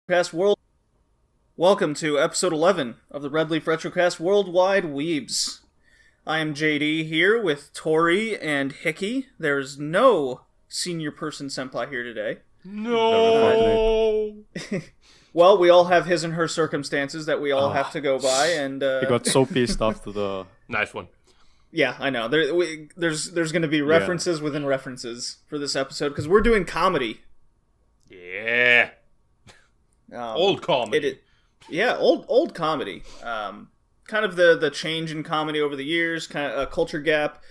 Retrocast World. Welcome to episode 11 of the Red Leaf Retrocast Worldwide Weebs. I am JD here with Tori and Hickey. There's no senior person senpai here today. No. Well, we all have his and her circumstances that we all have to go by, and He got so pissed after the. Nice one. yeah, I know. There's going to be references within references for this episode because we're doing comedy. Yeah. Old comedy. Old comedy. Kind of the change in comedy over the years, kind of a culture gap,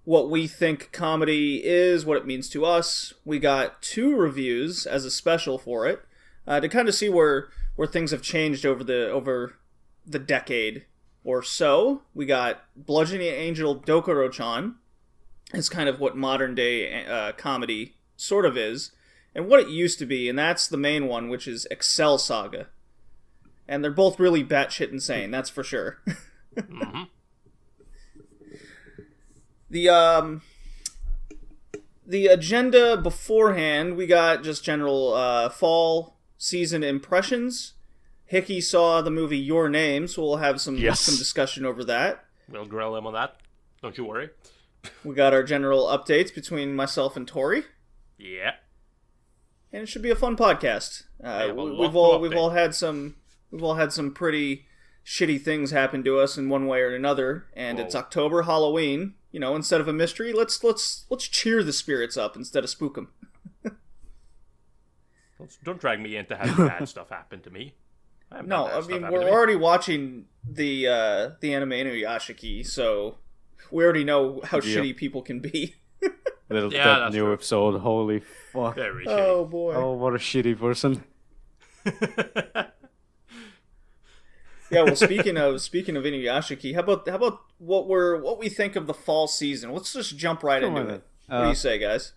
what we think comedy is, what it means to us. We got 2 reviews as a special for it to kind of see where things have changed over the decade or so. We got Blugeoning Angel Dokuro-Chan is kind of what modern day comedy sort of is, and what it used to be, and that's the main one, which is Excel Saga. And they're both really batshit insane, that's for sure. Mm-hmm. The agenda beforehand, we got just general fall season impressions. Hickey saw the movie Your Name, so we'll have some discussion over that. We'll grill him on that. Don't you worry. We got our general updates between myself and Tori. Yeah. And it should be a fun podcast. We've all had some pretty shitty things happen to us in one way or another, and It's October, Halloween. You know, instead of a mystery, let's cheer the spirits up instead of spook them. Don't drag me into having bad stuff happen to me. No, I mean we're already watching the anime Inuyashiki, so we already know how shitty people can be. That new episode, holy fuck. Very shitty. Oh boy. Oh, what a shitty person. Yeah, well, speaking of Inuyashiki, how about what we think of the fall season? Let's just jump right into it. What do you say, guys?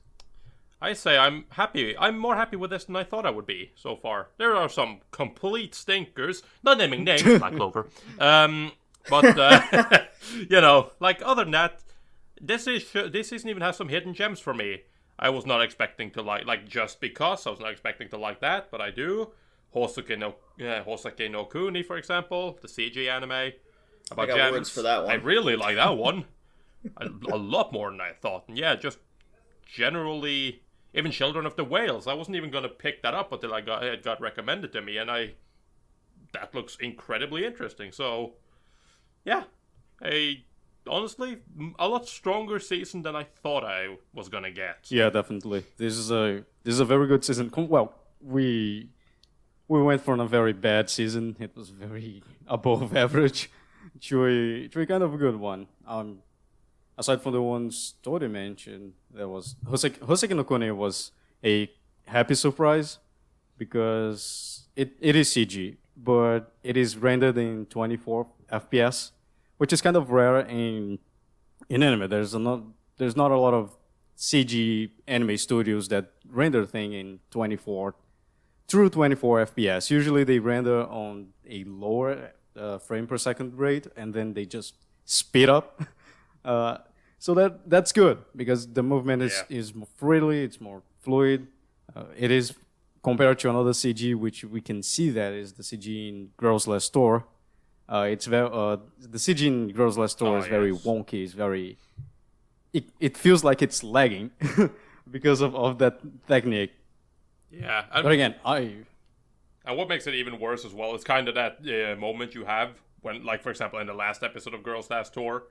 I say I'm happy. I'm more happy with this than I thought I would be so far. There are some complete stinkers, not naming names, like Clover. But you know, like other than that, this season even has some hidden gems for me. I was not expecting to like just because I was not expecting to like that, but I do. Hoseki no Kuni, for example, the CG anime about I got gems. words for that one. I really like that one. a lot more than I thought. And yeah, just generally, even Children of the Whales. I wasn't even going to pick that up until it got recommended to me, and that looks incredibly interesting. So, yeah, honestly, a lot stronger season than I thought I was going to get. Yeah, definitely. This is a very good season. Well, we went from a very bad season. It was very above average to a kind of a good one. Aside from the ones Tori mentioned, there was Hoseki no Kone was a happy surprise because it is CG, but it is rendered in 24 FPS, which is kind of rare in anime. There's not a lot of CG anime studios that render thing in 24 FPS. Usually they render on a lower frame per second rate, and then they just speed up. So that's good because the movement is more freely, it's more fluid. It is compared to another CG, which we can see that is the CG in Girls Last Store. It's very the CG in Girls Last Store is very wonky. It's very it feels like it's lagging because of that technique. Yeah, but again, and what makes it even worse as well is kind of that moment you have when, like, for example, in the last episode of Girls Last Tour,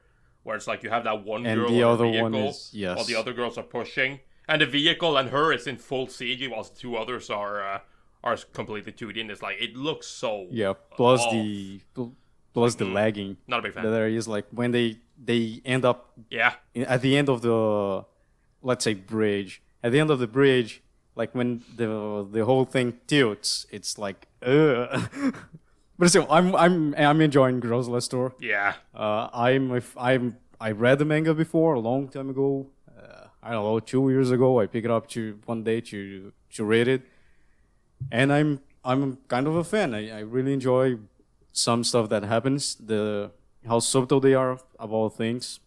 where it's like you have that one and girl the other vehicle, one is, while the other girls are pushing, and the vehicle and her is in full CG, whilst the 2 others are completely 2D, and it's like it looks so plus off. the lagging. Not a big fan. There is like when they end up at the end of the, let's say, bridge. At the end of the bridge, like when the whole thing tilts, it's like But still, I'm enjoying Girls Last Tour. Yeah. I read the manga before a long time ago. I don't know, 2 years ago. I picked it up one day to read it, and I'm kind of a fan. I really enjoy some stuff that happens. How subtle they are about things,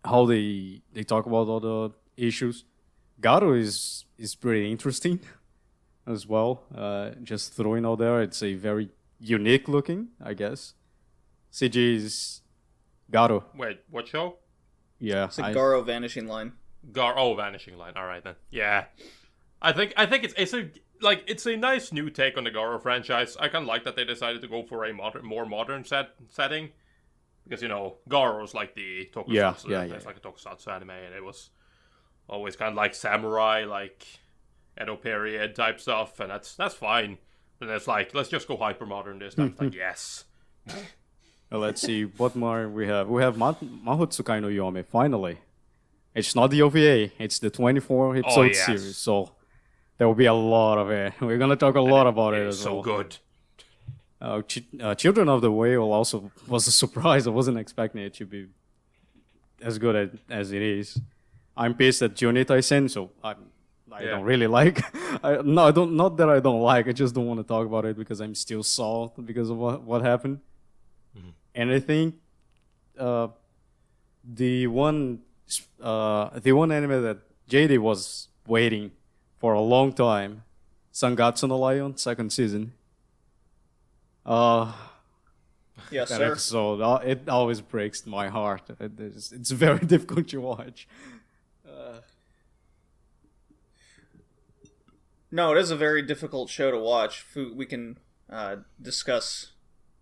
how they talk about all the issues. Gato is pretty interesting. as well. Just throwing out there, it's a very unique looking, I guess. CG's Garo. Wait, what show? Yeah, It's a Garo Vanishing Line. Vanishing Line. All right then. Yeah, I think it's a nice new take on the Garo franchise. I kind of like that they decided to go for a more modern setting, because Garo's like the tokusatsu. It's like a tokusatsu anime, and it was always kind of like samurai, like Edo period type stuff, and that's fine. And it's like, let's just go hyper modern this time. It's like, yes. Well, let's see what more we have. We have Mahotsukai no Yome, finally. It's not the OVA, it's the 24 episode series, so there will be a lot of it. We're going to talk a lot about it as well. It's so good. Children of the Whale also was a surprise. I wasn't expecting it to be as good as it is. I'm pissed at Johnny Taisen, so I don't really like. Not that I don't like. I just don't want to talk about it because I'm still salty because of what happened. Mm-hmm. And I think the one anime that JD was waiting for a long time, Sangatsu no Lion, second season. Yes, that sir. episode, it always breaks my heart. It's very difficult to watch. No, it is a very difficult show to watch. We can discuss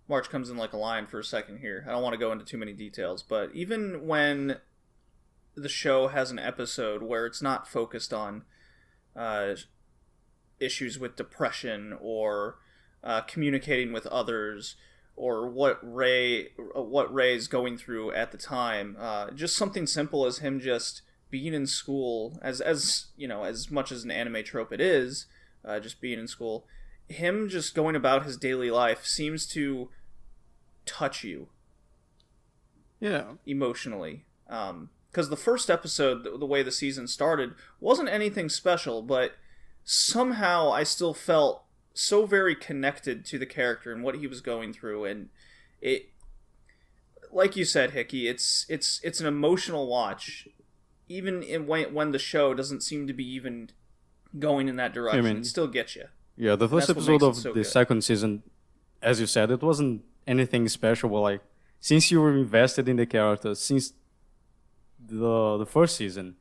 March Comes in Like a Lion for a second here. I don't want to go into too many details, but even when the show has an episode where it's not focused on issues with depression or communicating with others or what Ray's going through at the time, just something simple as him just being in school, as much as an anime trope it is, just being in school, him just going about his daily life seems to touch you. Yeah. Emotionally. Because the first episode, the way the season started, wasn't anything special, but somehow I still felt so very connected to the character and what he was going through, and it, like you said, Hickey, it's an emotional watch. Even when the show doesn't seem to be even going in that direction, it still gets you. Yeah, the first episode of the second season, as you said, it wasn't anything special. But like, since you were invested in the character, since the first season,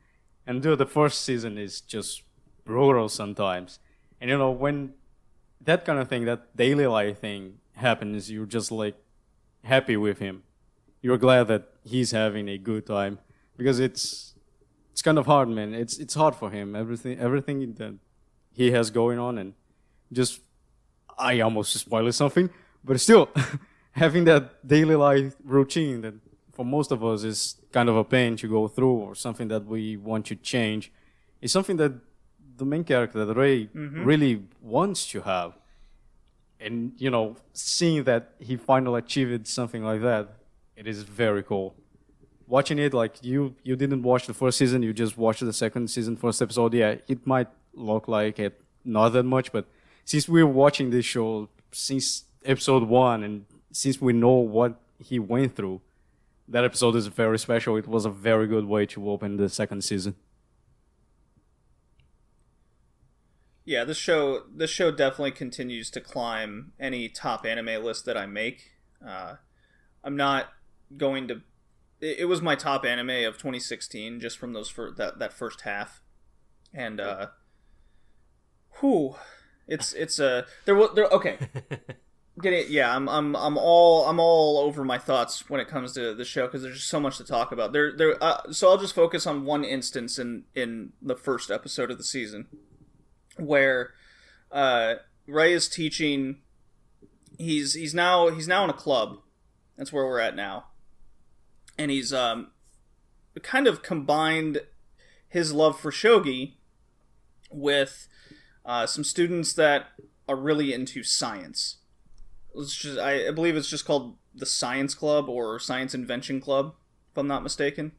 and the first season is just brutal sometimes. And when that kind of thing, that daily life thing happens, you're just like happy with him. You're glad that he's having a good time, because it's kind of hard, man. It's hard for him. Everything that he has going on, and just I almost spoiled something, but still having that daily life routine that for most of us is kind of a pain to go through, or something that we want to change, is something that the main character, that Ray, really wants to have. And seeing that he finally achieved something like that, it is very cool. Watching it, like you didn't watch the first season, you just watched the second season, first episode. Yeah, it might look like it not that much, but since we're watching this show since episode 1, and since we know what he went through, that episode is very special. It was a very good way to open the second season. Yeah, this show definitely continues to climb any top anime list that I make. I'm not going to. It was my top anime of 2016, just from those that first half, and okay. Get it? Yeah, I'm all over my thoughts when it comes to the show, because there's just so much to talk about. So I'll just focus on one instance in the first episode of the season, where Ray is teaching. He's now in a club. That's where we're at now. And he's kind of combined his love for shogi with some students that are really into science. I believe it's just called the Science Club or Science Invention Club, if I'm not mistaken.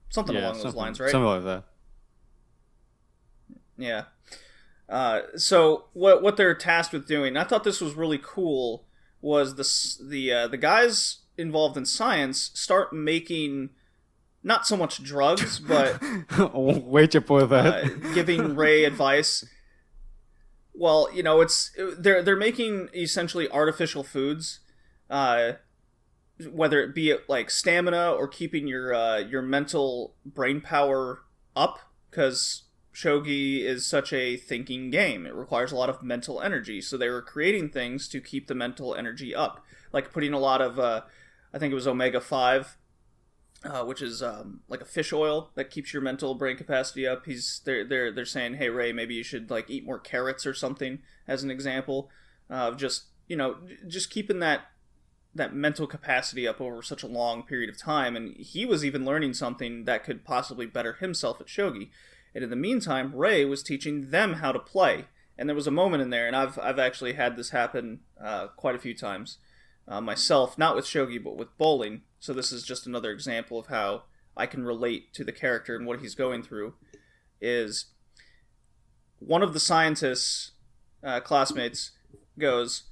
Something along those lines, right? Something like that. Yeah. So what they're tasked with doing, I thought this was really cool, was the guys involved in science start making not so much drugs, but wait to put that. Giving Ray advice. Well, they're making essentially artificial foods, whether it be like stamina or keeping your mental brain power up, because shogi is such a thinking game. It requires a lot of mental energy, so they were creating things to keep the mental energy up, like putting a lot of I think it was omega-5, which is like a fish oil that keeps your mental brain capacity up. They're saying, hey Ray, maybe you should like eat more carrots or something, as an example of just keeping that mental capacity up over such a long period of time. And he was even learning something that could possibly better himself at shogi. And in the meantime, Ray was teaching them how to play. And there was a moment in there, and I've actually had this happen quite a few times myself, not with shogi but with bowling. So this is just another example of how I can relate to the character and what he's going through. Is one of the scientists' classmates goes,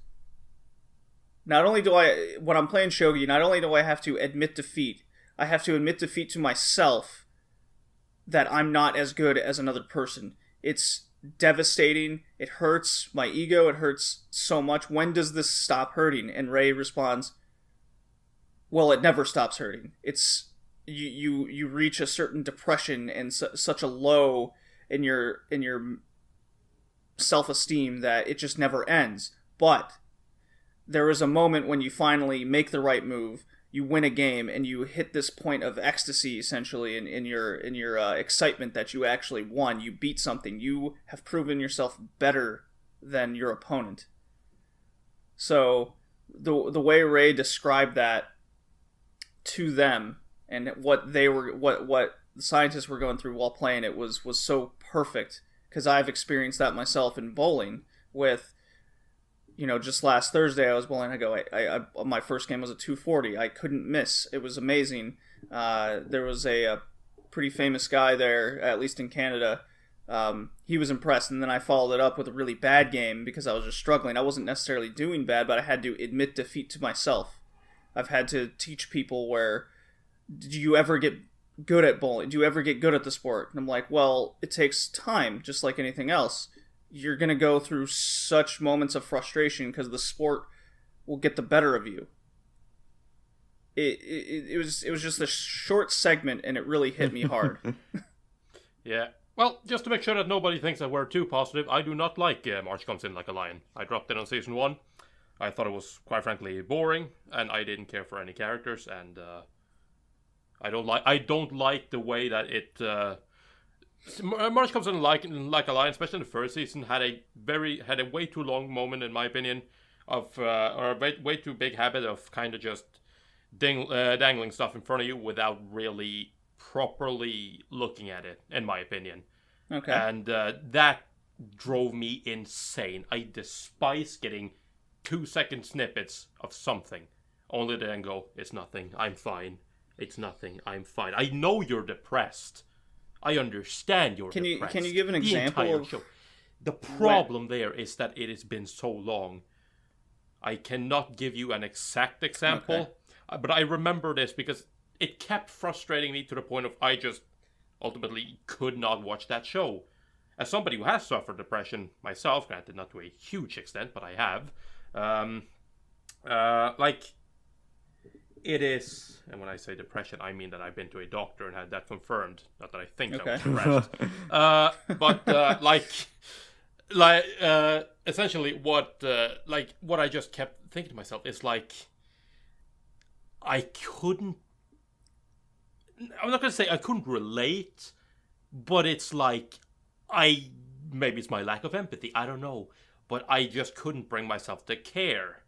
not only do I, when I'm playing shogi, not only do I have to admit defeat, I have to admit defeat to myself that I'm not as good as another person. It's devastating. It hurts my ego. It hurts so much. When does this stop hurting? And Ray responds, well, it never stops hurting. It's you reach a certain depression and such a low in your self-esteem that it just never ends. But there is a moment when you finally make the right move, you win a game, and you hit this point of ecstasy, essentially, in your excitement that you actually won. You beat something. You have proven yourself better than your opponent. So the way Ray described that to them, and what the scientists were going through while playing it was so perfect, because I've experienced that myself in bowling with. Just last Thursday I was bowling. I my first game was a 240. I couldn't miss. It was amazing. There was a pretty famous guy there, at least in Canada. He was impressed, and then I followed it up with a really bad game because I was just struggling. I wasn't necessarily doing bad, but I had to admit defeat to myself. I've had to teach people where, do you ever get good at bowling? Do you ever get good at the sport? And I'm like, well, it takes time, just like anything else. You're going to go through such moments of frustration because the sport will get the better of you. It was just a short segment, and it really hit me hard. Yeah. Well, just to make sure that nobody thinks that we're too positive, I do not like March Comes In Like a Lion. I dropped it on season 1. I thought it was, quite frankly, boring, and I didn't care for any characters, and I don't like the way that it... March Comes In Like a Lion, especially in the first season, had a way too long moment, in my opinion, of or a way too big habit of kind of just dangling stuff in front of you without really properly looking at it, in my opinion. Okay. And that drove me insane. I despise getting 2-second snippets of something, only to then go, it's nothing, I'm fine. It's nothing, I'm fine. I know you're depressed. I understand you're depressed. Can you give an example of... show. The problem there is that it has been so long. I cannot give you an exact example, but I remember this because it kept frustrating me to the point of I just ultimately could not watch that show. As somebody who has suffered depression myself, granted not to a huge extent, but I have, it is, and when I say depression, I mean that I've been to a doctor and had that confirmed. Not that I think I was depressed. Essentially, what I just kept thinking to myself is like, I couldn't. I'm not gonna say I couldn't relate, but it's like maybe it's my lack of empathy. I don't know, but I just couldn't bring myself to care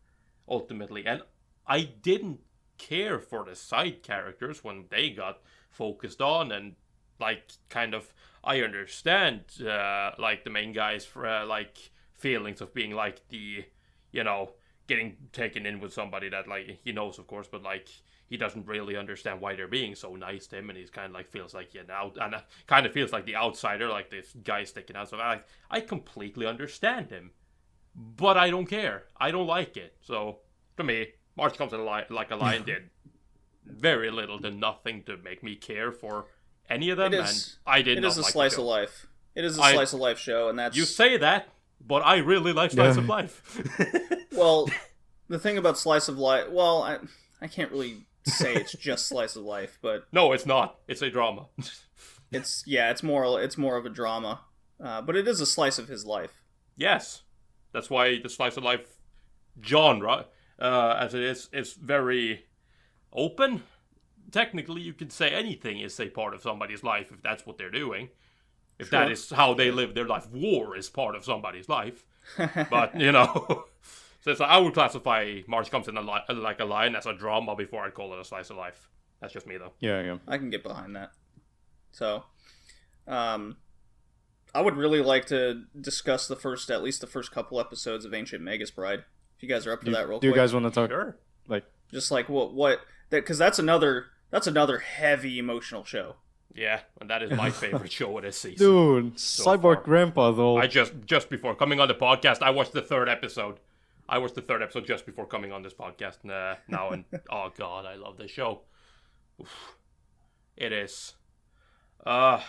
ultimately, and I didn't care for the side characters when they got focused on, and like kind of I understand like the main guy's like feelings of being like the getting taken in with somebody that like he knows, of course, but like he doesn't really understand why they're being so nice to him, and he's kind of like feels like kind of feels like the outsider, like this guy sticking out. So I completely understand him, but I don't care. I don't like it. So to me, March Comes In Like a Lion did very little to nothing to make me care for any of them, and I did not like it. It is a slice of life. It is a slice of life show, and that's... You say that, but I really like slice of life. Well, the thing about slice of life, well, I can't really say it's just slice of life, but No, it's not. It's a drama. it's more of a drama, but it is a slice of his life. Yes, that's why the slice of life genre, as it is very open. Technically, you could say anything is a part of somebody's life if that's what they're doing. If Sure. that is how they live their life. War is part of somebody's life. But, you know... So I would classify March Comes in like a Lion as a drama before I'd call it a slice of life. That's just me, though. Yeah. I can get behind that. So, I would really like to discuss at least the first couple episodes of Ancient Magus Bride. If you guys are up for that real quick. Do you guys want to talk? Sure. Like, just like what because that's another heavy emotional show. Yeah, and that is my favorite show of this season. dude, So Cyborg far. Grandpa though. I just before coming on the podcast, I watched the third episode. I watched the third episode just before coming on this podcast now, and oh god, I love this show. Oof. It is, yeah,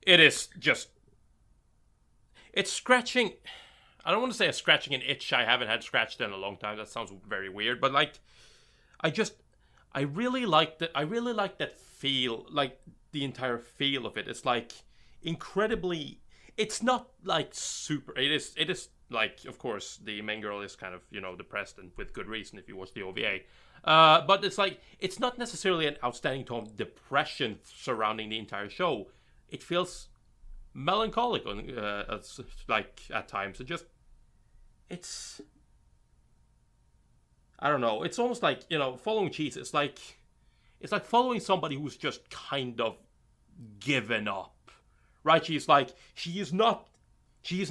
it is just. It's scratching. I don't want to say it's scratching an itch I haven't had scratched in a long time. That sounds very weird, but like, I really like that. I really like that feel, like the entire feel of it. It's like incredibly. It's not like super. It is like, of course, the main girl is kind of, you know, depressed, and with good reason if you watch the OVA. But it's like, it's not necessarily an outstanding tone of depression surrounding the entire show. It feels melancholic like at times. It's I don't know. It's almost like, you know, following Cheese. It's like following somebody who's just kind of given up. Right? She is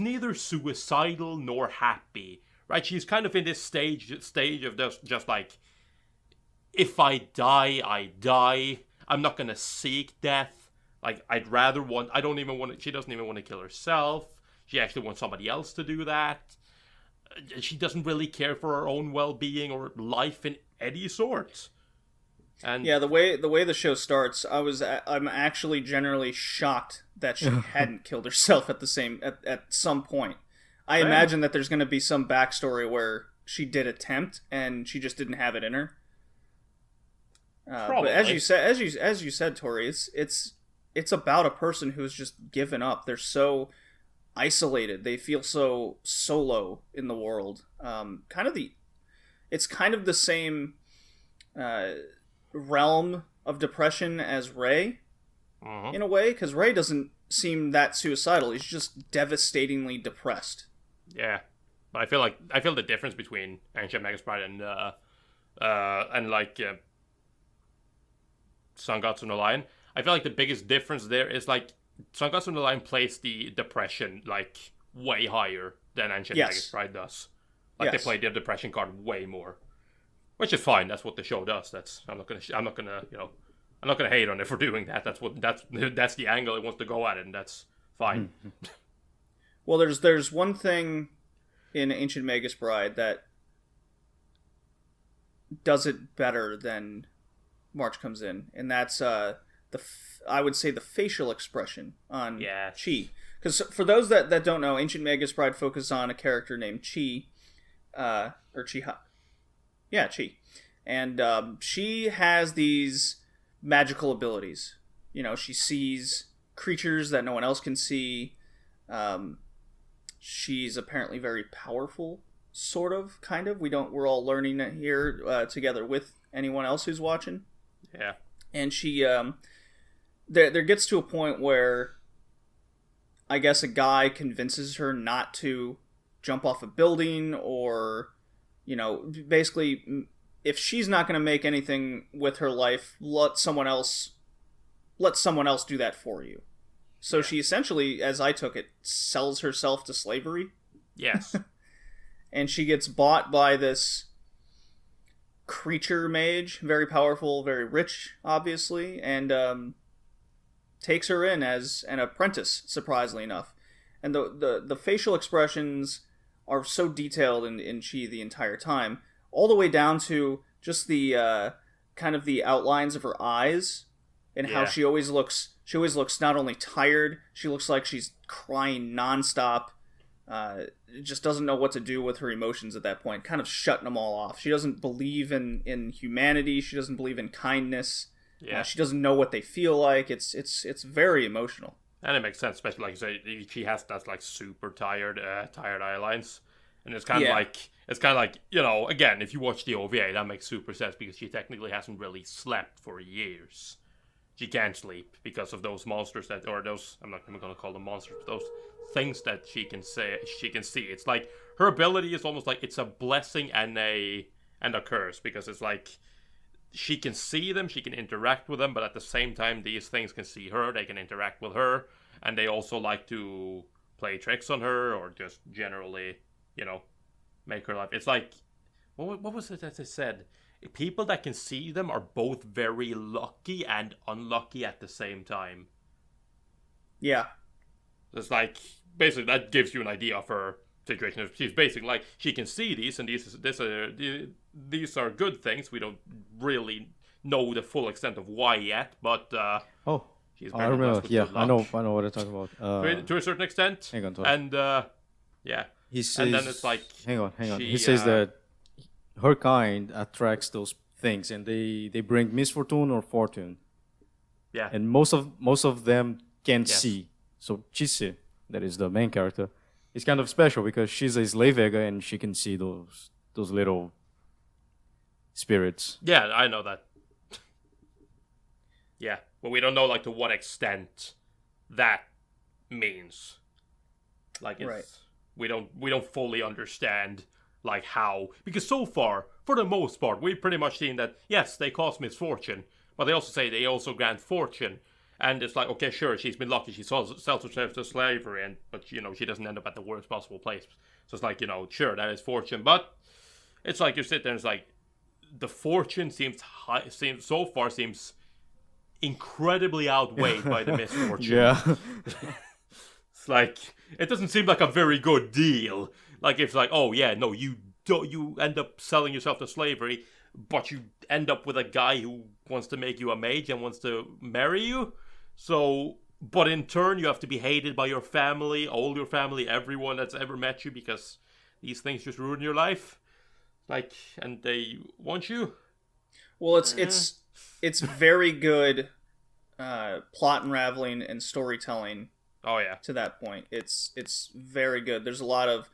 neither suicidal nor happy. Right? She's kind of in this stage of just like, if I die, I die. I'm not gonna seek death. Like, she doesn't even want to kill herself. She actually wants somebody else to do that. She doesn't really care for her own well-being or life in any sort. And yeah, the way the show starts, I'm actually generally shocked that she hadn't killed herself at some point. I imagine that there's going to be some backstory where she did attempt and she just didn't have it in her. But as you said, Tori, it's about a person who's just given up. They're so isolated. They feel so solo in the world. It's kind of the same realm of depression as Ray, in a way, because Ray doesn't seem that suicidal. He's just devastatingly depressed. Yeah, but I feel the difference between Ancient Magus Bride and like Sangatsu no Lion. I feel like the biggest difference there is like Sangatsu no Lion plays the depression like way higher than Ancient Magus Bride does. Like they play the depression card way more, which is fine. That's what the show does. I'm not gonna hate on it for doing that. That's the angle it wants to go at it, and that's fine. Well, there's one thing in Ancient Magus Bride that does it better than March Comes In, and that's I would say the facial expression on Chi. Because for those that don't know, Ancient Magus Bride focuses on a character named Chi, or Chiha. Yeah, Chi. And she has these magical abilities. You know, she sees creatures that no one else can see. She's apparently very powerful, sort of, kind of. We're all learning it here together with anyone else who's watching. Yeah. And she, there gets to a point where I guess a guy convinces her not to jump off a building, or, you know, basically, if she's not going to make anything with her life, let someone else do that for you. So she essentially, as I took it, sells herself to slavery. Yes. And she gets bought by this creature mage, very powerful, very rich, obviously, and takes her in as an apprentice, surprisingly enough. And the facial expressions are so detailed in Chi the entire time, all the way down to just the kind of the outlines of her eyes, and how she always looks She always looks not only tired, she looks like she's crying nonstop. Just doesn't know what to do with her emotions at that point, kind of shutting them all off. She doesn't believe in humanity. She doesn't believe in kindness. Yeah. She doesn't know what they feel like. It's very emotional. And it makes sense, especially like you say, she has that like super tired eye lines, and it's kind of like again, if you watch the OVA, that makes super sense because she technically hasn't really slept for years. She can't sleep because of those monsters I'm not even gonna call them monsters, but those things that she can see. It's like her ability is almost like it's a blessing and a curse, because it's like she can see them, she can interact with them, but at the same time, these things can see her, they can interact with her, and they also like to play tricks on her, or just generally, make her life. It's like, what was it that they said? People that can see them are both very lucky and unlucky at the same time. Yeah. It's like, basically, that gives you an idea of her situation. She's basically like, she can see these, and these are good things. We don't really know the full extent of why yet, but she's I remember. Yeah, I know what I'm talking about. To a certain extent. Hang on, Tori. And yeah, he says, and then it's like, hang on. He says that her kind attracts those things, and they bring misfortune or fortune. Yeah, and most of them can't see. So Chise, that is the main character, is kind of special because she's a slave Vega and she can see those little spirits. Yeah, I know that. Yeah, but we don't know like to what extent that means. Like, we don't fully understand like how, because so far, for the most part, we've pretty much seen that yes, they cause misfortune, but they also say they also grant fortune. And it's like, okay, sure, she's been lucky. She sells herself to slavery, but she doesn't end up at the worst possible place. So it's like, sure, that is fortune, but it's like you sit there and it's like the fortune seems incredibly outweighed by the misfortune. Yeah, it's like it doesn't seem like a very good deal. Like it's like, oh yeah, no, you end up selling yourself to slavery, but you end up with a guy who wants to make you a mage and wants to marry you. So, but in turn, you have to be hated by your family, all your family, everyone that's ever met you, because these things just ruin your life. Like, and they want you. Well, it's very good plot unraveling and storytelling. Oh yeah. To that point, it's very good. There's a lot of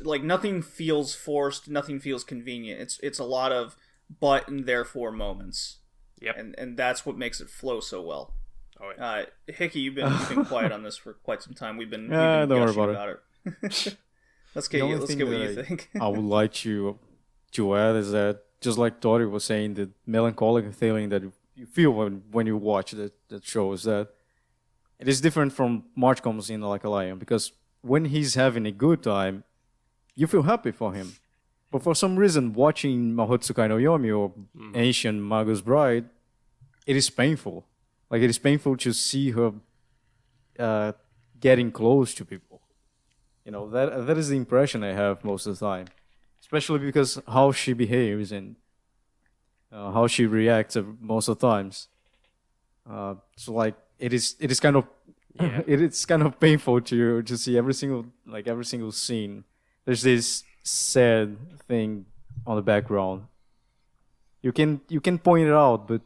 like nothing feels forced, nothing feels convenient. It's a lot of but and therefore moments. Yep. And that's what makes it flow so well. Oh, yeah. Hickey, you've been quiet on this for quite some time. We've been don't worry gushing about it. Let's get what you think. I would like to add is that, just like Tori was saying, the melancholic feeling that you feel when you watch that show is that it is different from March Comes in Like a Lion, because when he's having a good time, you feel happy for him. But for some reason, watching Mahotsukai no Yomi or Ancient Magus Bride, it is painful. Like, it is painful to see her getting close to people. That is the impression I have most of the time. Especially because how she behaves and how she reacts most of the times. So, like, it is kind of it is kind of painful to see every single scene. There's this sad thing on the background. You can point it out, but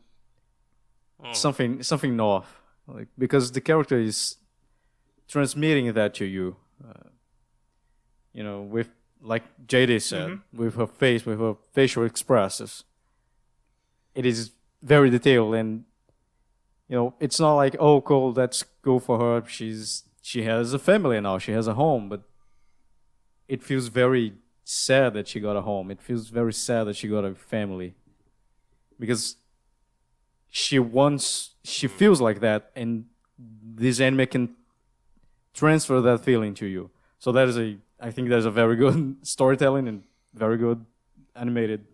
something off, like, because the character is transmitting that to you. With, like JD said, with her face, with her facial expressions, it is very detailed, and it's not like, oh, cool, that's cool for her. She has a family now, she has a home, but it feels very sad that she got a home. It feels very sad that she got a family, because she feels like that, and this anime can transfer that feeling to you. So I think there's a very good storytelling and very good animated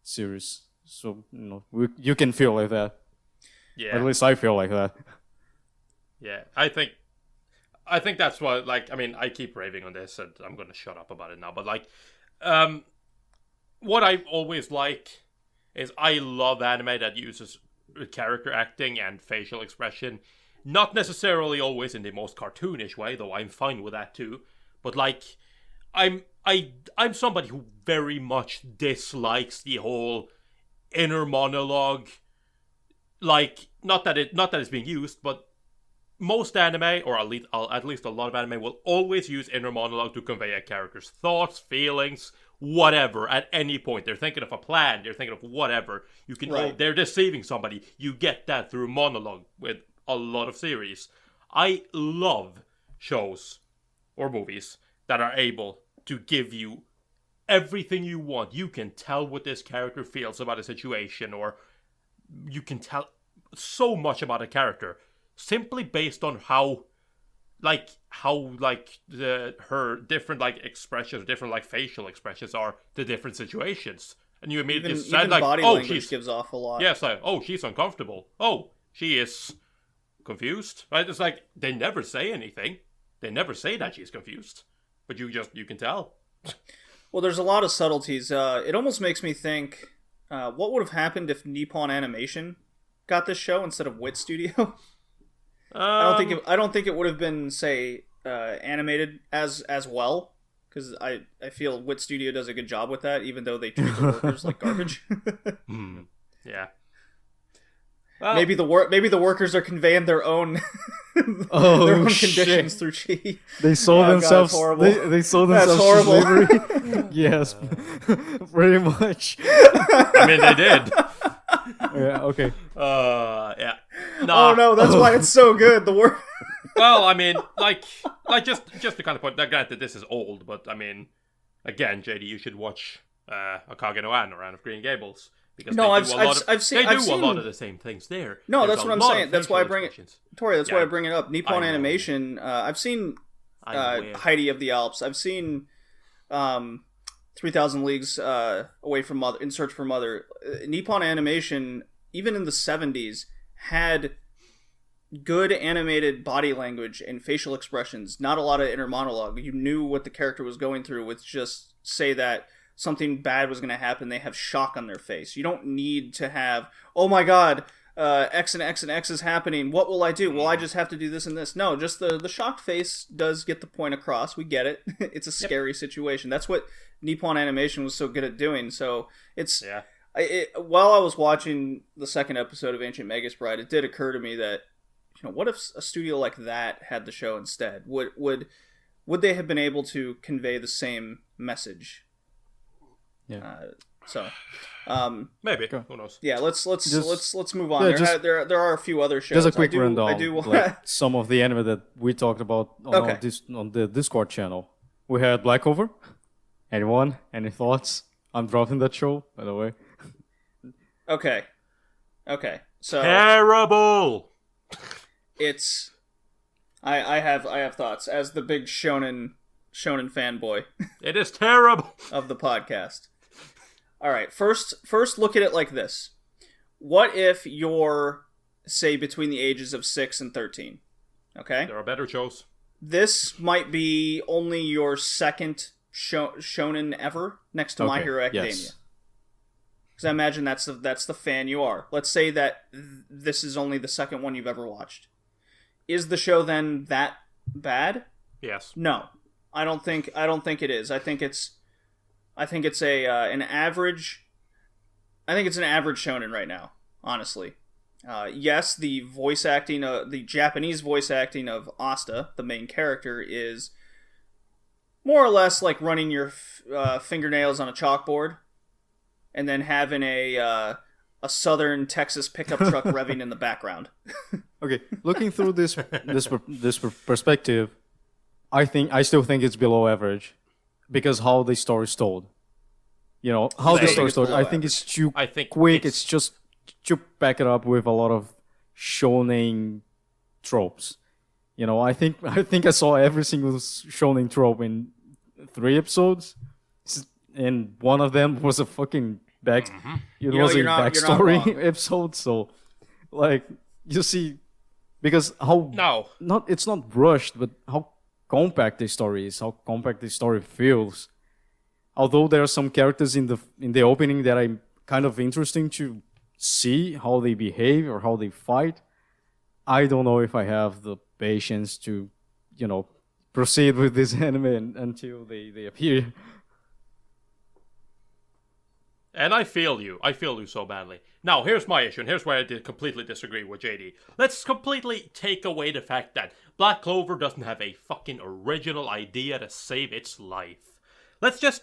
series. So you can feel like that. Yeah. At least I feel like that. Yeah, I think that's what, like, I mean, I keep raving on this, and I'm gonna shut up about it now, but, like, what I always like is I love anime that uses character acting and facial expression. Not necessarily always in the most cartoonish way, though I'm fine with that too. But like, I'm somebody who very much dislikes the whole inner monologue. Like, not that it's being used, but most anime, or at least a lot of anime, will always use inner monologue to convey a character's thoughts, feelings, whatever. At any point, they're thinking of a plan, they're thinking of whatever. They're deceiving somebody. You get that through monologue with a lot of series. I love shows or movies that are able to give you everything you want. You can tell what this character feels about a situation, or you can tell so much about a character simply based on how her different like expressions, different like facial expressions are to different situations. And you immediately said like, body language gives off a lot. Yes, like, oh, she's uncomfortable. Oh, she is confused. Right? It's like they never say anything. They never say that she's confused, but you can tell. Well, there's a lot of subtleties. It almost makes me think, what would have happened if Nippon Animation got this show instead of Wit Studio? I don't think it would have been, say, animated as well, because I feel Wit Studio does a good job with that, even though they treat the workers like garbage. Yeah. Well, maybe the workers are conveying their own conditions through chi. They saw themselves. They saw themselves. That's horrible. Yes, pretty much. I mean, they did. Yeah. Okay. Yeah. Nah. Oh no, that's why it's so good. The work. Well, I mean, like just to kind of point. Granted, this is old, but I mean, again, JD, you should watch Akage no An or Anne of Green Gables. Because I've seen a lot of the same things there. No, that's what I'm saying. That's why I bring it, Tori. That's why I bring it up. Nippon Animation. I've seen Heidi of the Alps. I've seen 3,000 Leagues Away from Mother, In Search for Mother. Nippon Animation, even in the 70s, had good animated body language and facial expressions. Not a lot of inner monologue. You knew what the character was going through with just say that something bad was going to happen. They have shock on their face. You don't need to have, oh my god, X and X and X is happening. What will I do? Well, I just have to do this and this. No, just the shocked face does get the point across. We get it. It's a scary situation. That's what Nippon Animation was so good at doing. So it's while I was watching the second episode of Ancient Magus Bride, it did occur to me that, you know, what if a studio like that had the show instead? Would they have been able to convey the same message? Yeah. Maybe. Who knows? Yeah. Let's move on. There are a few other shows. Just a quick rundown. Like some of the anime that we talked about on the Discord channel. We had Black Clover. Anyone? Any thoughts? I'm dropping that show, by the way. Okay. So terrible. It's. I have thoughts as the big shonen fanboy. It is terrible of the podcast. All right, first look at it like this. What if you're, say, between the ages of 6 and 13? Okay? There are better shows. This might be only your second shonen ever, next to My Hero Academia. Yes. Because I imagine that's the fan you are. Let's say that this is only the second one you've ever watched. Is the show then that bad? Yes. No. I don't think it is. I think it's an average. I think it's an average shonen right now, honestly. Yes, the voice acting, the Japanese voice acting of Asta, the main character, is more or less like running your fingernails on a chalkboard, and then having a southern Texas pickup truck revving in the background. Okay, looking through this perspective, I still think it's below average, because how the story is told. You know, how the story is told. I think it's too quick. It's just to back it up with a lot of shonen tropes. You know, I think I saw every single shonen trope in 3 episodes, and one of them was a fucking backstory episode. So, like, you see, because it's not rushed, but how compact the story is, how compact the story feels. Although there are some characters in the opening that are kind of interesting to see how they behave or how they fight, I don't know if I have the patience to, proceed with this anime until they appear. And I feel you. I feel you so badly. Now, here's my issue, and here's where I completely disagree with JD. Let's completely take away the fact that Black Clover doesn't have a fucking original idea to save its life. Let's just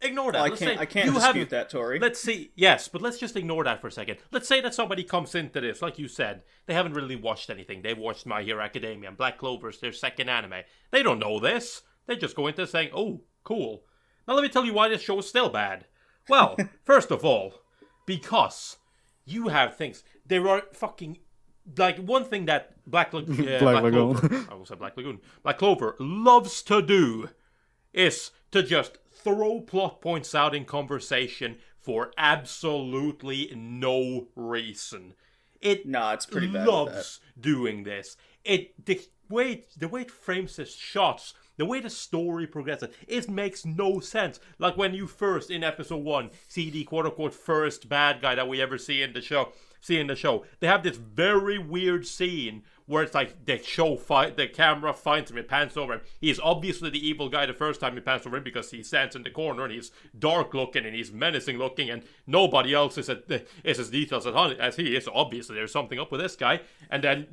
ignore that. Well, I can't dispute that, Tori. Let's see. Yes, but let's just ignore that for a second. Let's say that somebody comes into this, like you said, they haven't really watched anything. They've watched My Hero Academia, and Black Clover's their second anime. They don't know this. They just go into saying, oh, cool. Now let me tell you why this show is still bad. Well, first of all, because you have things. There are fucking... Like, one thing that Black Lagoon... I almost said Black Lagoon. Black Clover loves to do is to just throw plot points out in conversation for absolutely no reason. It's pretty bad. Loves doing this. The way it frames its shots, the way the story progresses, it makes no sense. Like when you first, in episode 1, see the quote-unquote first bad guy that we ever see in the show. They have this very weird scene where it's like the camera finds him, it pans over him. He's obviously the evil guy the first time he pans over him because he stands in the corner and he's dark looking and he's menacing looking and nobody else is as detailed as he is. So obviously there's something up with this guy. And then,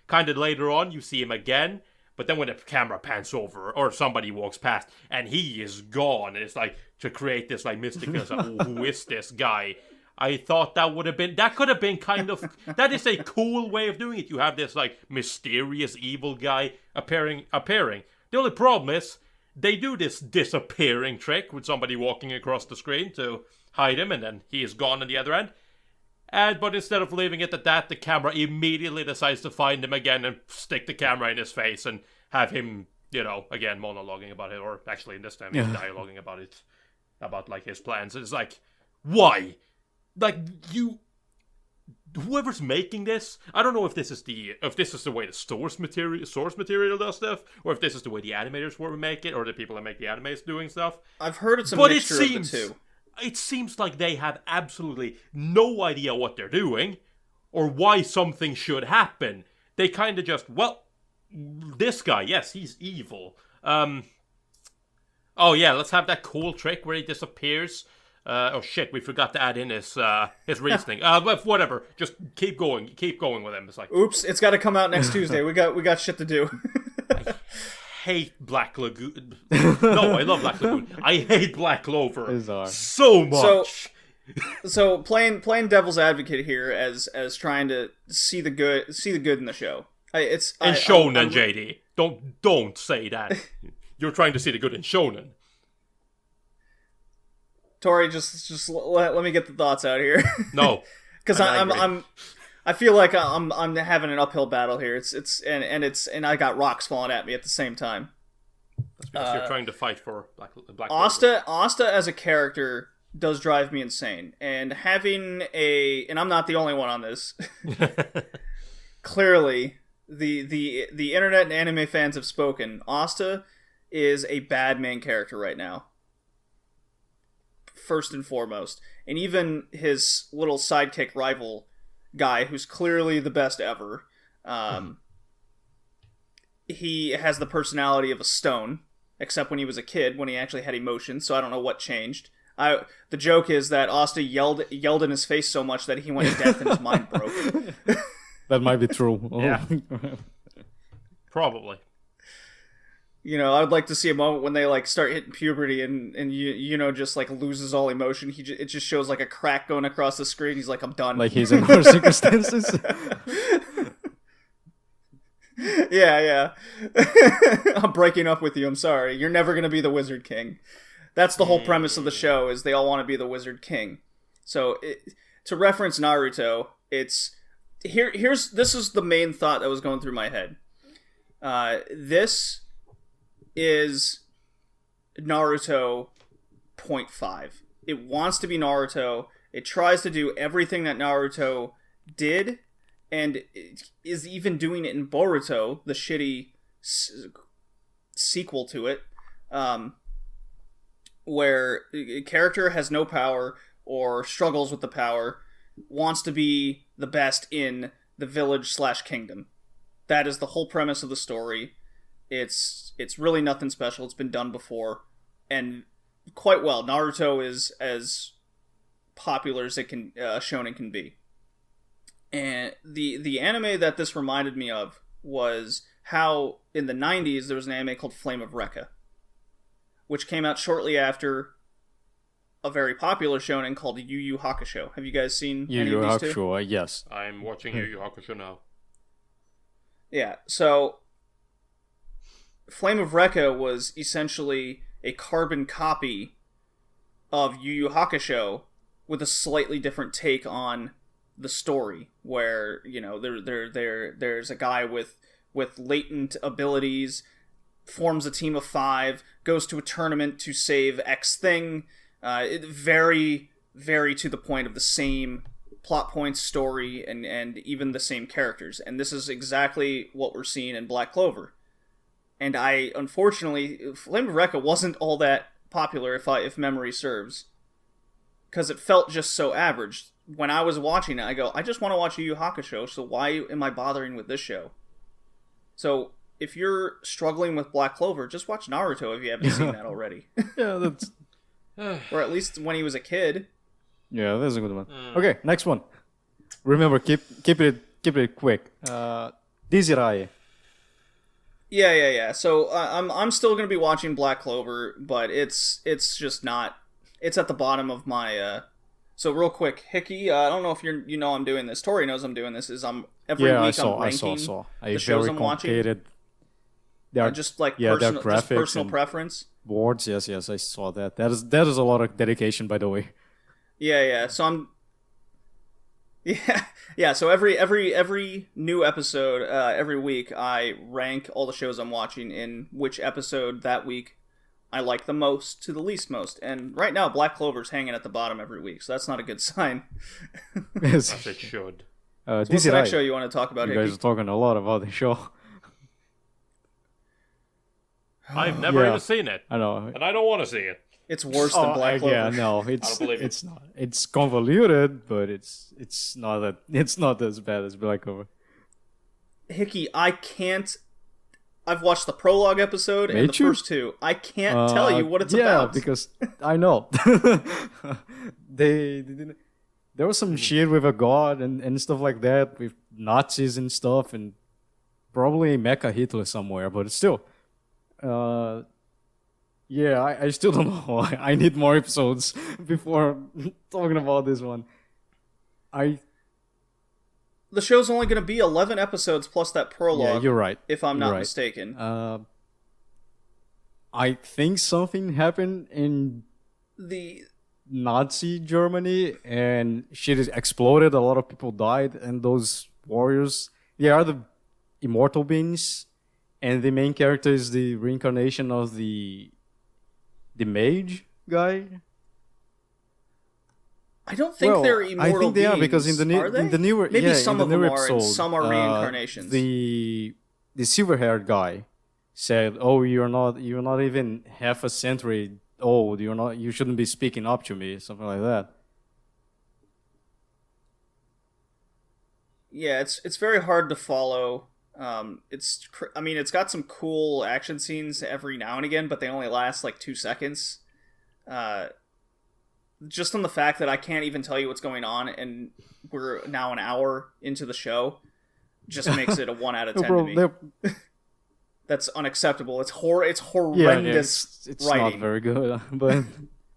kind of later on, you see him again. But then when the camera pans over or somebody walks past and he is gone, and it's like to create this like mystic feeling, like, who is this guy? I thought that could have been kind of, that is a cool way of doing it. You have this like mysterious evil guy appearing. The only problem is they do this disappearing trick with somebody walking across the screen to hide him, and then he is gone on the other end. But instead of leaving it at that, the camera immediately decides to find him again and stick the camera in his face and have him, again, monologuing about it, or actually in this time he's dialoguing about it, about like his plans. It's like, why? Like, whoever's making this, I don't know if this is the way the source material does stuff, or if this is the way the animators will make it, or the people that make the animes doing stuff. I've heard it's a mixture of the two. It seems like they have absolutely no idea what they're doing, or why something should happen. They kind of just, this guy, yes, he's evil. Oh yeah, let's have that cool trick where he disappears. Oh shit, we forgot to add in his reasoning. But whatever, just keep going with him. It's like, oops, it's got to come out next Tuesday. We got shit to do. I hate Black Lagoon. No, I love Black Lagoon. I hate Black Clover so much. So playing devil's advocate here as trying to see the good in the show. Shonen, JD. Don't say that. You're trying to see the good in shonen. Tori, just let me get the thoughts out here. No, because I feel like I'm having an uphill battle here. It's I got rocks falling at me at the same time. That's because you're trying to fight for Black Asta as a character does drive me insane, and and I'm not the only one on this. Clearly, the internet and anime fans have spoken. Asta is a bad main character right now. First and foremost, and even his little sidekick rival guy, who's clearly the best ever, he has the personality of a stone, except when he was a kid, when he actually had emotions. So I don't know what changed. The joke is that Asta yelled in his face so much that he went deaf and his mind broke. That might be true. Yeah, probably. I'd like to see a moment when they like start hitting puberty and just like loses all emotion. It just shows like a crack going across the screen. He's like, I'm done. Like he's in more circumstances. Yeah. I'm breaking up with you. I'm sorry. You're never gonna be the Wizard King. That's the whole premise of the show. Is they all want to be the Wizard King. So to reference Naruto, this is the main thought that was going through my head. This is Naruto 0.5. It wants to be Naruto. It tries to do everything that Naruto did, and is even doing it in Boruto, the shitty sequel to it, where a character has no power or struggles with the power. wants to be the best in the village/kingdom. That is the whole premise of the story. It's really nothing special. It's been done before, and quite well. Naruto is as popular as it can shonen can be. And the anime that this reminded me of was how in the 90s there was an anime called Flame of Recca, which came out shortly after a very popular shonen called Yu Yu Hakusho. Have you guys seen any of these two? Yu Yu Hakusho, yes. I'm watching Yu Yu Hakusho now. Yeah, so Flame of Recca was essentially a carbon copy of Yu Yu Hakusho with a slightly different take on the story, where, you know, there's a guy with latent abilities, forms a team of 5, goes to a tournament to save X thing. Very, very to the point of the same plot points, story, and even the same characters. And this is exactly what we're seeing in Black Clover. And unfortunately, Flame of Recca wasn't all that popular, if memory serves, because it felt just so average. When I was watching it, I go, I just want to watch Yu Yu Hakusho, so why am I bothering with this show? So, if you're struggling with Black Clover, just watch Naruto if you haven't seen that already. Yeah, that's... Or at least when he was a kid. Yeah, that's a good one. Okay, next one. Remember, keep it quick. Desirai. Yeah. So I'm still gonna be watching Black Clover, but it's just not. It's at the bottom of my. So real quick, Hickey. I don't know if you know I'm doing this. Tori knows I'm doing this. Every week I'm ranking the shows I'm watching. They are just like their personal, graphics just personal and preference. Boards, yes, I saw that. That is a lot of dedication, by the way. Yeah. So I'm. Yeah. So every new episode, every week, I rank all the shows I'm watching in which episode that week I like the most to the least most. And right now, Black Clover's hanging at the bottom every week, so that's not a good sign. As it should. So what's the next show you want to talk about? You Hickey? guys are talking a lot about the show. I've never even seen it. I know. And I don't want to see it. It's worse than Black Clover. Yeah, no, I don't believe it. it's not. It's convoluted, but it's not as bad as Black Clover. Hickey, I can't. I've watched the prologue episode and the first two. I can't tell you what it's about. Yeah, because I know. they didn't. There was some shit with a god and stuff like that, with Nazis and stuff, and probably Mecha Hitler somewhere, but still. Yeah, I still don't know. I need more episodes before talking about this one. The show's only going to be 11 episodes plus that prologue. Yeah, you're right. If I'm not mistaken. I think something happened in the Nazi Germany and shit exploded. A lot of people died, and those warriors, they are the immortal beings, and the main character is the reincarnation of the mage guy. I don't think they're immortal. I think they beings, are, because in the newer maybe some in of the them newer are, episode, and some are reincarnations. The silver-haired guy said, "Oh, you're not even half a century old. You shouldn't be speaking up to me," something like that. Yeah, it's very hard to follow. It's got some cool action scenes every now and again, but they only last like 2 seconds. Just on the fact that I can't even tell you what's going on, and we're now an hour into the show, just makes it a 1 out of 10 to me. That's unacceptable. It's horrendous. It's writing. Not very good. But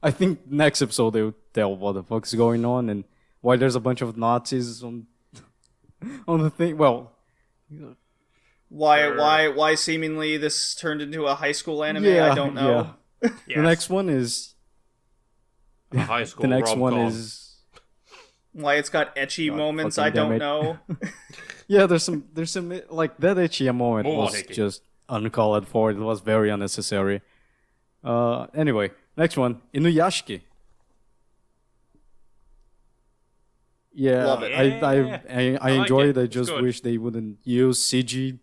I think next episode they will tell what the fuck's going on and why there's a bunch of Nazis on the thing. Well, why seemingly this turned into a high school anime? I don't know. Yeah. Yes. The next one is. A high school the next rom-com. one is why it's got ecchi moments. I don't know. Yeah, there's some like that ecchi moment was just uncalled for. It was very unnecessary. Anyway, next one, Inuyashiki. Yeah, love it. I enjoy it. I just wish they wouldn't use CG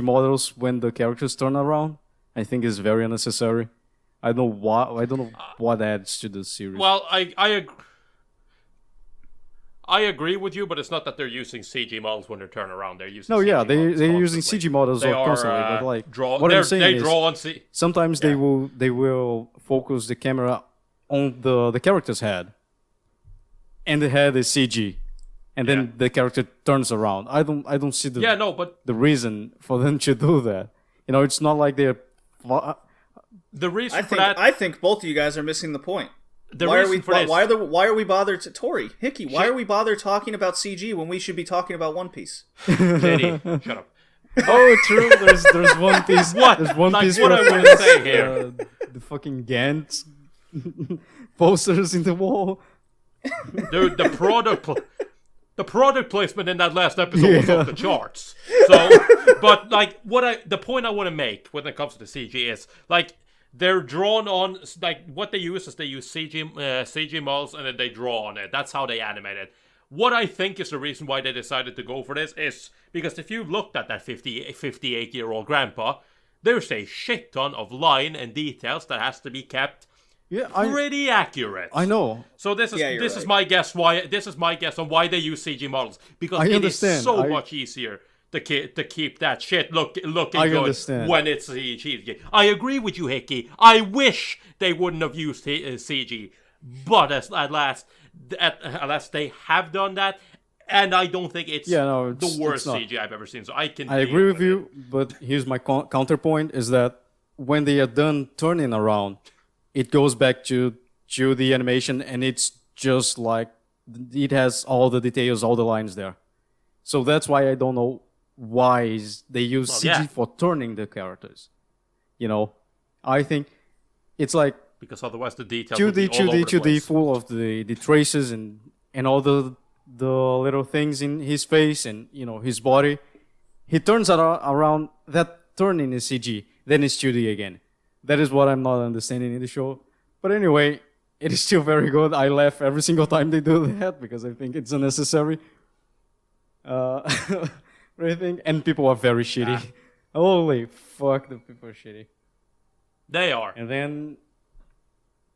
models when the characters turn around. I think it's very unnecessary. I don't know what adds to the series. Well, I agree. I agree with you, but it's not that they're using CG models when they're turning around. They're using No, CG yeah, models they're using constantly. CG models They are, constantly, but like what they I'm saying is draw on C. sometimes Yeah. they will focus the camera on the character's head, and the head is CG, and then the character turns around. I don't see the the reason for them to do that. You know, it's not like they're. The reason I for think that, I think both of you guys are missing the point. the Why are reason we for this, why are we bothered to Tori Hickey? Why are we bothered talking about CG when we should be talking about One Piece? JD, shut up. Oh, true. There's One Piece. What? There's One Like, Piece. what I reference, wanna say here. the fucking Gantz posters in the wall. Dude, the product placement in that last episode was off the charts. So, but like the point I want to make when it comes to the CG is like they're drawn on, like what they use is they use CG models and then they draw on it. That's how they animate it. What I think is the reason why they decided to go for this is because if you looked at that 58-year-old grandpa, there's a shit ton of line and details that has to be kept pretty accurate. I know. So this is right. is my guess on why they use CG models, because it is so much easier to keep that shit looking good when it's CG. I agree with you, Hickey. I wish they wouldn't have used CG, but at last they have done that, and I don't think it's the worst CG I've ever seen. So I agree with you, but here's my counterpoint: is that when they are done turning around, it goes back to the animation, and it's just like it has all the details, all the lines there. So that's why I don't know why they use CG for turning the characters. You know, I think it's like because otherwise the details would be all over the 2D place. full of the traces and all the little things in his face and his body. He turns around. That turning is CG, then it's 2D again. That is what I'm not understanding in the show. But anyway, it is still very good. I laugh every single time they do that because I think it's unnecessary. And people are very shitty. Holy fuck, the people are shitty. They are. And then...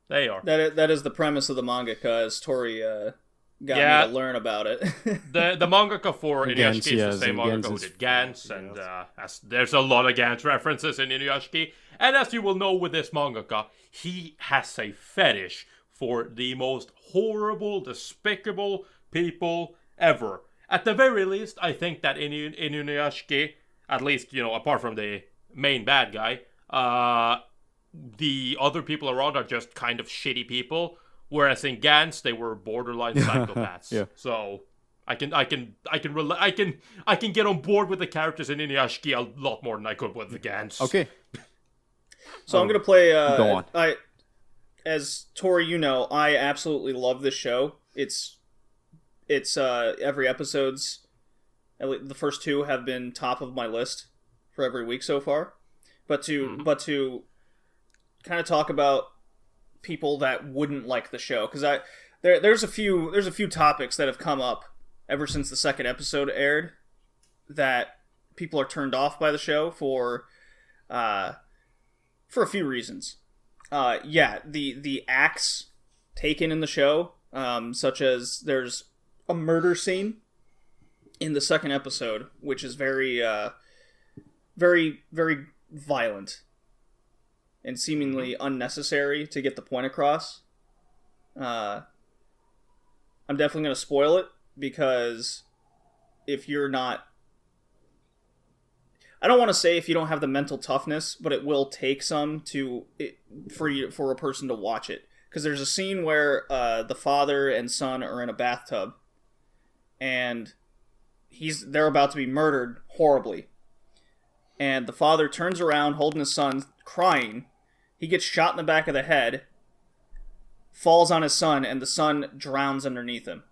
They are. That is the premise of the manga, because Tori got me to learn about it. the mangaka for Inuyashiki is the same mangaka who did Gantz, and there's a lot of Gantz references in Inuyashiki. And as you will know with this mangaka, he has a fetish for the most horrible, despicable people ever. At the very least, I think that in Inuyashiki, at least, apart from the main bad guy, the other people around are just kind of shitty people. Whereas in Gantz, they were borderline psychopaths. Yeah. So I can get on board with the characters in Inuyashiki a lot more than I could with the Gantz. Okay. So I'm gonna play. Go on. As Tori, I absolutely love this show. It's every episode's, at least the first two have been top of my list for every week so far. But to kind of talk about people that wouldn't like the show, because there's a few topics that have come up ever since the second episode aired that people are turned off by the show for a few reasons. The acts taken in the show, such as there's a murder scene in the second episode, which is very very, very violent and seemingly unnecessary to get the point across. I'm definitely going to spoil it, because if you're not... I don't want to say if you don't have the mental toughness, but it will take some for a person to watch it. Because there's a scene where the father and son are in a bathtub, and they're about to be murdered horribly. And the father turns around holding his son, crying. He gets shot in the back of the head, falls on his son, and the son drowns underneath him.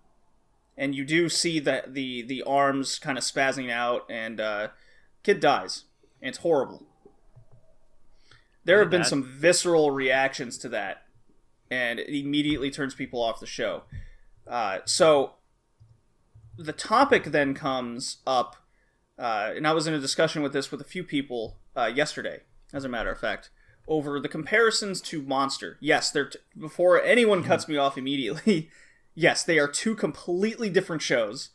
And you do see that the arms kind of spazzing out, and kid dies. And it's horrible. There have been some visceral reactions to that, and it immediately turns people off the show. So the topic then comes up, and I was in a discussion with a few people yesterday, as a matter of fact, over the comparisons to Monster. Yes, before anyone cuts me off immediately, yes, they are two completely different shows.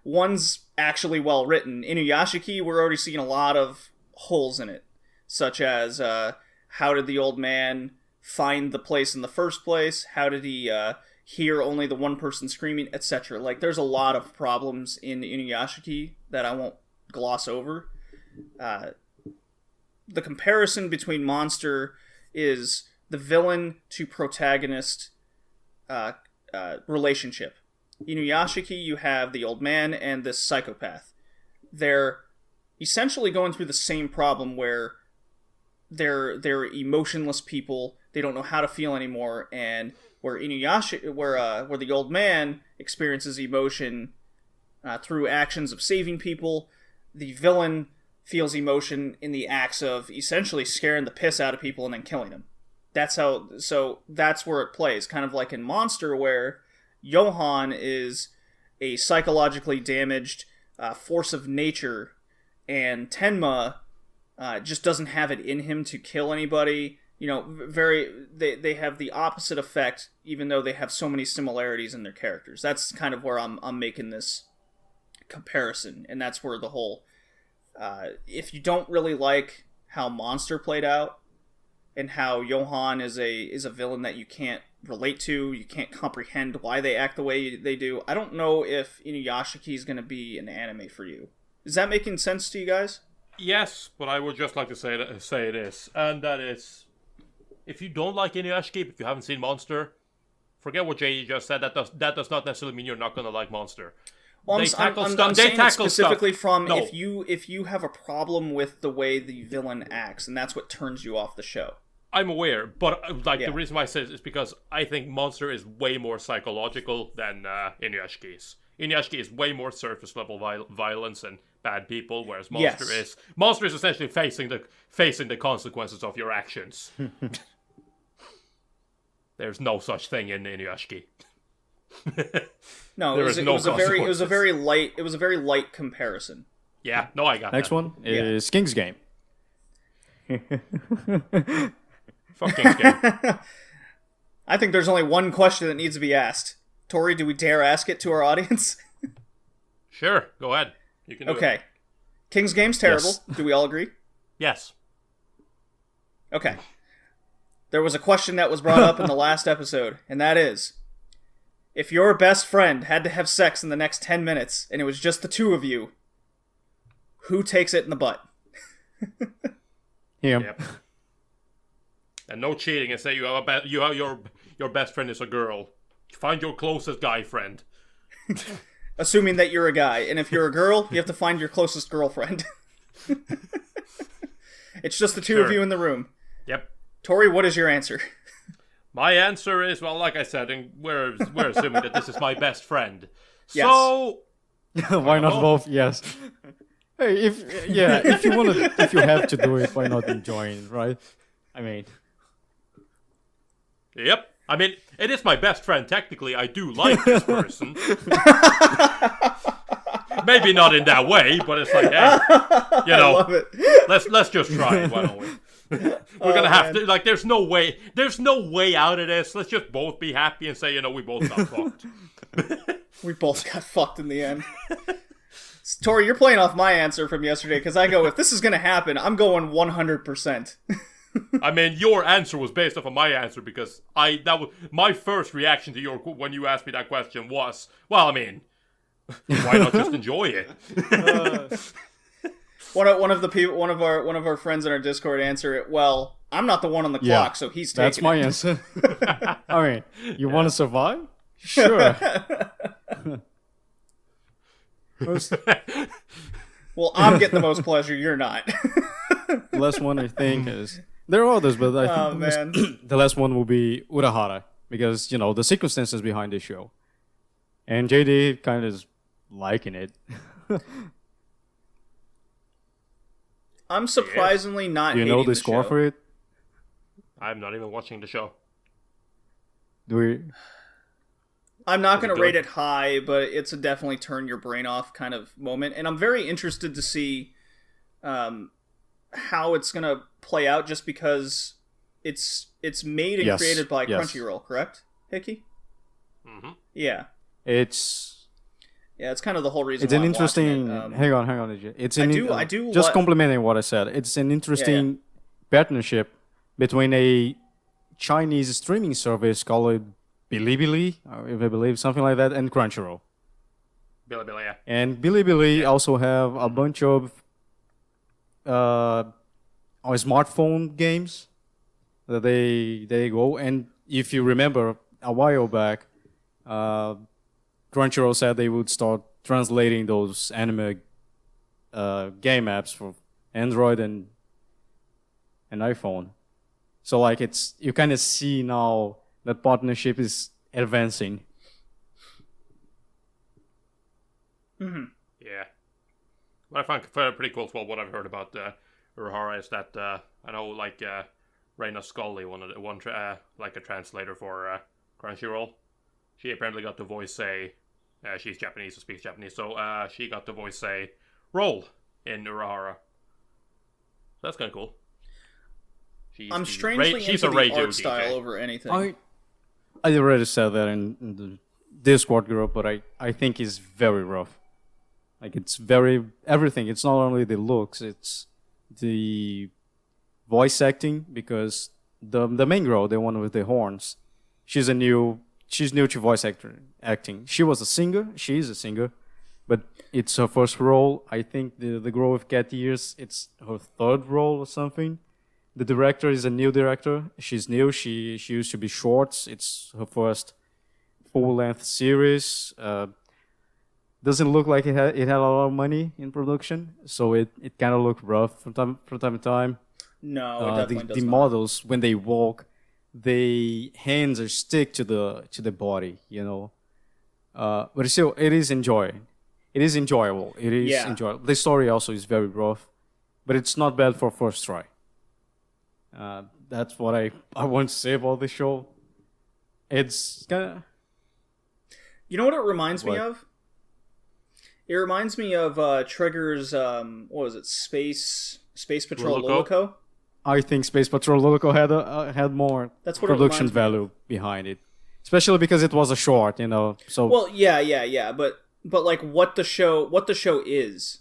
One's actually well written. Inuyashiki, we're already seeing a lot of holes in it, such as how did the old man find the place in the first place? How did he hear only the one person screaming, etc.? Like, there's a lot of problems in Inuyashiki that I won't gloss over. The comparison between Monster is the villain to protagonist relationship. Inuyashiki, you have the old man and this psychopath. They're essentially going through the same problem where they're emotionless people. They don't know how to feel anymore, and where where the old man experiences emotion through actions of saving people, the villain feels emotion in the acts of essentially scaring the piss out of people and then killing them. That's where it plays, kind of like in Monster, where Johan is a psychologically damaged force of nature, and Tenma just doesn't have it in him to kill anybody. You know, they have the opposite effect, even though they have so many similarities in their characters. That's kind of where I'm making this comparison, and that's where the whole if you don't really like how Monster played out and how Johan is a villain that you can't relate to, you can't comprehend why they act the way they do, I don't know if Inuyashiki is going to be an anime for you. Is that making sense to you guys? Yes, but I would just like to say this, and that is, if you don't like Inuyashiki, if you haven't seen Monster, forget what Jay just said. That does not necessarily mean you're not going to like Monster. Well, I'm saying it specifically from if you have a problem with the way the villain acts, and that's what turns you off the show. I'm aware, but the reason why I say it is because I think Monster is way more psychological than Inuyashiki is. Inuyashiki is way more surface level violence and bad people, whereas Monster is essentially facing the consequences of your actions. There's no such thing in Inuyashiki. No, it was a very light comparison. Yeah, no, I got Next that. one is King's Game. Fuck King's Game. I think there's only one question that needs to be asked. Tori, do we dare ask it to our audience? Sure, go ahead. You can do it. Okay. King's Game's terrible. Yes. Do we all agree? Yes. Okay. There was a question that was brought up in the last episode, and that is, if your best friend had to have sex in the next 10 minutes, and it was just the two of you, who takes it in the butt? Him. Yep. And no cheating and say your best friend is a girl. Find your closest guy friend. Assuming that you're a guy, and if you're a girl, you have to find your closest girlfriend. It's just the two of you in the room. Yep. Tori, what is your answer? My answer is, well, like I said, and we're assuming that this is my best friend. Yes. So Why not both? Yes. Hey, if you have to do it, why not enjoy it, right? I mean, yep. I mean, it is my best friend. Technically, I do like this person. Maybe not in that way, but it's like, hey, I love it. let's just try it, why don't we? We're gonna have to, like, there's no way out of this. Let's just both be happy and say, we both got fucked. We both got fucked in the end. Tori, you're playing off my answer from yesterday, because I go, if this is gonna happen, I'm going 100%. I mean, your answer was based off of my answer, because that was my first reaction to when you asked me that question was, well, I mean, why not just enjoy it? One of our friends in our Discord answered it, well, I'm not the one on the clock, so he's taking that's my answer. I mean, you want to survive? Sure. Well, I'm getting the most pleasure, you're not. The last one I think is, there are others, but I think the last one will be Urahara, because the circumstances behind this show, and JD kind of is liking it. I'm surprisingly not Do you hating know the score show. for it? I'm not even watching the show. Do we? I'm not going to rate it high, but it's a definitely turn your brain off kind of moment. And I'm very interested to see how it's going to play out, just because it's made and created by Crunchyroll, correct, Hickey? Yeah. It's kind of the whole reason. It's why an I'm interesting. watching it. Hang on, AJ. It's I do. Just complimenting what I said. It's an interesting partnership between a Chinese streaming service called Bilibili, or if I believe something like that, and Crunchyroll. Bilibili, yeah. And Bilibili also have a bunch of smartphone games that they go. And if you remember a while back, Crunchyroll said they would start translating those anime game apps for Android and iPhone. So like you kind of see now that partnership is advancing. Mm-hmm. Yeah. What I find pretty cool, well, what I've heard about Urahara is that I know like Reina Scully, like a translator for Crunchyroll. She apparently got to voice say, she's Japanese, so speaks Japanese, so she got to voice say roll in Urahara. So that's kind of cool. I'm strangely into the art style over anything. I already said that in the Discord group, but I think it's very rough. Like it's very everything. It's not only the looks, it's the voice acting, because the main girl, the one with the horns, she's new to voice acting. She is a singer, but it's her first role. I think the girl with cat ears, it's her third role or something. The director is a new director. She's new. She used to be shorts. It's her first full-length series. Doesn't look like it had a lot of money in production, so it kind of looked rough from time to time. No, it definitely does the not. models, when they walk, their hands are stick to the body, you know. But still, it is enjoyable. It is enjoyable. Enjoyable. The story also is very rough, but it's not bad for first try. That's what I want to say about the show. It's kind of... You know what it reminds me of? It reminds me of Trigger's, what was it, Space Patrol Lolico? I think Space Patrol Lolico had more production value behind it. Especially because it was a short, you know. So well, yeah. But like what the show is.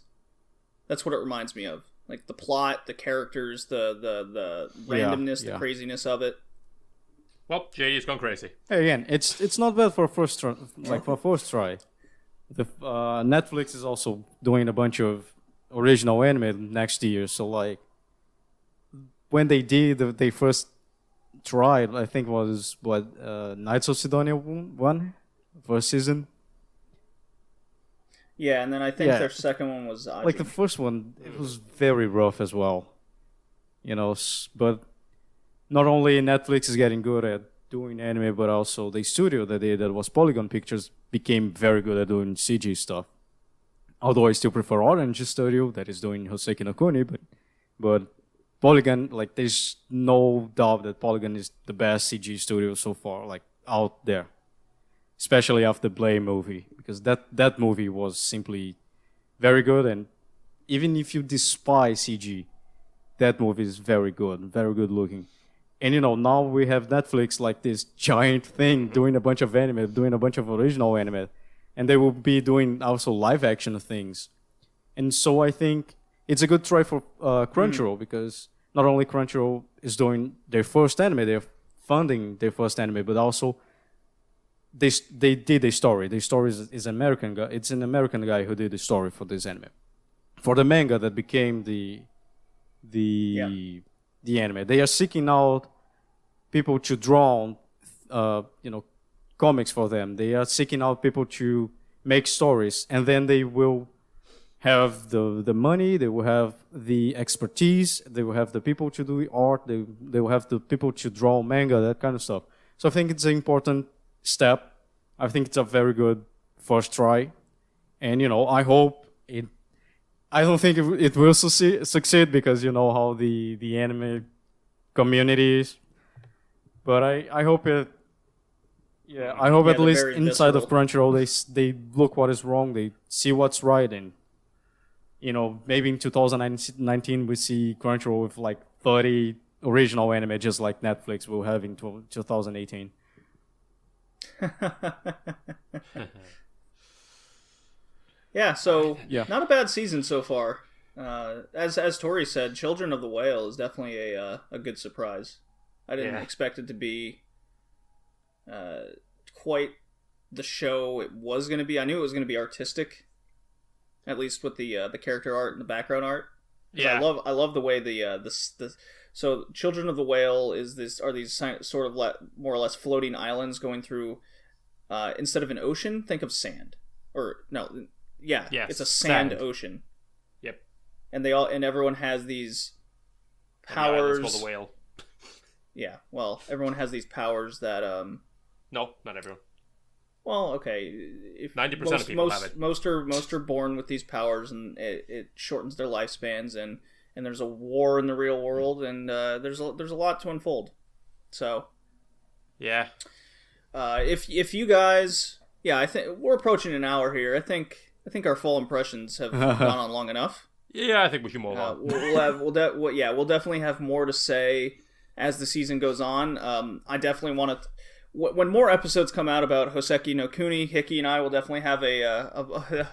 That's what it reminds me of. Like the plot, the characters, the randomness, the craziness of it. Well, JD's gone crazy. Hey, again, it's not bad for first try. The Netflix is also doing a bunch of original anime next year. So like when they first tried, I think was Knights of Sidonia 1 first season. Yeah, and then I think their second one was like the first one. It was very rough as well, you know. But not only Netflix is getting good at doing anime, but also the studio that was Polygon Pictures became very good at doing CG stuff. Although I still prefer Orange Studio that is doing Hoseki no Kuni, but Polygon, like there's no doubt that Polygon is the best CG studio so far, like out there. Especially after the Blade movie, because that movie was simply very good, and even if you despise CG, that movie is very good looking. And you know, now we have Netflix like this giant thing doing a bunch of anime, doing a bunch of original anime, and they will be doing also live action things. And so I think it's a good try for Crunchyroll, because not only Crunchyroll is doing their first anime, they're funding their first anime, but also they did a story. The story is an American guy. It's an American guy who did the story for this anime, for the manga that became the anime. They are seeking out people to draw, comics for them. They are seeking out people to make stories, and then they will have the money. They will have the expertise. They will have the people to do art. They will have the people to draw manga, that kind of stuff. So I think it's an important step. I think it's a very good first try, and I hope it. I don't think it will succeed because you know how the anime community is, but I hope it. Yeah, I hope at least inside of Crunchyroll they look what is wrong, they see what's right, and maybe in 2019 we see Crunchyroll with like 30 original anime just like Netflix will have in 2018. Yeah, so Yeah. not a bad season so far. As Tori said, Children of the Whale is definitely a good surprise. I didn't expect it to be quite the show it was going to be. I knew it was going to be artistic, at least with the character art and the background art. Yeah, I love the way so Children of the Whale are these sort of more or less floating islands going through instead of an ocean, think of sand. Or no, yeah, Yes, it's a sand sand. ocean. Yep. And everyone has these And the island's powers. called the whale. Yeah, well, everyone has these powers that No, not everyone. well, okay, if 90% of people have it. Most are born with these powers, and it shortens their lifespans. And there's a war in the real world, and there's a lot to unfold. So, Yeah. if you guys, yeah, I think we're approaching an hour here. I think our full impressions have gone on long enough. Yeah, I think we should move on. We'll definitely have more to say as the season goes on. I definitely want to. When more episodes come out about Hoseki no Kuni, Hickey and I will definitely have a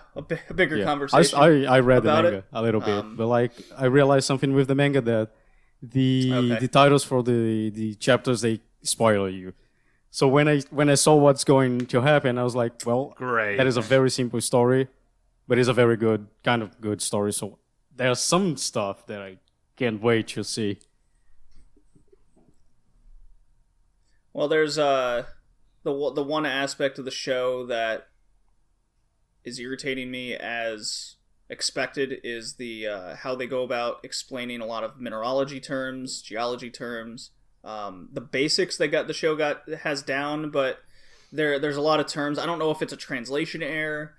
bigger conversation. I read the about manga it. a little bit, but like I realized something with the manga that the titles for the chapters, they spoil you. So when I saw what's going to happen, I was like, well, Great. that is a very simple story, but it's a very good story. So there's some stuff that I can't wait to see. Well, there's the one aspect of the show that is irritating me as expected is the how they go about explaining a lot of mineralogy terms, geology terms, the basics the show has down, but there's a lot of terms. I don't know if it's a translation error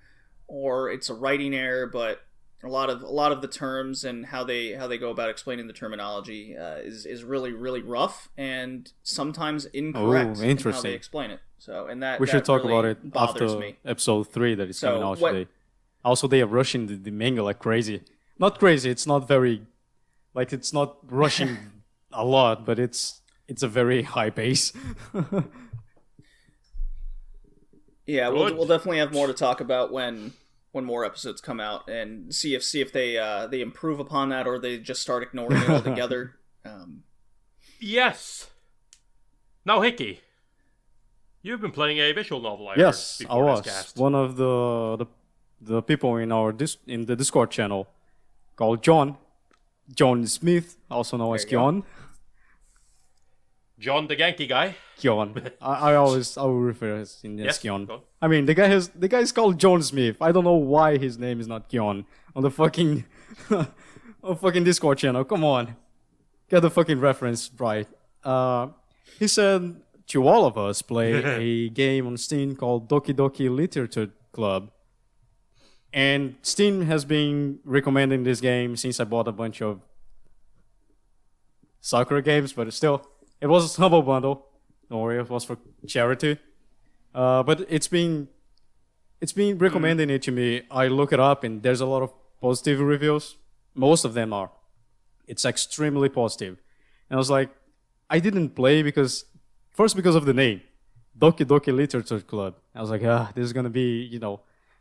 or it's a writing error, but a lot of the terms and how they go about explaining the terminology is really, really rough and sometimes incorrect in how they explain it. So, and that we should talk really about it after me. episode 3 that is coming out today. Also, they are rushing the manga like crazy. Not crazy. It's not very, like it's not rushing a lot, but it's a very high pace. Yeah, we'll definitely have more to talk about when more episodes come out and see if they improve upon that or they just start ignoring it altogether. Yes. Now, Hickey, you've been playing a visual novel. Yes, I before was this cast. one of the people in in the Discord channel called John Smith, also known as There you go. Kion. John the Genki guy. Kion. I will refer as in as Yes, Kion. go on. I mean, the guy is called John Smith. I don't know why his name is not Kion on the fucking on fucking Discord channel. Come on, get the fucking reference right. He said to all of us play a game on Steam called Doki Doki Literature Club, and Steam has been recommending this game since I bought a bunch of Sakura games, but still. It was a humble bundle. Don't worry, it was for charity. But it's been recommending it to me. I look it up and there's a lot of positive reviews. Most of them are. It's extremely positive. And I was like, I didn't play because of the name. Doki Doki Literature Club. I was like, this is gonna be,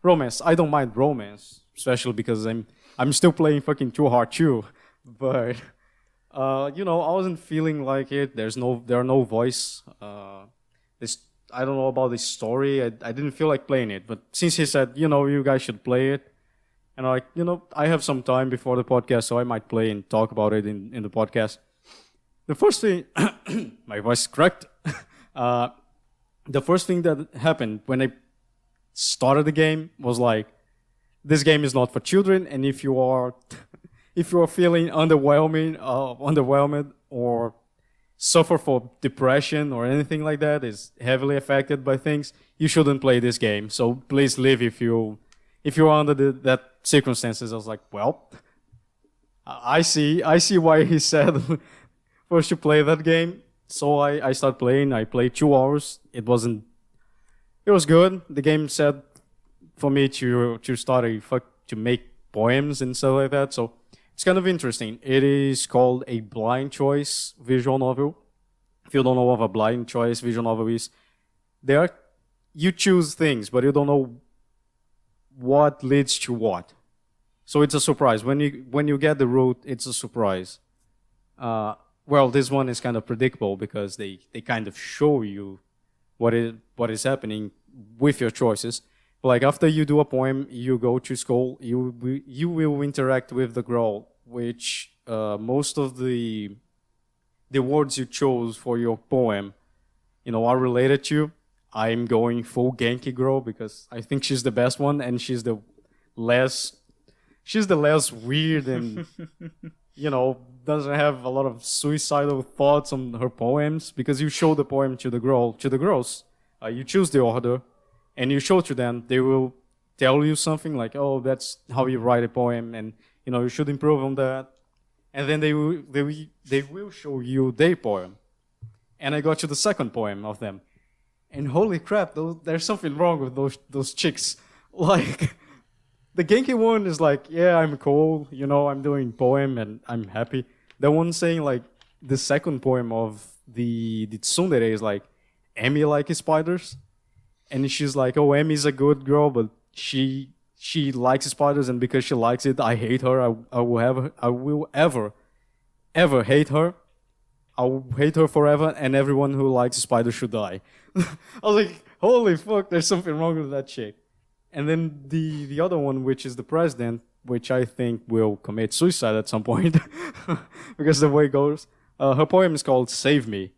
romance. I don't mind romance, especially because I'm still playing fucking Too Hard 2. But I wasn't feeling like it. There are no voice. I don't know about the story. I didn't feel like playing it. But since he said, you guys should play it, and I have some time before the podcast, so I might play and talk about it in the podcast. The first thing, my voice is cracked. The first thing that happened when I started the game was like, this game is not for children, and if you are feeling underwhelmed or suffer for depression or anything like that, is heavily affected by things, you shouldn't play this game. So please leave if you're under that circumstances. I was like, well, I see why he said first to play that game. So I started playing. I played 2 hours. It was good. The game said for me to start to make poems and stuff like that. So it's kind of interesting. It is called a blind choice visual novel. If you don't know what a blind choice visual novel is, they are you choose things, but you don't know what leads to what. So it's a surprise. When you get the route, it's a surprise. Well, this one is kind of predictable because they kind of show you what is happening with your choices. But like after you do a poem, you go to school, you will interact with the girl, which most of the words you chose for your poem, are related to. I'm going full Genki girl because I think she's the best one, and she's the less weird and doesn't have a lot of suicidal thoughts on her poems, because you show the poem to the girls, you choose the order, and you show to them. They will tell you something like, "Oh, that's how you write a poem, and you should improve on that." And then they will show you their poem. And I got to the second poem of them, and holy crap, there's something wrong with those chicks. Like, the Genki one is like, yeah, I'm cool, I'm doing poem and I'm happy. The one saying like the second poem of the tsundere is like, Emi like spiders, and she's like, oh, Emi's a good girl, but she likes spiders, and because she likes it, I hate her. I will ever hate her. I will hate her forever, and everyone who likes spiders should die. I was like, holy fuck, there's something wrong with that chick. And then the other one, which is the president, which I think will commit suicide at some point, because the way it goes, her poem is called "Save Me."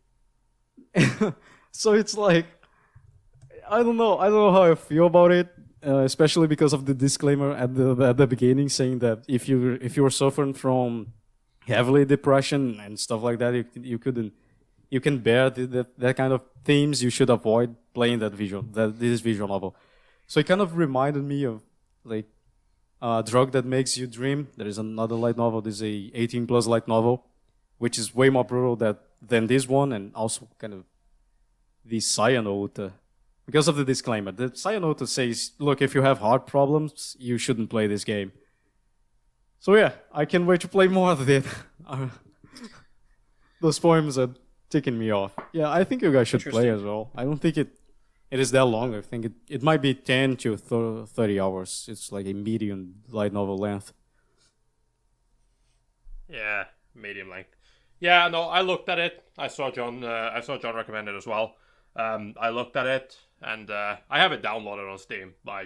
So it's like, I don't know how I feel about it, especially because of the disclaimer at the beginning saying that if you're suffering from heavily depression and stuff like that, you can bear that kind of themes, you should avoid playing this visual novel. So it kind of reminded me of like Drug That Makes You Dream. There is another light novel. This is a 18+ light novel, which is way more brutal than this one, and also kind of the Sayanote. Because of the disclaimer, the Sayanote says, look, if you have heart problems, you shouldn't play this game. So yeah, I can't wait to play more of it. Those poems are ticking me off. Yeah, I think you guys should play as well. I don't think it is that long. I think it might be 10 to 30 hours. It's like a medium light novel length. Yeah, medium length. Yeah, no, I looked at it. I saw John recommend it as well. I looked at it, and I have it downloaded on Steam, but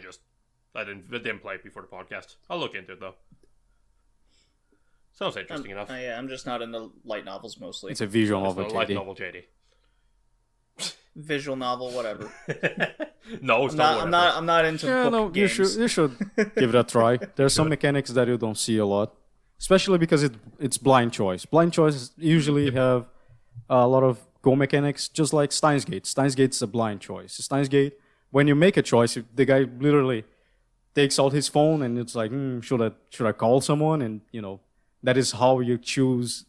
I didn't play it before the podcast. I'll look into it though. Sounds interesting enough. Yeah, I'm just not into light novels mostly. It's a visual novel, JD. Light novel, JD. Visual novel, whatever. No, it's not. I'm not into book games. You should give it a try. There's some mechanics that you don't see a lot, especially because it's blind choice. Blind choice usually have a lot of goal mechanics, just like Steins Gate. Steins Gate's a blind choice. Steins Gate, when you make a choice, the guy literally takes out his phone and it's like, should I call someone? And that is how you choose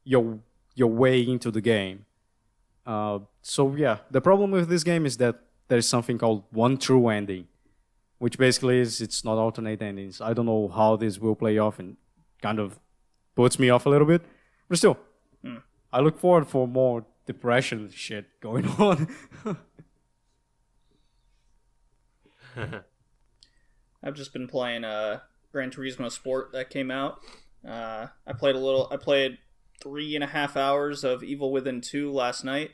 your way into the game. So yeah, the problem with this game is that there is something called one true ending, which basically is it's not alternate endings. I don't know how this will play off, and kind of puts me off a little bit. But still, I look forward for more depression shit going on. I've just been playing Gran Turismo Sport that came out. I played 3.5 hours of Evil Within 2 last night.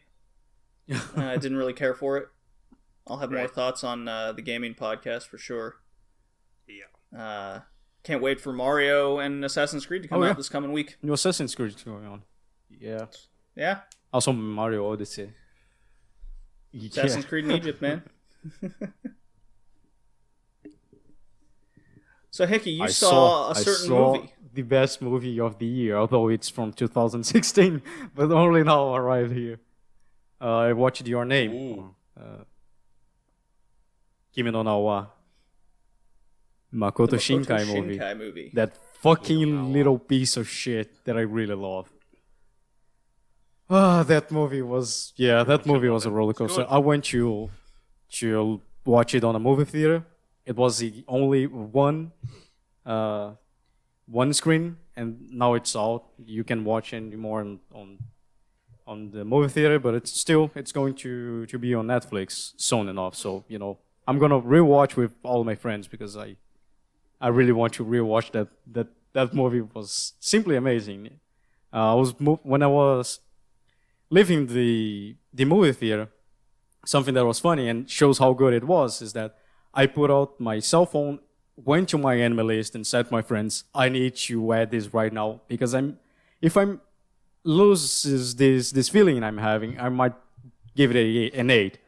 I didn't really care for it. I'll have more thoughts on the gaming podcast for sure. Yeah. Can't wait for Mario and Assassin's Creed to come out this coming week. New Assassin's Creed is going on. Yeah. Yeah. Also Mario Odyssey. Assassin's Creed in Egypt, man. So Hickey, you saw a certain movie. The best movie of the year, although it's from 2016, but only now arrived here. I watched Your Name. Kimi no Na wa. Makoto Shinkai movie. That fucking little piece of shit that I really love. That movie was a roller coaster. I went to watch it on a movie theater. It was the only one screen, and now it's out. You can watch anymore on on the movie theater, but it's going to be on Netflix soon enough. So I'm gonna rewatch with all my friends because I really want to rewatch that movie. Was simply amazing. When I was leaving the movie theater, something that was funny and shows how good it was is that I put out my cell phone, went to my anime list, and said to my friends, I need to add this right now because if I'm loses this feeling I'm having, I might give it an 8.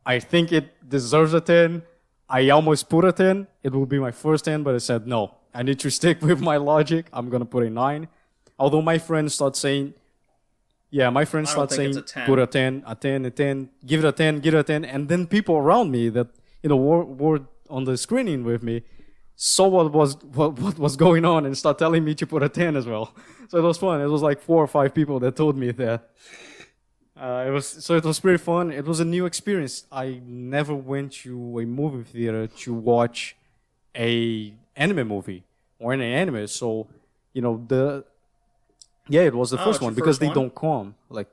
I think it deserves a 10. I almost put a 10. It will be my first 10, but I said no. I need to stick with my logic. I'm gonna put a 9. Although my friends start saying, put a 10, a 10, a 10, give it a 10, give it a 10, and then people around me that were on the screening with me saw what was going on and start telling me to put a 10 as well. So it was fun. It was like 4 or 5 people that told me that. It was pretty fun. It was a new experience. I never went to a movie theater to watch a anime movie or an anime. So, it was the first one because they don't come. Like,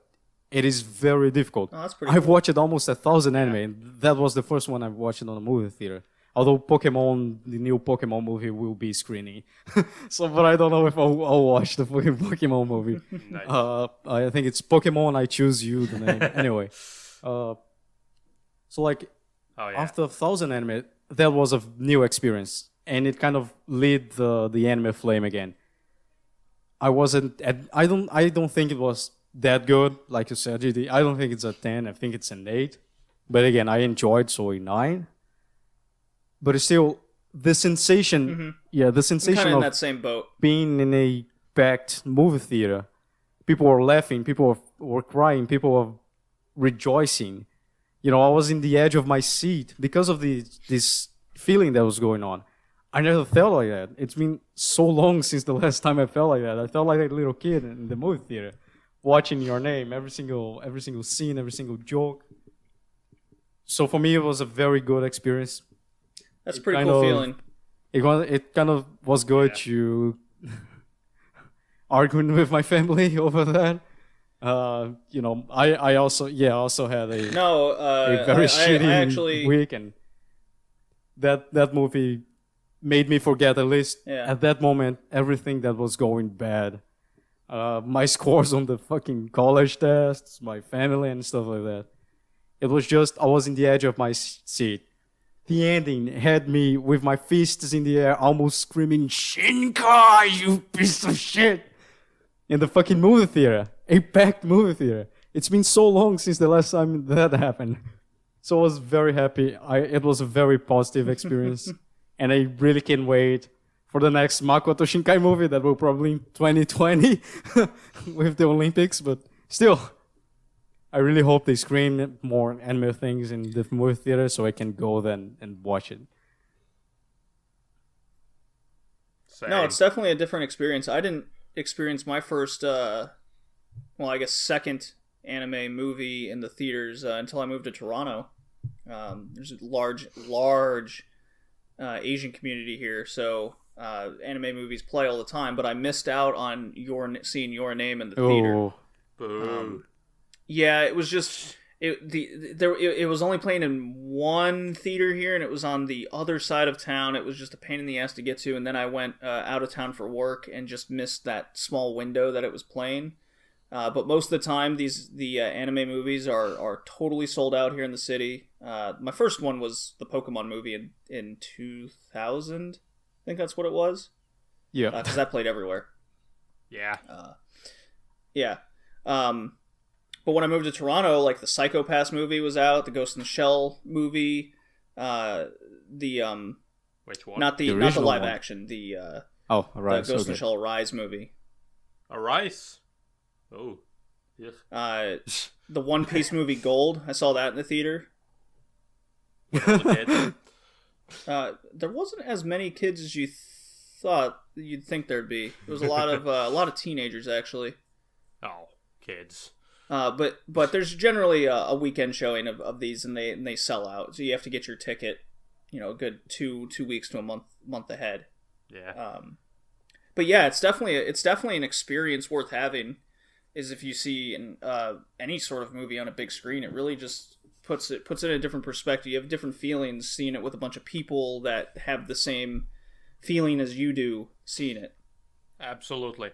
it is very difficult. Oh, that's pretty I've cool. watched almost 1,000 anime. And that was the first one I've watched on a movie theater. Although the new Pokemon movie will be screening. But I don't know if I'll watch the fucking Pokemon movie. Nice. I think it's Pokemon I Choose You, the name. Anyway. After 1,000 anime, that was a new experience. And it kind of lit the anime flame again. I don't think it was that good, like you said, GD. I don't think it's a 10. I think it's an 8. But again, I enjoyed, so a 9. But it's still the sensation, the sensation kind of of in that same boat. being in a packed movie theater. People were laughing, people were crying, people were rejoicing. I was in the edge of my seat because of this feeling that was going on. I never felt like that. It's been so long since the last time I felt like that. I felt like a little kid in the movie theater, watching Your Name, every single scene, every single joke. So for me, it was a very good experience. That's a pretty cool feeling. It kind of was good to arguing with my family over that. I also had a very shitty week, and that movie made me forget, at least at that moment, everything that was going bad. My scores on the fucking college tests, my family and stuff like that. It was just, I was in the edge of my seat. The ending had me with my fists in the air, almost screaming, Shinkai, you piece of shit! In the fucking movie theater. A packed movie theater. It's been so long since the last time that happened. So I was very happy. It was a very positive experience. And I really can't wait for the next Makoto Shinkai movie that will probably in 2020 with the Olympics. But still, I really hope they screen more anime things in the movie theater so I can go then and watch it. Same. No, it's definitely a different experience. I didn't experience my first, second anime movie in the theaters until I moved to Toronto. There's a large Asian community here, so anime movies play all the time. But I missed out on seeing Your Name in the theater. Boo. Yeah, it was just it was only playing in one theater here, and it was on the other side of town. It was just a pain in the ass to get to, and then I went out of town for work and just missed that small window that it was playing. But most of the time, the anime movies are totally sold out here in the city. My first one was the Pokemon movie in 2000. I think that's what it was. Yeah, because that played everywhere. Yeah. Yeah. But when I moved to Toronto, like the Psycho Pass movie was out, the Ghost in the Shell movie, Which one? not the original live one. action, the Arise. Ghost in the Shell Rise movie. Arise? Oh. Yes. The One Piece movie Gold, I saw that in the theater. The kids. There wasn't as many kids as you thought you'd think there'd be. There was a lot of teenagers actually. Oh, kids. But there's generally a weekend showing of these, and they sell out. So you have to get your ticket, a good 2 weeks to a month ahead. Yeah. But yeah, it's definitely an experience worth having is if you see any sort of movie on a big screen, it really just puts it in a different perspective. You have different feelings seeing it with a bunch of people that have the same feeling as you do seeing it. Absolutely.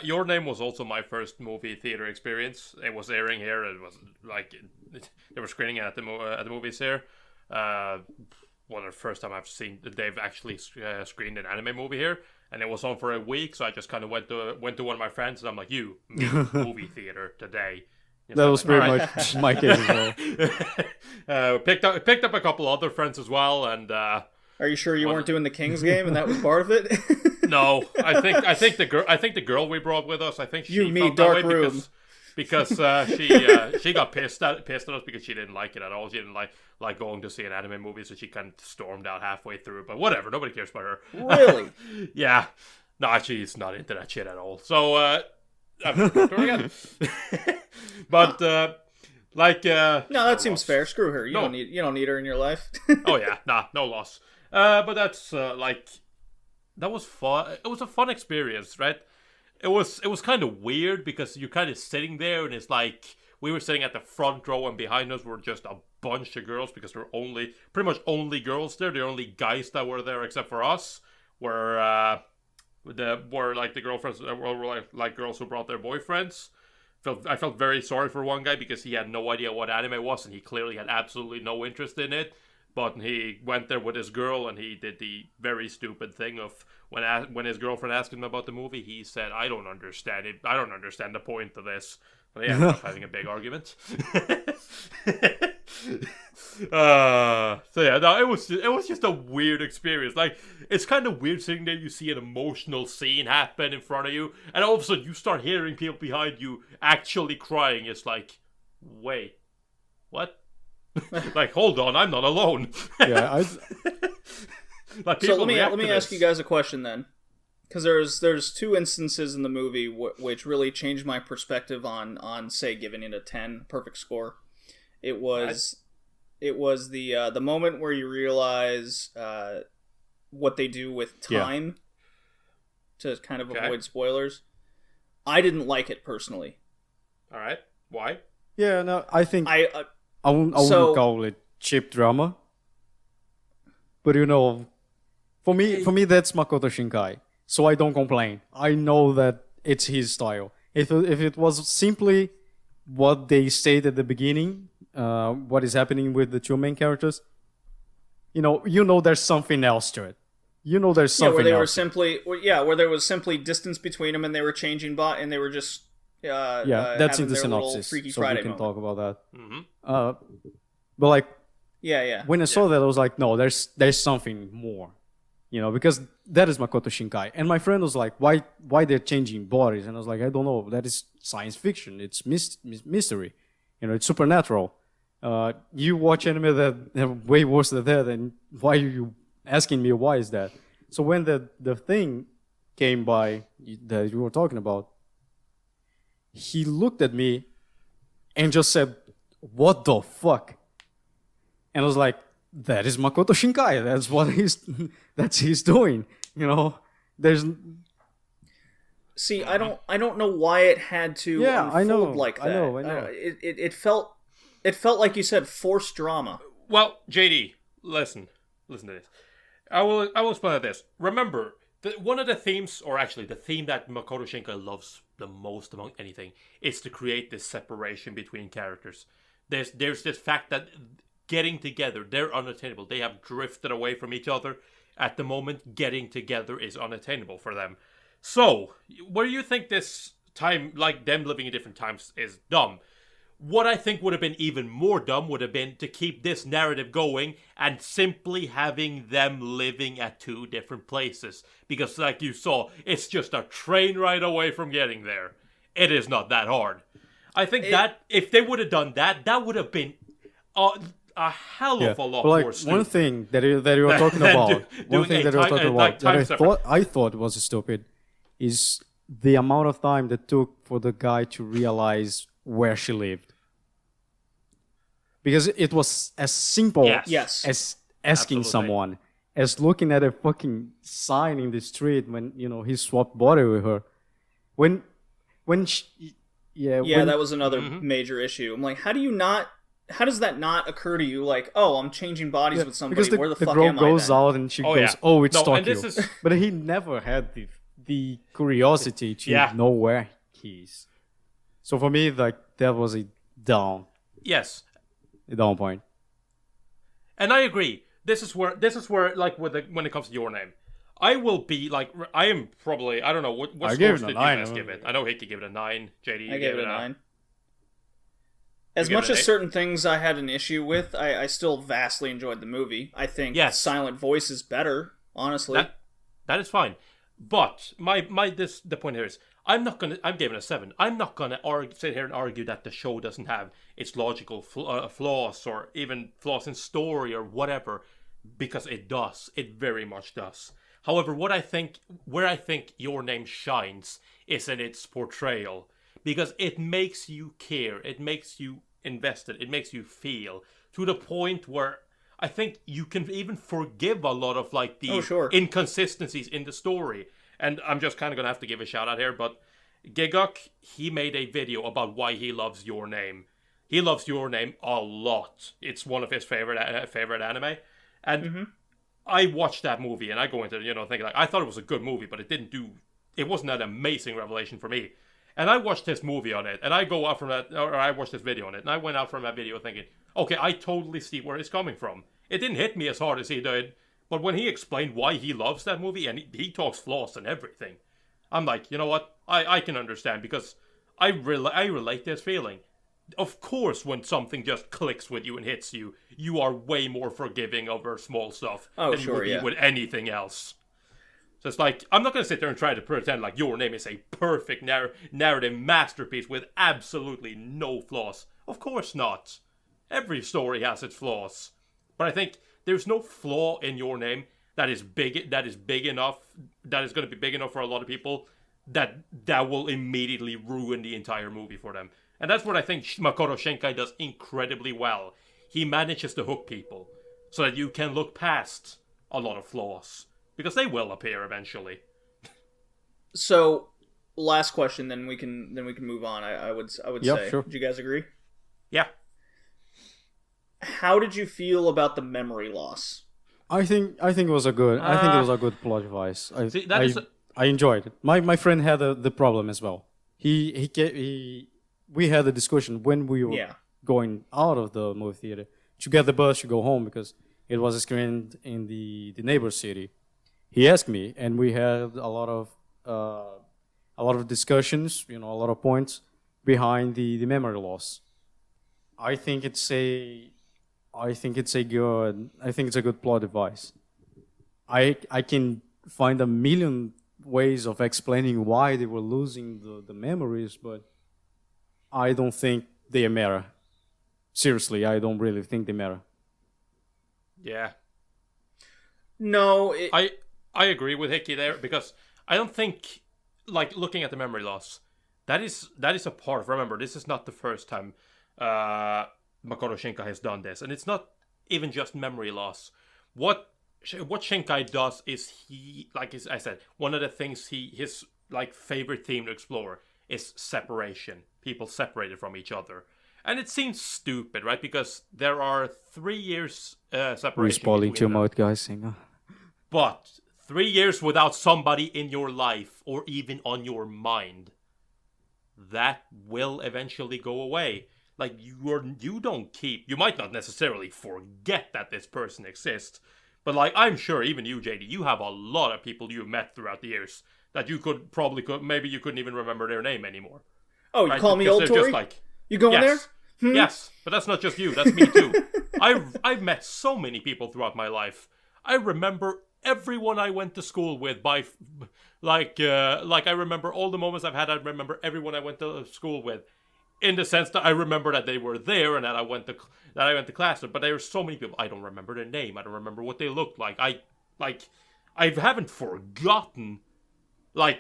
Your Name was also my first movie theater experience. It was airing here. It was like they were screening it at the movies here. One of the first time I've seen they've actually screened an anime movie here, and it was on for a week. So I just kind of went to one of my friends, and I'm like, "You movie theater today." That was very much my case as well. Picked up a couple other friends as well, and. Are you sure you weren't doing the Kings game and that was part of it? No, I think the girl we brought with us. I think she felt dark that way room. because she got pissed at us because she didn't like it at all. She didn't like going to see an anime movie, so she kind of stormed out halfway through. But whatever, nobody cares about her. Really? Yeah, no, she's not into that shit at all. So I'm not going to again. But no, that seems fair. Screw her. You don't need her in your life. Oh yeah, no loss. But that's that was fun. It was a fun experience, right? It was kind of weird because you're kind of sitting there and it's like we were sitting at the front row and behind us were just a bunch of girls because there were pretty much only girls there. The only guys that were there except for us were like the girlfriends were like girls who brought their boyfriends. I felt very sorry for one guy because he had no idea what anime was and he clearly had absolutely no interest in it. But he went there with his girl, and he did the very stupid thing of when his girlfriend asked him about the movie, he said, "I don't understand it. I don't understand the point of this." So they ended up having a big argument. So yeah, no, it was just a weird experience. Like it's kind of weird sitting there. You see an emotional scene happen in front of you, and all of a sudden you start hearing people behind you actually crying. It's like, wait, what? Like, hold on, I'm not alone. Yeah, like, so let me ask you guys a question then, because there's two instances in the movie which really changed my perspective on say giving it a 10 perfect score. It was the moment where you realize what they do with time to kind of avoid spoilers. I didn't like it personally. All right, why? Yeah, no, I think I wouldn't call it cheap drama, but for me that's Makoto Shinkai, so I don't complain. I know that it's his style. If it was simply what they said at the beginning, what is happening with the two main characters, there's something else to it. There's something where they else. Where there was simply distance between them and they were changing and they were just. That's in the synopsis, Freaky so Friday we can moment. talk about that. Mm-hmm. But like, yeah. When I saw that, I was like, no, there's something more, because that is Makoto Shinkai. And my friend was like, why they're changing bodies? And I was like, I don't know. That is science fiction. It's mystery. It's supernatural. You watch anime that are way worse than that, and why are you asking me why is that? So when the thing came by that you were talking about, he looked at me and just said, "What the fuck?" And I was like, "That is Makoto Shinkai. That's what he's doing." There's. See, I don't know why it had to unfold like that. I know. It felt like you said forced drama. Well, JD, listen to this. I will explain this. Remember, one of the themes, or actually the theme that Makoto Shinkai loves the most among anything, is to create this separation between characters. There's this fact that getting together, they're unattainable. They have drifted away from each other. At the moment, getting together is unattainable for them. So, where you think this time, like them living in different times, is dumb, what I think would have been even more dumb would have been to keep this narrative going and simply having them living at two different places. Because like you saw, it's just a train ride away from getting there. It is not that hard. I think that if they would have done that, that would have been a hell of a lot more stupid. One thing that you were talking about, that I thought was stupid, is the amount of time that took for the guy to realize where she lived. Because it was as simple as asking someone, as looking at a fucking sign in the street when, he swapped body with her. When Yeah, that was another major issue. I'm like, how does that not occur to you? Like, oh, I'm changing bodies with somebody. Because Where the fuck girl am I goes then? out and she goes, "Oh, it's Tokyo," is... but he never had the curiosity to know where he is. So for me, like that was a down point. And I agree. This is where like when it comes to Your Name, I will be like, I am probably, I don't know what scores did you guys give it. I know Hickey gave it a 9. JD, I gave it a 9. As much as certain things I had an issue with, I still vastly enjoyed the movie. I think Silent Voice is better, honestly. That is fine. But the point here is, I'm giving it a 7. I'm not gonna sit here and argue that the show doesn't have its logical flaws or even flaws in story or whatever, because it does. It very much does. However, where I think Your Name shines is in its portrayal, because it makes you care, it makes you invested, it makes you feel, to the point where I think you can even forgive a lot of like the inconsistencies in the story. And I'm just kind of gonna have to give a shout out here, but Gigok, he made a video about why he loves Your Name. He loves Your Name a lot. It's one of his favorite anime, and I watched that movie and I go into thinking like, I thought it was a good movie, but it wasn't an amazing revelation for me. And I watched this movie on it, and I watched this video on it, and I went out from that video thinking, okay, I totally see where it's coming from. It didn't hit me as hard as he did, but when he explained why he loves that movie, and he talks flaws and everything, I'm like, you know what? I can understand, because I relate this feeling. Of course, when something just clicks with you and hits you, you are way more forgiving over small stuff than you would be with anything else. So it's like, I'm not going to sit there and try to pretend like Your Name is a perfect narrative masterpiece with absolutely no flaws. Of course not. Every story has its flaws. But I think there's no flaw in Your Name that is big enough, that is going to be big enough for a lot of people, that will immediately ruin the entire movie for them. And that's what I think Makoto Shinkai does incredibly well. He manages to hook people so that you can look past a lot of flaws, because they will appear eventually. So, last question, then we can move on. I would say. Sure. Do you guys agree? Yeah. How did you feel about the memory loss? I think it was a good. I think it was a good plot device. I enjoyed it. My friend had the problem as well. We had a discussion when we were going out of the movie theater to get the bus to go home, because it was screened in the neighbor city. He asked me, and we had a lot of discussions, a lot of points behind the memory loss. I think it's a good plot device. I can find a million ways of explaining why they were losing the memories, but I don't think they matter. Seriously, I don't really think they matter. Yeah. No, I agree with Hickey there, because I don't think, like, looking at the memory loss, that is a part of, remember, this is not the first time Makoto Shinkai has done this, and it's not even just memory loss. What Shinkai does is, he, like I said, one of the things his like favorite theme to explore is separation. People separated from each other. And it seems stupid, right? Because there are 3 years separation. We're spoiling too much, guys. But 3 years without somebody in your life or even on your mind, that will eventually go away. Like, you don't keep, you might not necessarily forget that this person exists, but like, I'm sure even you, JD, you have a lot of people you've met throughout the years that you maybe you couldn't even remember their name anymore. Oh, you call me old Tori? You going there? Yes, but that's not just you, that's me too. I've met so many people throughout my life. I remember everyone I went to school with I remember all the moments I've had. I remember everyone I went to school with, in the sense that I remember that they were there and that I went to class with. But there are so many people I don't remember their name. I don't remember what they looked like. I haven't forgotten. I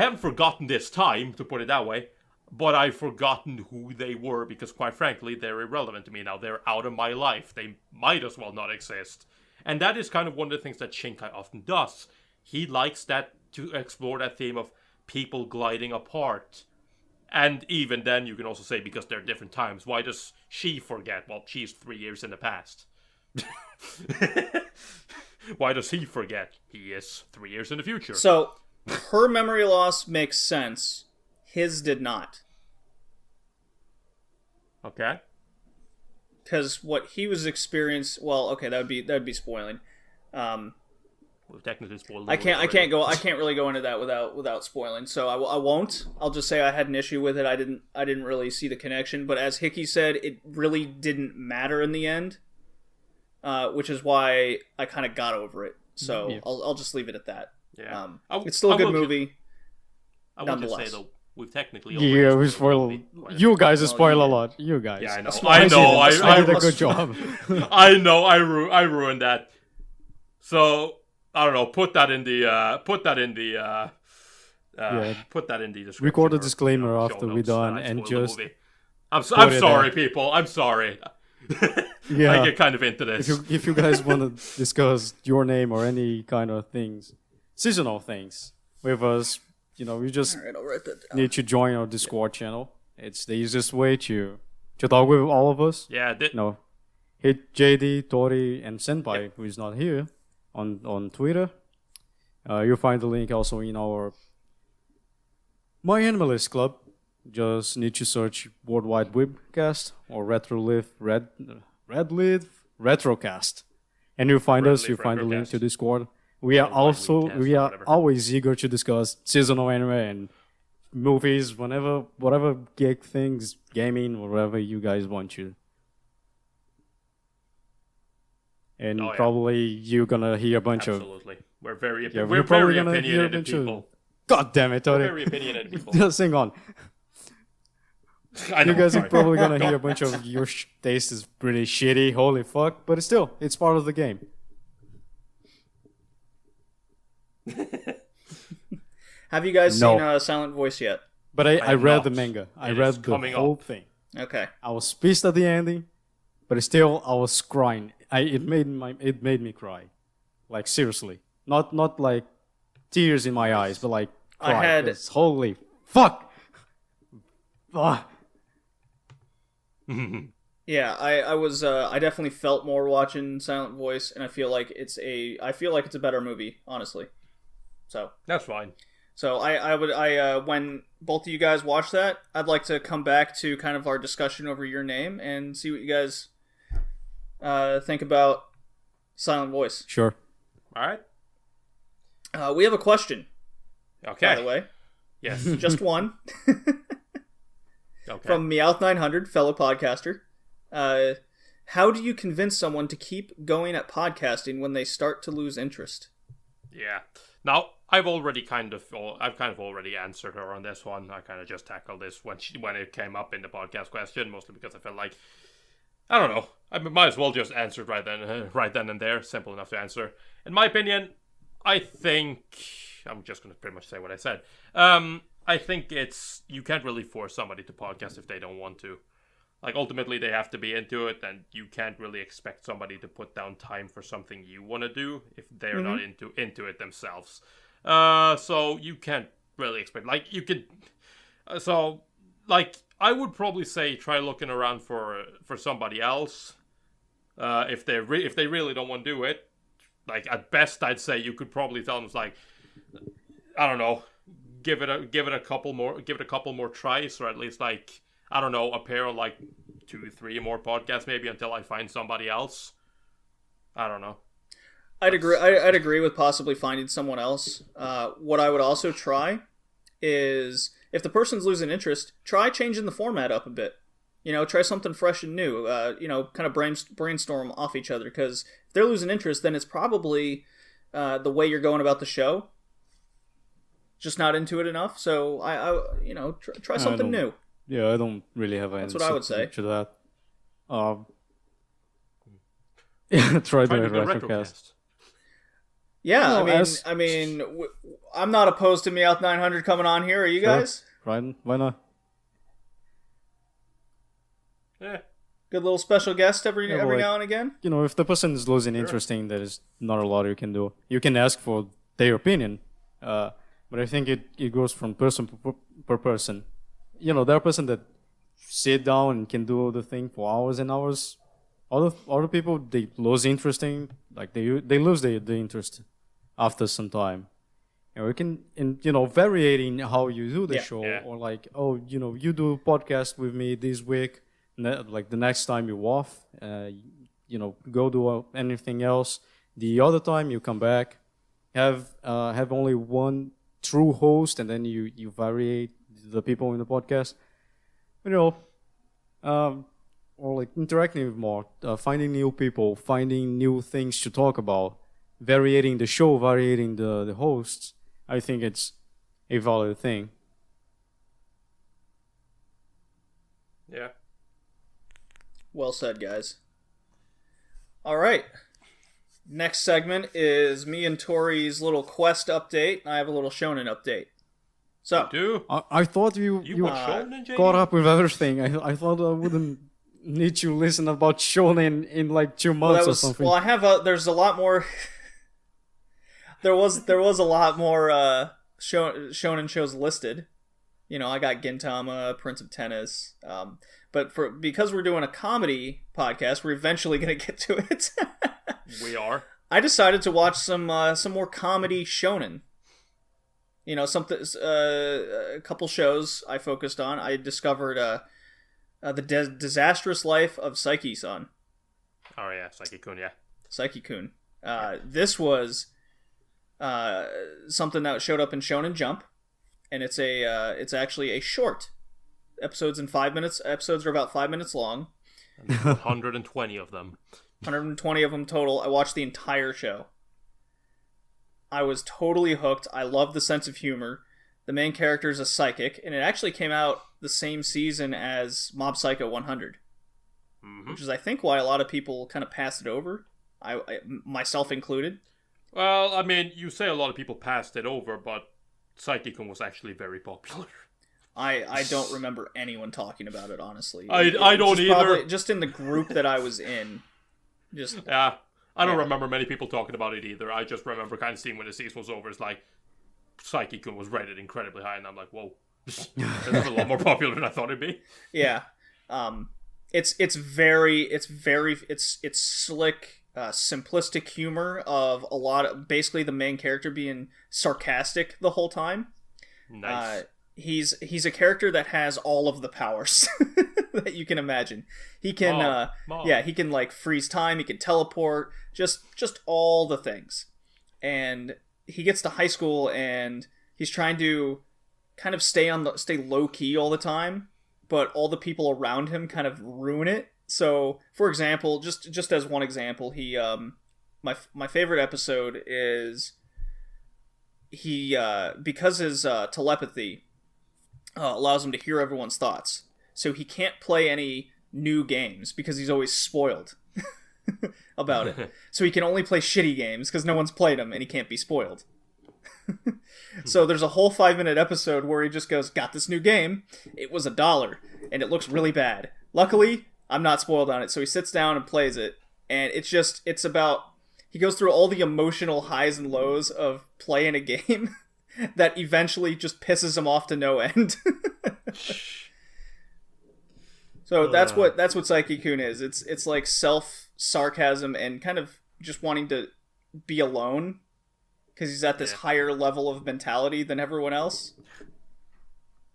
haven't forgotten this time, to put it that way, but I've forgotten who they were, because quite frankly, they're irrelevant to me now. They're out of my life. They might as well not exist. And that is kind of one of the things that Shinkai often does. He likes that, to explore that theme of people gliding apart. And even then, you can also say, because they're different times, why does she forget? Well, she's 3 years in the past. Why does he forget? He is 3 years in the future. So, her memory loss makes sense. His did not. Okay. Because what he was experiencing... Well, okay, that would be spoiling. We've technically spoiled. I can't really go into that without spoiling. So I won't. I'll just say I had an issue with it. I didn't really see the connection. But as Hickey said, it really didn't matter in the end. Which is why I kind of got over it. So yeah. I'll just leave it at that. Yeah. It's still a good movie. I would just say though, we've technically we spoil. You guys spoil a lot. You guys. Yeah, I know. I did a good job. I know. I ruined that. So I don't know. Put that in the description. Record a disclaimer after we're done, and just. I'm sorry, people. I'm sorry. Yeah. I get kind of into this. If you guys want to discuss your name or any kind of things, seasonal things with us, you just All right, I'll write that down. need to join our Discord channel. It's the easiest way to talk with all of us. Yeah. Hit JD, Tori, and Senpai, who is not here, on Twitter. You'll find the link also in our My Animalist Club. Just need to search Worldwide Webcast or Retrocast, and you'll find us. You'll find the link to Discord. We are always eager to discuss seasonal anime and movies, whatever geek things, gaming, whatever you guys want to. And probably you're gonna hear a bunch of. Absolutely, we're very probably gonna opinionated hear a bunch people. of. God damn it, Tori! We're very opinionated people. Just hang on. I know, you guys sorry. are probably gonna hear a bunch of your taste is pretty shitty, holy fuck, but still, it's part of the game. Have you guys seen Silent Voice yet? But I read the manga. I read the whole thing. Okay. I was pissed at the ending, but still I was crying. It made me cry, like seriously, not like tears in my eyes, but like cry. Holy fuck. Yeah, I was I definitely felt more watching Silent Voice, and I feel like it's a better movie, honestly. So that's fine. So I would when both of you guys watch that, I'd like to come back to kind of our discussion over your name and see what you guys think about Silent Voice. Sure. All right. We have a question. Okay. By the way. Yes. Just one. Okay. From Meowth900, fellow podcaster. How do you convince someone to keep going at podcasting when they start to lose interest? Yeah. Now, I've kind of already answered her on this one. I kind of just tackled this when it came up in the podcast question, mostly because I felt like, I don't know, I might as well just answer it right then and there. Simple enough to answer. In my opinion, I think I'm just going to pretty much say what I said. I think you can't really force somebody to podcast if they don't want to. Like, ultimately, they have to be into it, and you can't really expect somebody to put down time for something you want to do if they're not into it themselves. So you can't really expect, like, you could. So, like, I would probably say try looking around for somebody else. If they really don't want to do it, like, at best, I'd say you could probably tell them, like, I don't know. Give it a couple more tries, or at least, like, I don't know, appear on like 2-3 more podcasts maybe until I find somebody else. I don't know. I'd agree with possibly finding someone else. What I would also try is, if the person's losing interest, try changing the format up a bit. Try something fresh and new. Kind of brainstorm off each other, because if they're losing interest, then it's probably the way you're going about the show. Just not into it enough, so try something new. Yeah, I don't really have an answer. That's what I would say to that. Try the Retrocast. Yeah, I mean, I'm not opposed to Meowth900 coming on here. Are you guys? Right? Why not? Yeah. Good little special guest every now and again. If the person is losing interest, there is not a lot you can do. You can ask for their opinion. but I think it goes from person per person. You know, there are person that sit down and can do the thing for hours and hours. Other people, they lose interesting, like they lose the interest after some time. And we can, varying how you do the show, or like, you do podcast with me this week, like the next time you're off, go do anything else. The other time you come back, have only one true host, and then you vary the people in the podcast. Or like interacting with more, finding new people, finding new things to talk about, varying the show, varying the hosts. I think it's a valid thing. Yeah. Well said, guys. All right. Next segment is me and Tori's little quest update. I have a little shonen update. So, I thought you watch shonen, JD? Caught up with everything. I thought I wouldn't need to listen about shonen in like 2 months or something. Well, I have there's a lot more. there was a lot more shonen shows listed. I got Gintama, Prince of Tennis. But because we're doing a comedy podcast, we're eventually going to get to it. We are. I decided to watch some more comedy shonen. A couple shows I focused on. I discovered the disastrous life of Psyche-san. Oh yeah, Psyche-kun, yeah. Psyche-kun. This was something that showed up in Shonen Jump, and it's actually a short. Episodes in 5 minutes. Episodes are about 5 minutes long. 120 of them. 120 of them total. I watched the entire show. I was totally hooked. I love the sense of humor. The main character is a psychic, and it actually came out the same season as Mob Psycho 100, which is, I think, why a lot of people kind of passed it over, I myself included. Well, I mean, you say a lot of people passed it over, but Psyche-kun was actually very popular. I don't remember anyone talking about it, honestly. I don't either. Probably just in the group that I was in. Yeah. I don't remember many people talking about it either. I just remember kind of seeing when the season was over, it's like, Psyche-kun was rated incredibly high, and I'm like, whoa. That's a lot more popular than I thought it'd be. Yeah. It's slick, simplistic humor of a lot of, basically the main character being sarcastic the whole time. Nice. He's a character that has all of the powers that you can imagine. He can he can like freeze time, he can teleport, just all the things. And he gets to high school and he's trying to kind of stay low key all the time, but all the people around him kind of ruin it. So, for example, just as one example, he my favorite episode is he because his telepathy allows him to hear everyone's thoughts. So he can't play any new games because he's always spoiled about it. So he can only play shitty games because no one's played them and he can't be spoiled. So there's a whole 5-minute episode where he just goes, got this new game. It was $1 and it looks really bad. Luckily, I'm not spoiled on it. So he sits down and plays it. And it's about, he goes through all the emotional highs and lows of playing a game that eventually just pisses him off to no end. So that's what Psyche-kun is. It's like self-sarcasm and kind of just wanting to be alone because he's at this higher level of mentality than everyone else.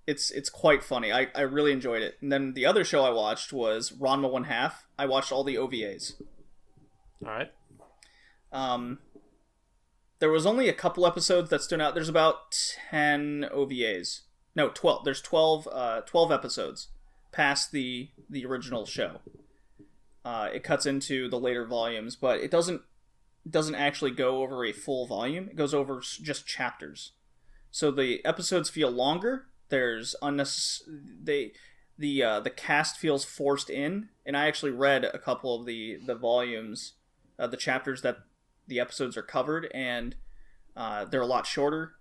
It's quite funny. I really enjoyed it. And then the other show I watched was Ranma 1/2. I watched all the OVAs. All right. There was only a couple episodes that stood out. There's about 10 OVAs. No, 12. There's 12 episodes past the original show. It cuts into the later volumes, but it doesn't actually go over a full volume. It goes over just chapters. So the episodes feel longer. There's the cast feels forced in, and I actually read a couple of the volumes, the chapters that the episodes are covered, and they're a lot shorter,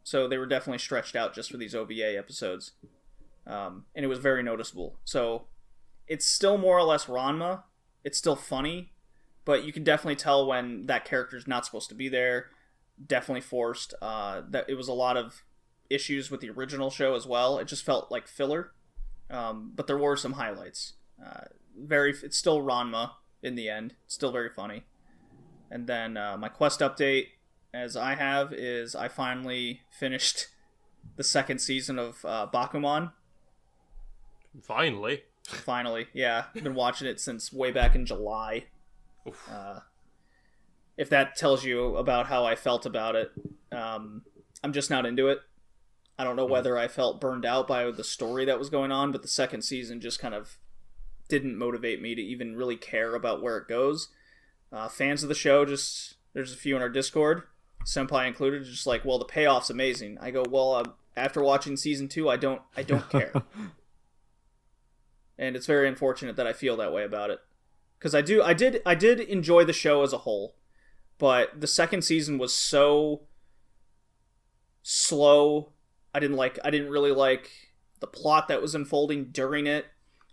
so they were definitely stretched out just for these OVA episodes, and it was very noticeable. So it's still more or less Ranma. It's still funny, but you can definitely tell when that character's not supposed to be there. Definitely forced. That it was a lot of issues with the original show as well. It just felt like filler, but there were some highlights. It's still Ranma in the end. It's still very funny. And then my quest update, as I have, is I finally finished the second season of Bakuman. Finally. Finally, yeah. I've been watching it since way back in July. If that tells you about how I felt about it, I'm just not into it. I don't know whether I felt burned out by the story that was going on, but the second season just kind of didn't motivate me to even really care about where it goes. Fans of the show, there's a few in our Discord, Senpai included, just like, well, the payoff's amazing. I go, well, after watching season 2, I don't care. And it's very unfortunate that I feel that way about it. Because I did enjoy the show as a whole, but the second season was so slow. I didn't really like the plot that was unfolding during it.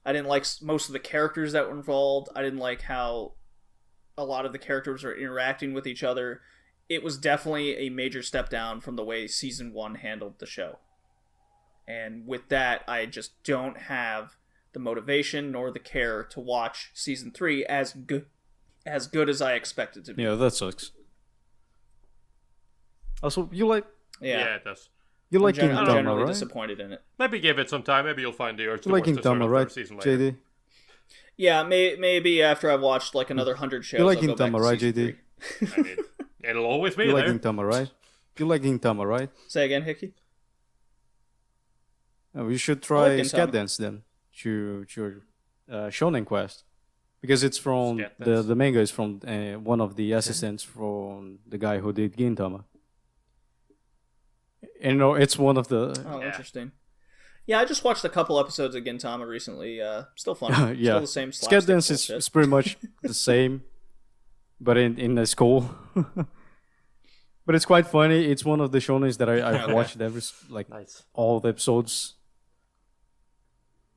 I didn't like most of the characters that were involved. I didn't like how a lot of the characters were interacting with each other. It was definitely a major step down from the way season 1 handled the show. And with that, I just don't have the motivation nor the care to watch season 3 as good as I expected to be. Yeah, that sucks. Also, you like... Yeah, it does. You like I'm Gintama, generally right? disappointed in it. Maybe give it some time. Maybe you'll find the urge to You like watch the third Gintama, or right, fourth season later. JD? Yeah, maybe after I've watched like another 100 shows, You like I'll go back Gintama, to right, season JD? 3. I mean, it'll always be You like there. Gintama, right? You like Gintama, right? Say again, Hickey? Oh, you should I try like Gintama. Scat Dance then. To your shonen quest. Because it's from... Scat Dance. The manga is from one of the assistants from the guy who did Gintama. And you know, it's one of the... Oh, Yeah. interesting. Yeah, I just watched a couple episodes of Gintama recently. Still fun. Yeah. Still the same Scat slapstick Dance bullshit. is pretty much the same, but in a school. But it's quite funny. It's one of the shonens that I've watched Nice. all the episodes.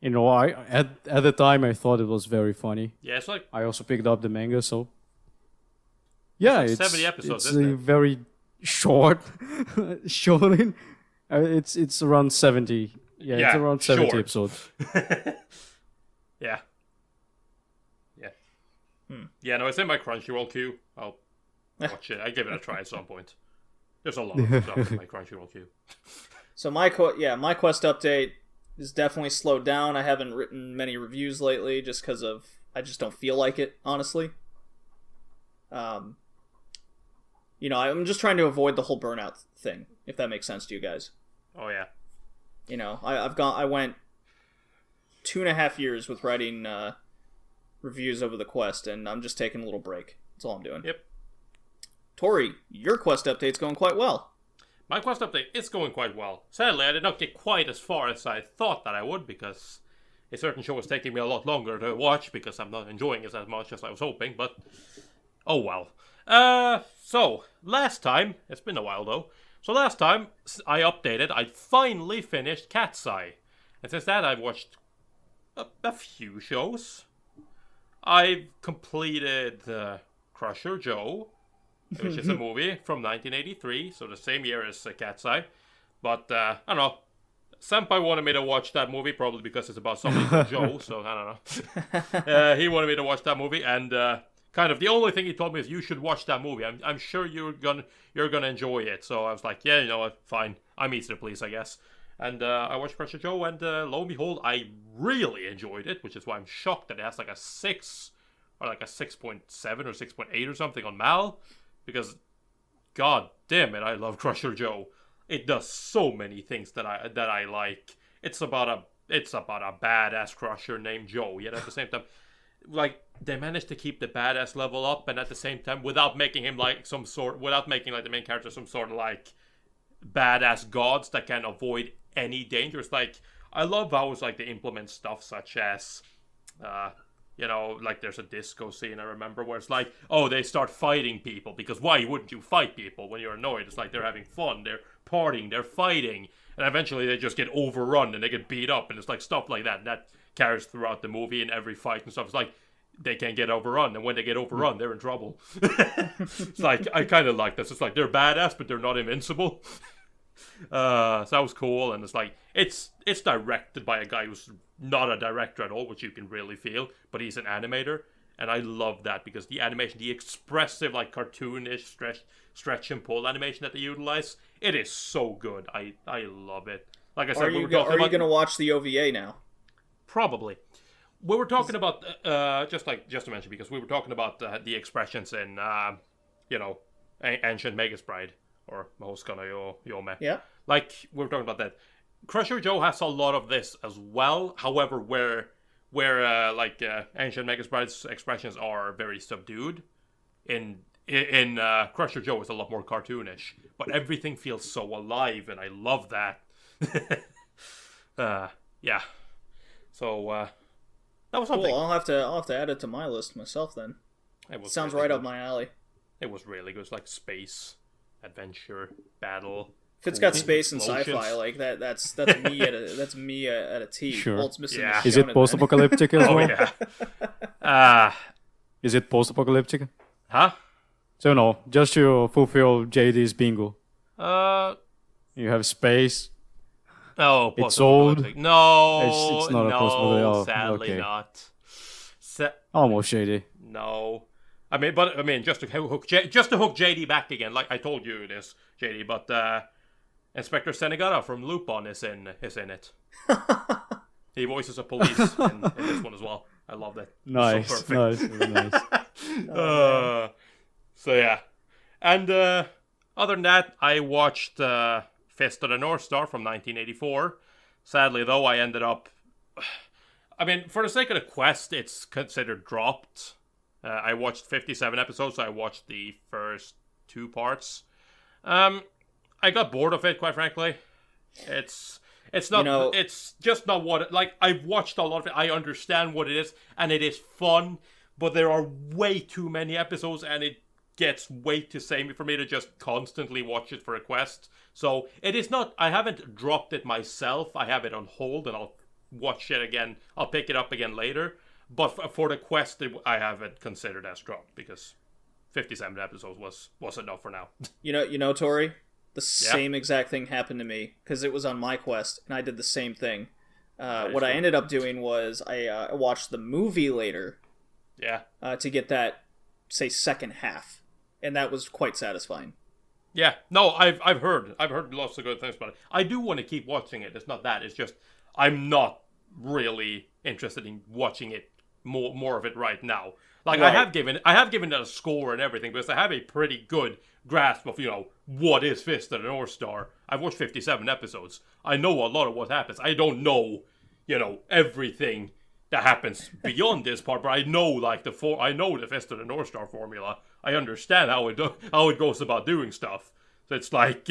You know, at the time I thought it was very funny. Yeah, it's like I also picked up the manga, so yeah, like it's 70 episodes, It's isn't a it? very short shonen. It's around 70. Yeah, it's Yeah, around 70 short. episodes. yeah. Yeah, no, it's in my Crunchyroll queue. I'll watch it. I give it a try at some point. There's a lot of stuff in my Crunchyroll queue. So my quest update is definitely slowed down. I haven't written many reviews lately just because I just don't feel like it, honestly. You know, I'm just trying to avoid the whole burnout thing, if that makes sense to you guys. Oh yeah. You know, I went 2.5 years with writing reviews over the quest, and I'm just taking a little break. That's all I'm doing. Yep. Tori, your quest update's going quite well. My quest update is going quite well. Sadly, I did not get quite as far as I thought that I would because a certain show was taking me a lot longer to watch because I'm not enjoying it as much as I was hoping, but oh well. So, last time, it's been a while though, so last time I updated, I finally finished Cat's Eye. And since that, I've watched a few shows. I've completed Crusher Joe, which is a movie from 1983, so the same year as Cat's Eye. But, I don't know. Senpai wanted me to watch that movie, probably because it's about somebody called Joe, so I don't know. He wanted me to watch that movie, and kind of the only thing he told me is you should watch that movie. I'm sure you're gonna enjoy it. So I was like, yeah, you know what, fine. I'm easy to please, I guess. And I watched Crusher Joe, and lo and behold, I really enjoyed it, which is why I'm shocked that it has like a 6 or like a 6.7 or 6.8 or something on Mal. Because, god damn it, I love Crusher Joe. It does so many things that I like. It's about a badass crusher named Joe. Yet at the same time, like they managed to keep the badass level up, and at the same time, without making him like without making like the main character some sort of like badass gods that can avoid any dangers. Like I love how it's like they implement stuff such as, you know, like there's a disco scene I remember where it's like, oh, they start fighting people because why wouldn't you fight people when you're annoyed? It's like they're having fun, they're partying, they're fighting, and eventually they just get overrun and they get beat up, and it's like stuff like that. And that carries throughout the movie in every fight and stuff. It's like they can't get overrun, and when they get overrun, they're in trouble. It's like I kind of like this. It's like they're badass, but they're not invincible. So that was cool, and it's like it's directed by a guy who's not a director at all, which you can really feel, but he's an animator, and I love that because the animation, the expressive, like cartoonish stretch and pull animation that they utilize, it is so good. I love it. Like I said, Are you going to watch the OVA now? Probably. We were talking about just to mention, because we were talking about the expressions in Ancient Magus Bride or Mahoskana Yome. Yeah. Like we were talking about that. Crusher Joe has a lot of this as well. However, where Ancient Magus Bride's expressions are very subdued, in Crusher Joe it's a lot more cartoonish. But everything feels so alive, and I love that. Yeah. So that was something. Cool. I'll have to add it to my list myself then. It sounds really right up my alley. It was really good. It's like space, adventure, battle. If it's got space and sci-fi like that, that's me at a T. Sure. Yeah. Is it post-apocalyptic as well? Oh yeah. Is it post-apocalyptic? Huh? So no, just to fulfill JD's bingo. You have space. Oh, it's old. No, it's not a possibility. Oh, sadly okay. not. Almost JD. No, I mean, just to hook JD back again, like I told you this, JD, but Inspector Senegata from Lupin is in it. He voices a police in this one as well. I love that. Nice, so nice, really nice. So yeah, and other than that, I watched Fist of the North Star from 1984. Sadly, though, I ended up... I mean, for the sake of the quest, it's considered dropped. I watched 57 episodes, so I watched the first 2 parts. I got bored of it, quite frankly. It's not... it's just not what... Like, I've watched a lot of it. I understand what it is, and it is fun, but there are way too many episodes, and it gets way too samey for me to just constantly watch it for a quest. So it is not, I haven't dropped it myself. I have it on hold and I'll watch it again. I'll pick it up again later. But for the quest, I have it considered as dropped because 57 episodes was enough for now. You know, Tori, the same exact thing happened to me because it was on my quest and I did the same thing. What I ended up doing was I watched the movie later. Yeah. To get that, say, second half. And that was quite satisfying. Yeah, no, I've heard lots of good things about it. I do want to keep watching it. It's not that. It's just I'm not really interested in watching it more of it right now. Like right. I have given it a score and everything because I have a pretty good grasp of what is Fist of the North Star. I've watched 57 episodes. I know a lot of what happens. I don't know everything that happens beyond this part, but I know I know the Fist of the North Star formula. I understand how it goes about doing stuff. So it's like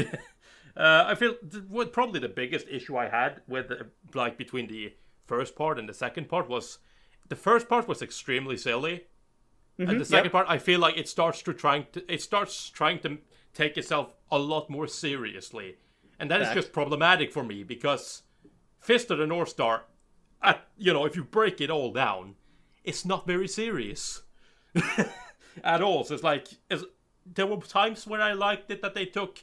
I feel what probably the biggest issue I had with between the first part and the second part was the first part was extremely silly, and the second part I feel like it starts trying to take itself a lot more seriously, and that is just problematic for me because Fist of the North Star, if you break it all down, it's not very serious at all. So it's like there were times where I liked it that they took.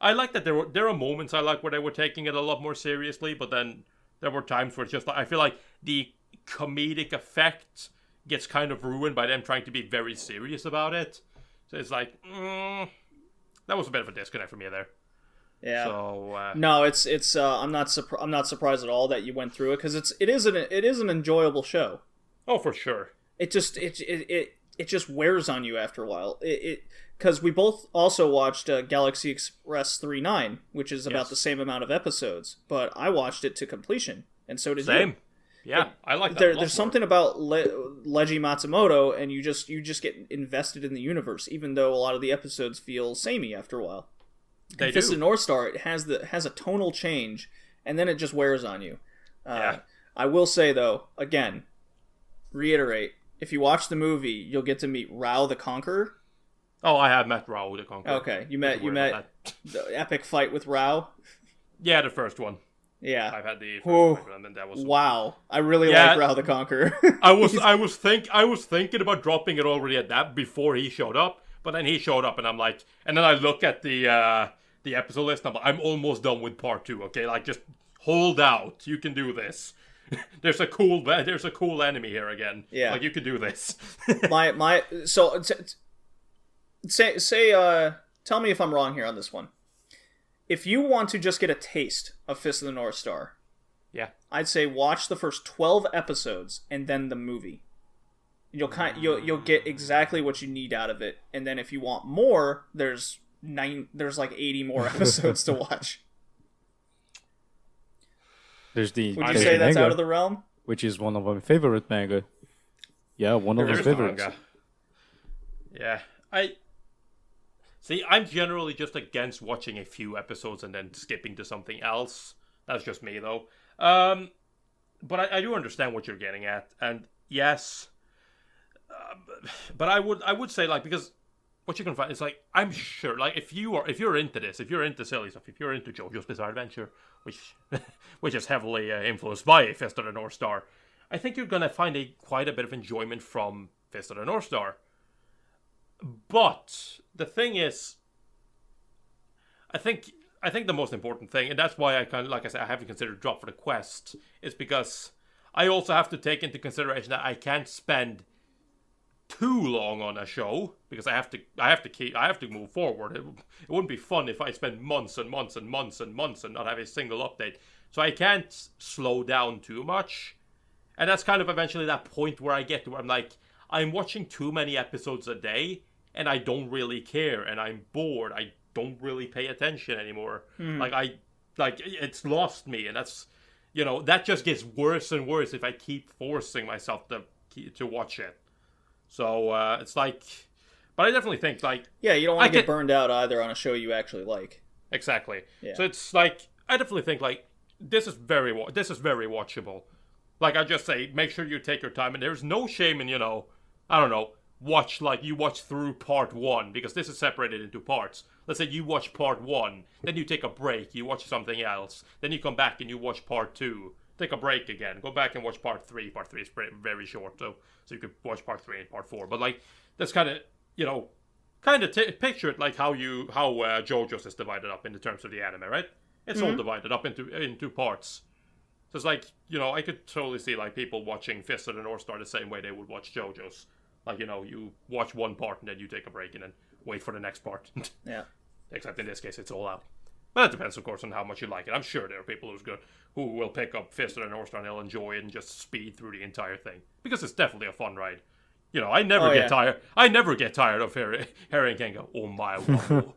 I like that there are moments I like where they were taking it a lot more seriously, but then there were times where it's just like I feel like the comedic effect gets kind of ruined by them trying to be very serious about it. So it's like that was a bit of a disconnect for me there. Yeah. So no, it's I'm not surprised at all that you went through it because it is an enjoyable show. Oh, for sure. It just wears on you after a while. Because we both also watched Galaxy Express 3.9, which is about the same amount of episodes, but I watched it to completion, and so did you. Same. Yeah, I like that. There's something about Leiji Matsumoto, and you just get invested in the universe, even though a lot of the episodes feel samey after a while. They do. Fist of the North Star, it has a tonal change, and then it just wears on you. I will say though, again, reiterate, if you watch the movie, you'll get to meet Rao the Conqueror. Oh, I have met Rao the Conqueror. Okay, you met the epic fight with Rao. Yeah, the first one. Yeah, I've had the first one with him, and that was wow. I really like Rao the Conqueror. I was thinking about dropping it already at that before he showed up, but then he showed up, and I'm like, and then I look at the the episode list. I'm almost done with part 2. Okay, like just hold out. You can do this. There's a cool enemy here again. Yeah, like you can do this. So tell me if I'm wrong here on this one. If you want to just get a taste of Fist of the North Star, yeah, I'd say watch the first 12 episodes and then the movie. You'll get exactly what you need out of it, and then if you want more, there's like 80 more episodes to watch. There's the. Would you say that's manga, out of the realm? which is one of my favorite manga. Yeah, one of my favorites. Manga. Yeah, I'm generally just against watching a few episodes and then skipping to something else. That's just me, though. But I do understand what you're getting at, and yes, but I would say, like, because what you can find is, like, I'm sure, like, if you're into this, if you're into silly stuff, if you're into JoJo's Bizarre Adventure, which is heavily influenced by Fist of the North Star, I think you're gonna find quite a bit of enjoyment from Fist of the North Star. But the thing is, I think the most important thing, and that's why I kind of, like I said, I haven't considered Drop for the Quest, is because I also have to take into consideration that I can't spend too long on a show, because I have to move forward. It wouldn't be fun if I spend months and months and months and months and not have a single update. So I can't slow down too much, and that's kind of eventually that point where I get to where I'm like, I'm watching too many episodes a day, and I don't really care, and I'm bored. I don't really pay attention anymore. Like it's lost me, and that's, that just gets worse and worse if I keep forcing myself to watch it. So it's like, but I definitely think, like, yeah, you don't want to get burned out either on a show you actually like. Exactly. Yeah. So it's like, I definitely think, like, this is very watchable. Like, I just say, make sure you take your time, and there's no shame in, I don't know, watch through part 1, because this is separated into parts. Let's say you watch part 1, then you take a break, you watch something else, then you come back and you watch part 2, take a break again, go back and watch part 3. Part 3 is very short, so you could watch part 3 and part 4. But, like, that's kind of, picture it like how JoJo's is divided up in the terms of the anime, right? It's all divided up into parts. So it's like, I could totally see, like, people watching Fist of the North Star the same way they would watch JoJo's. Like, you watch one part and then you take a break and then wait for the next part. Yeah. Except in this case, it's all out. But that depends, of course, on how much you like it. I'm sure there are people who will pick up Fist of the North Star and they'll enjoy it and just speed through the entire thing. Because it's definitely a fun ride. I never get tired. I never get tired of hearing Ken go, "Oh my wow."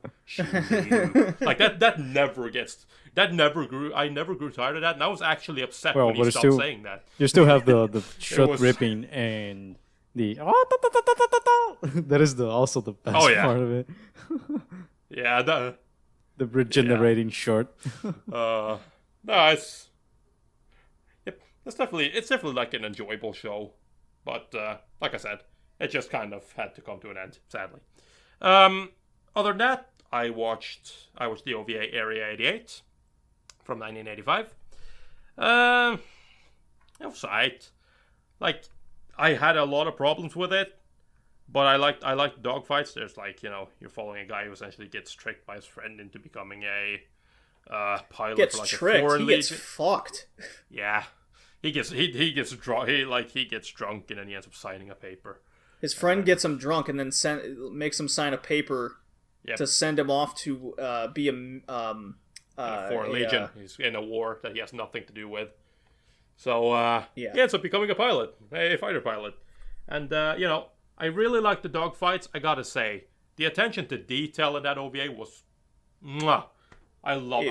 Like that never gets. That never grew. I never grew tired of that, and I was actually upset when he stopped saying that. You still have the shot ripping and the that is also the best part of it. Yeah, the regenerating short. No, it's definitely like an enjoyable show, but like I said, it just kind of had to come to an end, sadly. Other than that, I watched the OVA Area 88 from 1985. It was alright. Like, I had a lot of problems with it, but I liked dogfights. There's, like, you're following a guy who essentially gets tricked by his friend into becoming a pilot for, like, a foreign legion. He gets fucked. Yeah. He gets drunk. He gets drunk and then he ends up signing a paper. His friend gets him drunk and then makes him sign a paper to send him off to be a foreign legion. He's in a war that he has nothing to do with. So he ends up becoming a pilot, a fighter pilot. And I really like the dogfights. I gotta say, the attention to detail in that OVA was, mwah. I love the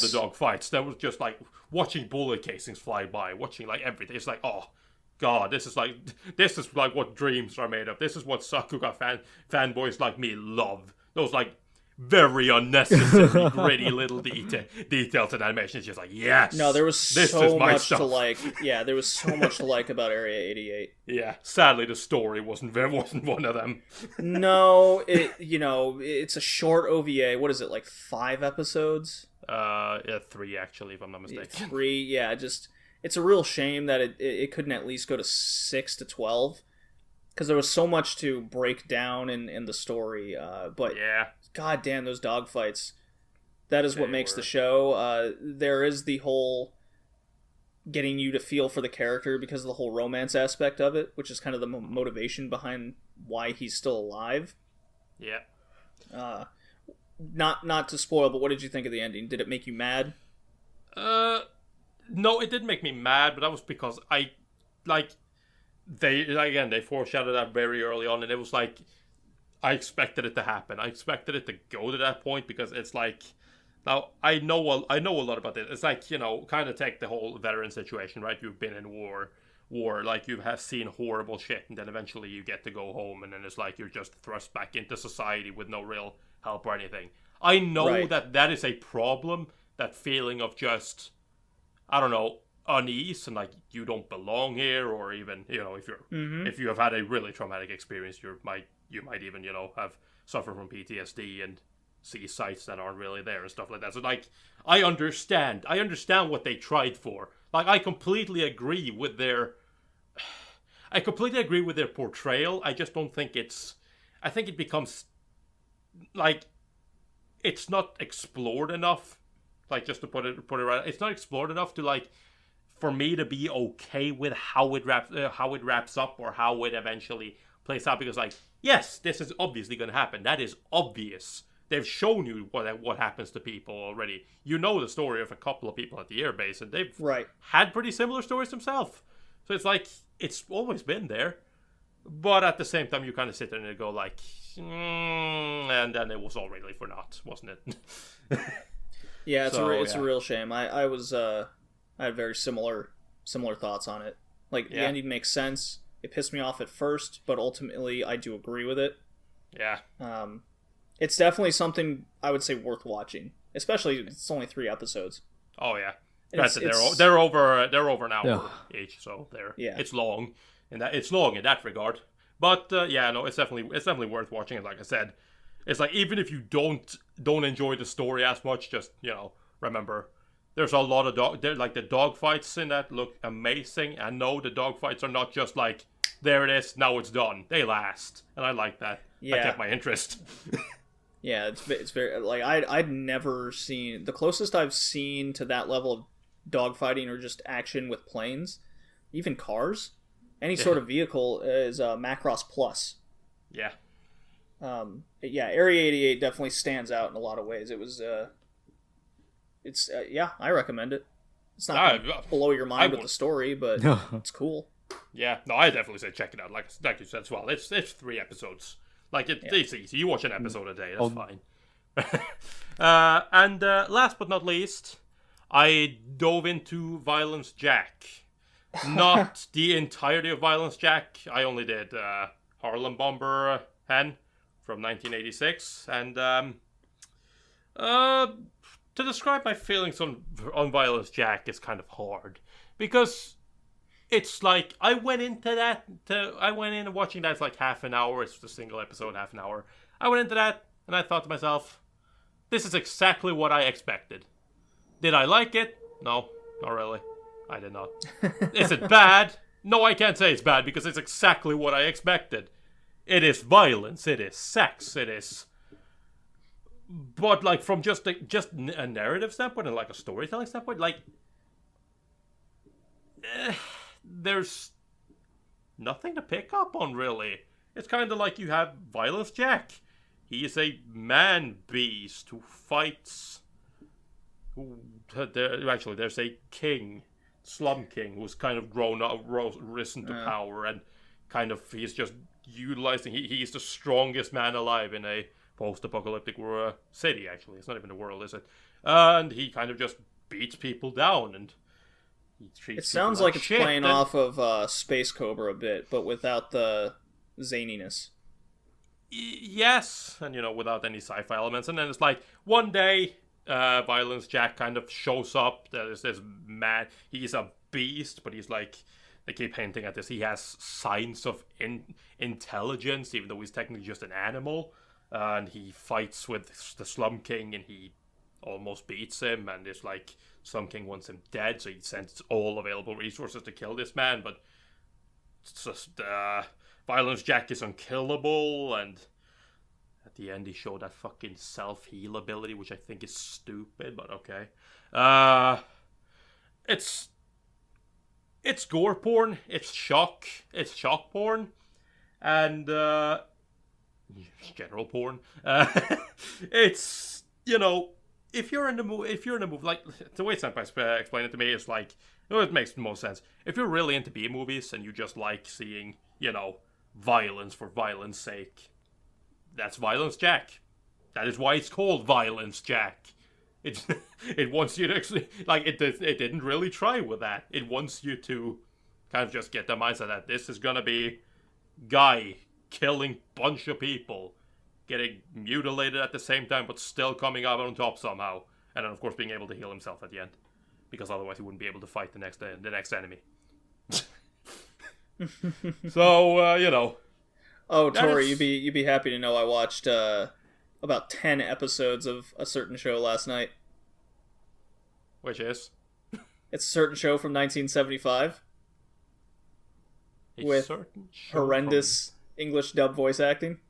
dogfights. That was just like watching bullet casings fly by, watching, like, everything. It's like, oh god, this is like what dreams are made of. This is what Sakuga fanboys like me love. Those, like, very unnecessary gritty little details in animation. It's just like, yes. No, there was so much to like. Yeah, there was so much to like about Area 88. Yeah, sadly the story wasn't one of them. No, it's a short OVA. What is it, like 5 episodes? 3 actually, if I'm not mistaken. 3, yeah. Just, it's a real shame that it couldn't at least go to 6 to 12, because there was so much to break down in the story. But yeah. God damn, those dogfights. That is what makes the show. There is the whole getting you to feel for the character because of the whole romance aspect of it, which is kind of the motivation behind why he's still alive. Yeah. Not to spoil, but what did you think of the ending? Did it make you mad? No, it didn't make me mad, but that was because they foreshadowed that very early on, and it was like I expected it to happen. I expected it to go to that point because it's like, now I know a lot about this. It's like, you know, kind of take the whole veteran situation, right? You've been in war, like you have seen horrible shit, and then eventually you get to go home, and then it's like you're just thrust back into society with no real help or anything. I know that is a problem, that feeling of just, I don't know, unease and like you don't belong here, or even, you know, if you have had a really traumatic experience, you might even, you know, have suffered from PTSD and see sights that aren't really there and stuff like that. So like I understand what they tried for. Like I completely agree with their portrayal. I just don't think I think it becomes like it's not explored enough. Like, just to put it right, it's not explored enough to like for me to be okay with how it wraps up or how it eventually plays out. Because like, yes, this is obviously going to happen. That is obvious. They've shown you what happens to people already. You know the story of a couple of people at the airbase, and they've had pretty similar stories themselves. So it's like it's always been there. But at the same time, you kind of sit there and go like, and then it was all really for naught, wasn't it? Yeah, it's a real shame. I had very similar thoughts on it. Like the ending makes sense. It pissed me off at first, but ultimately I do agree with it. Yeah. It's definitely something I would say worth watching, especially it's only 3 episodes. Oh yeah. They're over an hour each, so it's long. It's long in that regard. But it's definitely worth watching. And like I said, it's like even if you don't enjoy the story as much, just, you know, remember there's a lot of the dog fights in that look amazing. And no, the dog fights are not just like, there it is, now it's done. They last, and I like that. Yeah. I kept my interest. Yeah, it's very like I'd never seen, the closest I've seen to that level of dogfighting or just action with planes, even cars, any sort of vehicle is Macross Plus. Yeah. Area 88 definitely stands out in a lot of ways. It was I recommend it. It's not blow your mind with the story, but it's cool. Yeah, no, I definitely say check it out. Like you said as well, it's 3 episodes. Like it's easy. You watch an episode a day. That's fine. And last but not least, I dove into Violence Jack. Not the entirety of Violence Jack. I only did Harlem Bomber Hen from 1986, and to describe my feelings on Violence Jack is kind of hard, because it's like I went in watching that. It's like half an hour. It's a single episode, half an hour. I went into that and I thought to myself, this is exactly what I expected. Did I like it? No, not really. I did not. Is it bad? No, I can't say it's bad, because it's exactly what I expected. It is violence, it is sex, it is... But, like, from just a narrative standpoint and, like, a storytelling standpoint, like... there's nothing to pick up on, really. It's kind of like you have Violence Jack. He is a man-beast who fights... Actually, there's a king, Slum King, who's kind of risen to power, and kind of, he's just utilizing, he's the strongest man alive in a post-apocalyptic city, actually. It's not even a world, is it? And he kind of just beats people down, and he treats it sounds like it's playing off of Space Cobra a bit, but without the zaniness. Yes, and, you know, without any sci-fi elements. And then it's like, one day... Violence Jack kind of shows up. There's this man. He's a beast, but he's like, they keep hinting at this. He has signs of intelligence, even though he's technically just an animal. And he fights with the Slum King, and he almost beats him. And it's like, Slum King wants him dead, so he sends all available resources to kill this man. But it's just, Violence Jack is unkillable, and at the end he showed that fucking self-heal ability, which I think is stupid, but okay. It's gore porn, it's shock porn, and general porn. It's, if you're in the movie, like the way Senpai explained it to me is like, it makes the most sense. If you're really into B movies and you just like seeing, violence for violence sake, that's Violence Jack. That is why it's called Violence Jack. It wants you to actually, like, it didn't really try with that. It wants you to kind of just get the mindset that this is gonna be guy killing bunch of people, getting mutilated at the same time, but still coming out on top somehow, and then of course being able to heal himself at the end, because otherwise he wouldn't be able to fight the next enemy. So Oh, Tori, you'd be happy to know I watched about 10 episodes of a certain show last night. Which is? It's a certain show from 1975 with horrendous English dub voice acting.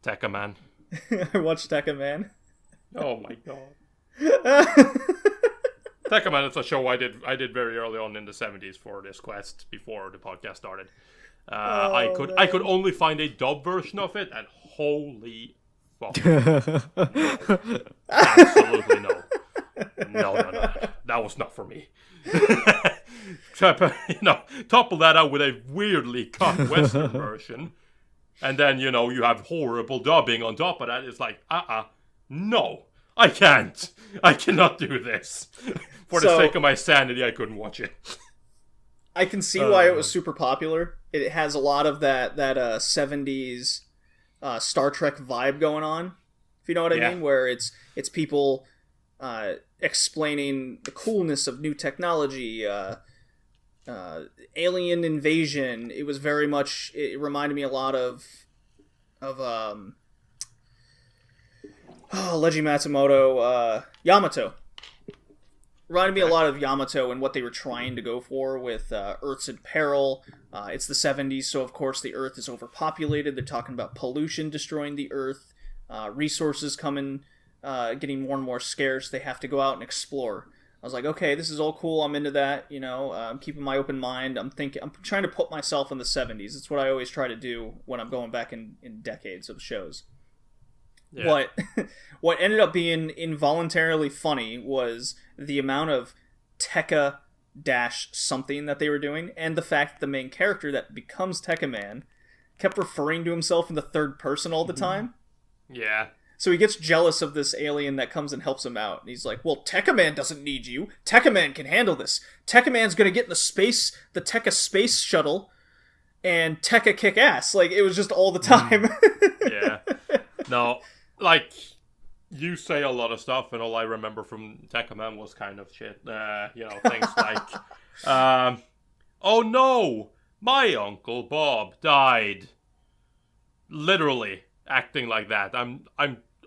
Tekka Man. I watched Tekka Man. Oh my god. Tekka Man is a show I did very early on in the 70s for this quest before the podcast started. I could only find a dub version of it, and holy fuck. No. Absolutely no. No. That was not for me. Topple that out with a weirdly cut Western version, and then, you have horrible dubbing on top of that. It's like, no, I can't. I cannot do this. For the sake of my sanity, I couldn't watch it. I can see why it was super popular. It has a lot of that 70s Star Trek vibe going on, if you know what I mean, where it's people explaining the coolness of new technology, alien invasion. It was very much, it reminded me a lot of Leiji Matsumoto, Yamato. Reminded me a lot of Yamato and what they were trying to go for with Earth's in Peril. It's the 70s, so of course the Earth is overpopulated. They're talking about pollution destroying the Earth, resources getting more and more scarce. They have to go out and explore. I was like, okay, this is all cool. I'm into that. I'm keeping my open mind. I'm trying to put myself in the 70s. It's what I always try to do when I'm going back in decades of shows. Yeah. What ended up being involuntarily funny was the amount of Tekka dash something that they were doing, and the fact that the main character that becomes Tekka Man kept referring to himself in the third person all the time. Yeah. So he gets jealous of this alien that comes and helps him out. And he's like, well, Tekka Man doesn't need you. Tekka Man can handle this. Tekka Man's gonna get in the Tekka space shuttle, and Tekka kick ass. Like, it was just all the time. Yeah. No, like, you say a lot of stuff, and all I remember from Tekka Man was kind of shit. Things like, oh no, my Uncle Bob died. Literally acting like that. I'm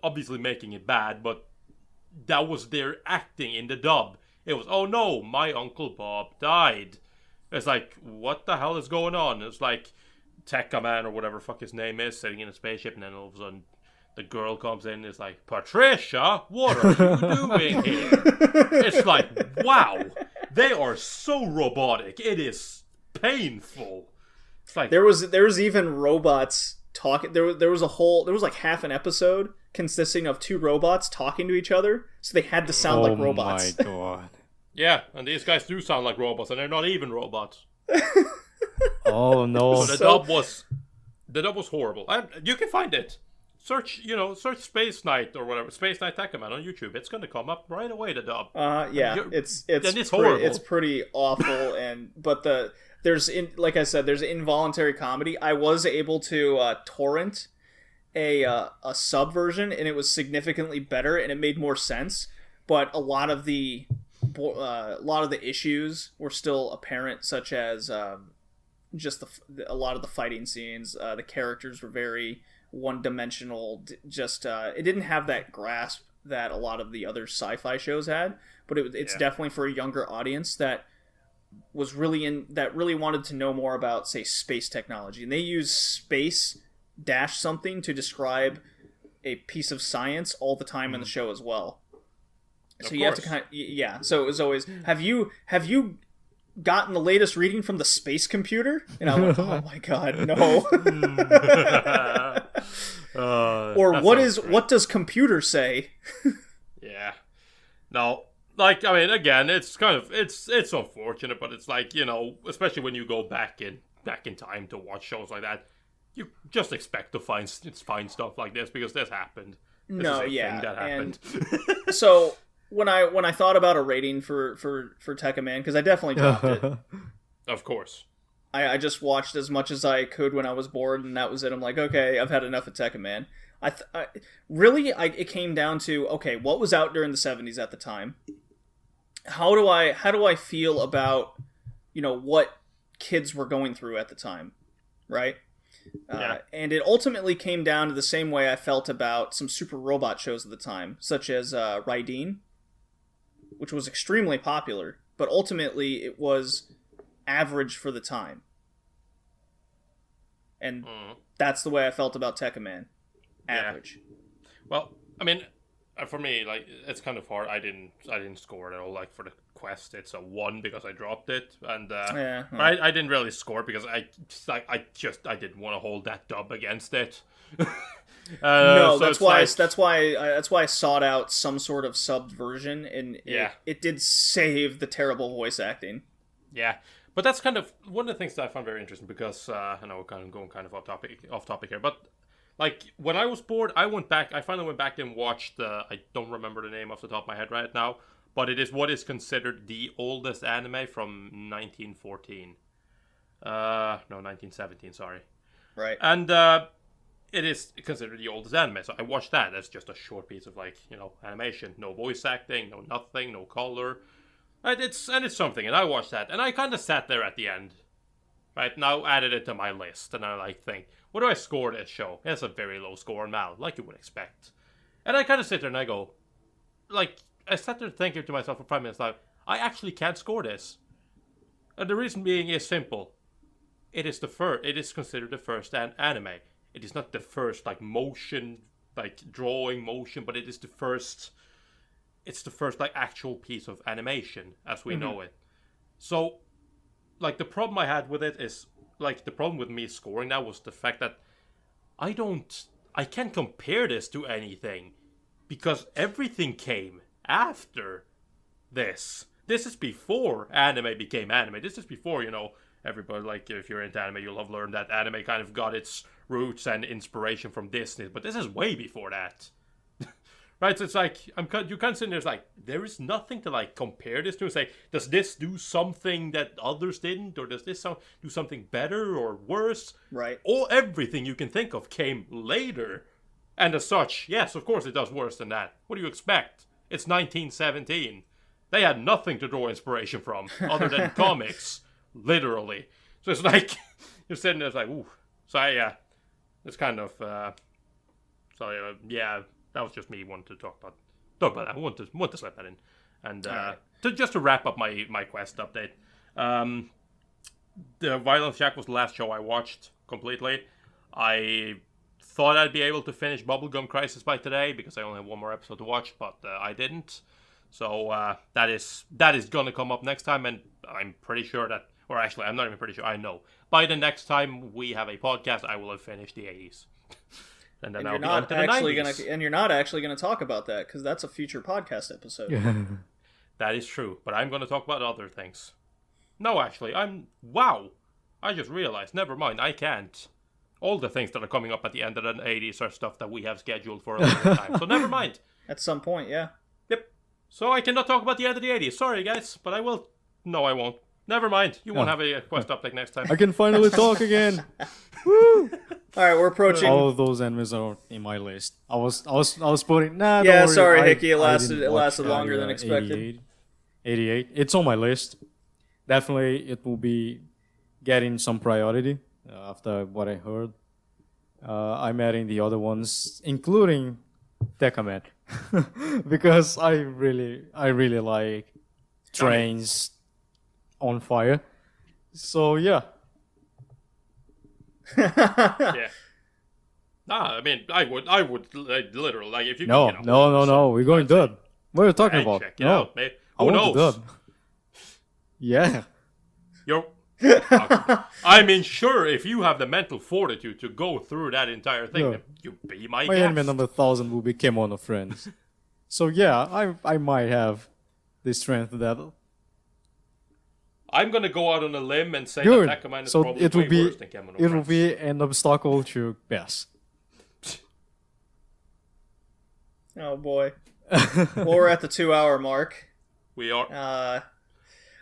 obviously making it bad, but that was their acting in the dub. It was, oh no, my Uncle Bob died. It's like, what the hell is going on? It's like Tekka Man or whatever fuck his name is sitting in a spaceship, and then all of a sudden the girl comes in and is like, Patricia, what are you doing here? It's like, wow, they are so robotic. It is painful. It's like, there was even robots talking. There was like half an episode consisting of two robots talking to each other, so they had to sound like robots. Oh my god. Yeah, and these guys do sound like robots, and they're not even robots. Oh no. So the dub was horrible. You can find it. Search Space Knight or whatever, Space Knight Tekka Man on YouTube. It's going to come up right away, the dub. Yeah, it's horrible. It's pretty awful, but there's involuntary comedy. I was able to torrent a sub version, and it was significantly better, and it made more sense. But a lot of the issues were still apparent, such as just a lot of the fighting scenes. The characters were very one-dimensional. It didn't have that grasp that a lot of the other sci-fi shows had, but it's definitely for a younger audience that was really wanted to know more about, say, space technology. And they use space dash something to describe a piece of science all the time in the show as well. So you course. have to kind of, yeah. So it was always, have you gotten the latest reading from the space computer? And I'm like, oh my god, no. Or what does computer say? Yeah. No. Like, I mean, again, it's kind of it's unfortunate, but it's like, you know, especially when you go back in time to watch shows like that, you just expect to find stuff like this because this happened. This is a thing that happened. And so when I thought about a rating for Tekkaman, because I definitely dropped it. Of course. I just watched as much as I could when I was bored, and that was it. I'm like, okay, I've had enough of Tekkaman. It came down to, okay, what was out during the 70s at the time? How do I feel about, you know, what kids were going through at the time, right? Yeah. And it ultimately came down to the same way I felt about some super robot shows at the time, such as Raideen, which was extremely popular, but ultimately it was average for the time. And that's the way I felt about Tekkaman. Average. Yeah. Well, I mean, for me, like, it's kind of hard. I didn't score it at all. Like, for the quest, it's a 1 because I dropped it, and I didn't really score because I didn't want to hold that dub against it. No, that's why I sought out some sort of subbed version, and it did save the terrible voice acting. Yeah, but that's kind of one of the things that I found very interesting because I know we're kind of going kind of off topic here, but like when I was bored, I finally went back and watched I don't remember the name off the top of my head right now, but it is what is considered the oldest anime from 1914. No, 1917, sorry. Right. And it is considered the oldest anime, so I watched that. That's just a short piece of, like, you know, animation. No voice acting, no nothing, no color. And it's something, and I watched that, and I kind of sat there at the end. Right, now added it to my list, and I like think, what do I score this show? It's a very low score on Mal, like you would expect. And I kind of sit there and I go, like, I sat there thinking to myself for 5 minutes, like, I actually can't score this. And the reason being is simple. It is considered the first anime. It is not the first, like, motion, like, drawing motion, but it is the first, like, actual piece of animation as we know it. So, like, the problem I had with it is, like, the problem with me scoring now was the fact that I can't compare this to anything because everything came after this. This is before anime became anime. This is before, you know, everybody, like, if you're into anime, you'll have learned that anime kind of got its roots and inspiration from Disney, but this is way before that. Right, so it's like, you can't sit there, it's like, there is nothing to, like, compare this to and say, does this do something that others didn't, or does this do something better or worse? Right. Everything you can think of came later. And as such, yes, of course it does worse than that. What do you expect? It's 1917. They had nothing to draw inspiration from, other than comics. Literally. So it's like, you're sitting there, it's like, ooh. So, it's kind of, that was just me wanting to talk about that. I want to slip that in. And to wrap up my quest update. The Violence Jack was the last show I watched completely. I thought I'd be able to finish Bubblegum Crisis by today because I only have one more episode to watch, but I didn't. So that is gonna come up next time, and I'm pretty sure that, or actually I'm not even pretty sure, I know. By the next time we have a podcast, I will have finished the 80s. And then you're not actually gonna talk about that because that's a future podcast episode. That is true, but I'm gonna talk about other things. No, actually, wow! I just realized. Never mind, I can't. All the things that are coming up at the end of the 80s are stuff that we have scheduled for a later time. So never mind. At some point, yeah. Yep. So I cannot talk about the end of the 80s. Sorry, guys, but I will. No, I won't. Never mind. You won't have a quest update next time. I can finally talk again. Woo! All right, we're approaching. All of those animes are in my list. I was putting. Nah, yeah, don't worry. sorry, Hickey. It lasted watch, longer than expected. 88. It's on my list. Definitely, it will be getting some priority after what I heard. I'm adding the other ones, including Tekkaman, because I really like trains on fire. So yeah. Yeah. I mean, I would like, literally like if you. No, could, no. We're going dub. What are you talking about? Check it No, out, mate. I Who want the knows? dub. Yeah. You're. I mean, sure, if you have the mental fortitude to go through that entire thing, Yeah. then you be my My guest. anime number 1,000 will be Kemono Friends. So yeah, I might have the strength that. I'm gonna go out on a limb and say Good. that Takuman is So probably it will way be worse than Kemono it will Friends. be an obstacle to pass. Oh boy. Well, we're at the 2-hour mark. We are.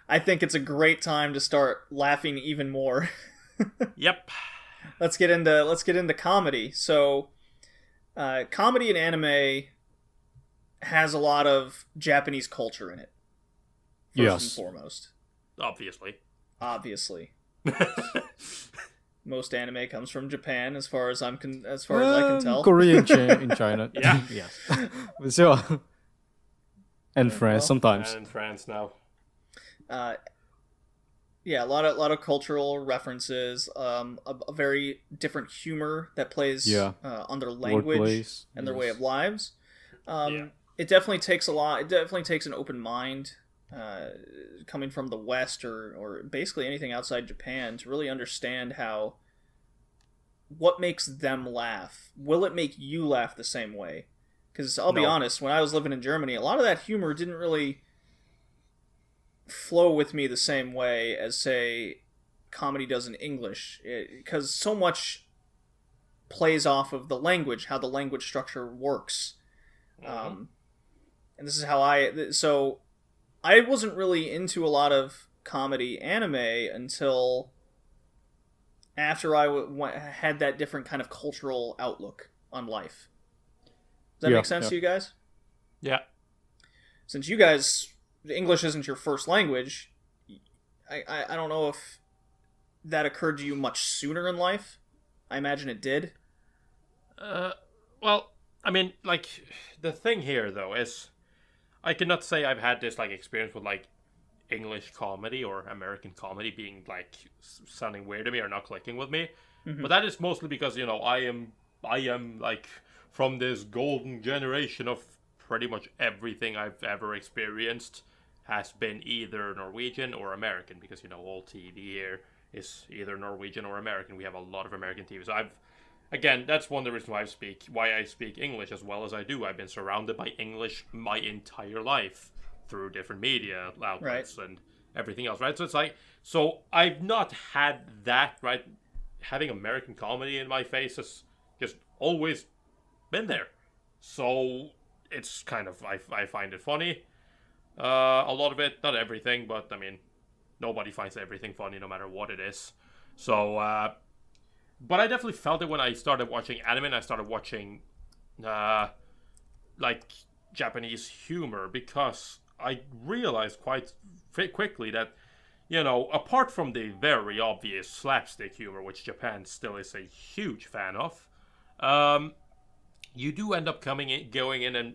I think it's a great time to start laughing even more. Yep. Let's get into comedy. So, comedy in anime has a lot of Japanese culture in it. First Yes. and foremost. Obviously. Most anime comes from Japan, as far as I can tell. Korea in China. Yeah. Yes. So, and France sometimes. And in France now. Yeah, a lot of cultural references, a very different humor that plays on their language Wordplays, and their way of lives. Yeah. It definitely takes a lot. It definitely takes an open mind, coming from the West or basically anything outside Japan, to really understand what makes them laugh. Will it make you laugh the same way? Because I'll be honest, when I was living in Germany, a lot of that humor didn't really flow with me the same way as, say, comedy does in English, because so much plays off of the language, how the language structure works. And this is how I wasn't really into a lot of comedy anime until after I had that different kind of cultural outlook on life. Does that make sense to you guys? Yeah. Since you guys, English isn't your first language, I don't know if that occurred to you much sooner in life. I imagine it did. Well, I mean, like, the thing here, though, is I cannot say I've had this, like, experience with, like, English comedy or American comedy being, like, sounding weird to me or not clicking with me. Mm-hmm. But that is mostly because, you know, I am, like, from this golden generation of pretty much everything I've ever experienced has been either Norwegian or American, because, you know, all TV here is either Norwegian or American. We have a lot of American TV. So again, that's one of the reasons why I speak English as well as I do. I've been surrounded by English my entire life through different media outlets and everything else, right? So it's like, so I've not had that, right? Having American comedy in my face has just always been there. So it's kind of, I find it funny. A lot of it, not everything, but I mean, nobody finds everything funny no matter what it is. So, but I definitely felt it when I started watching anime and I started watching, like, Japanese humor, because I realized quite quickly that, you know, apart from the very obvious slapstick humor, which Japan still is a huge fan of, you do end up going in and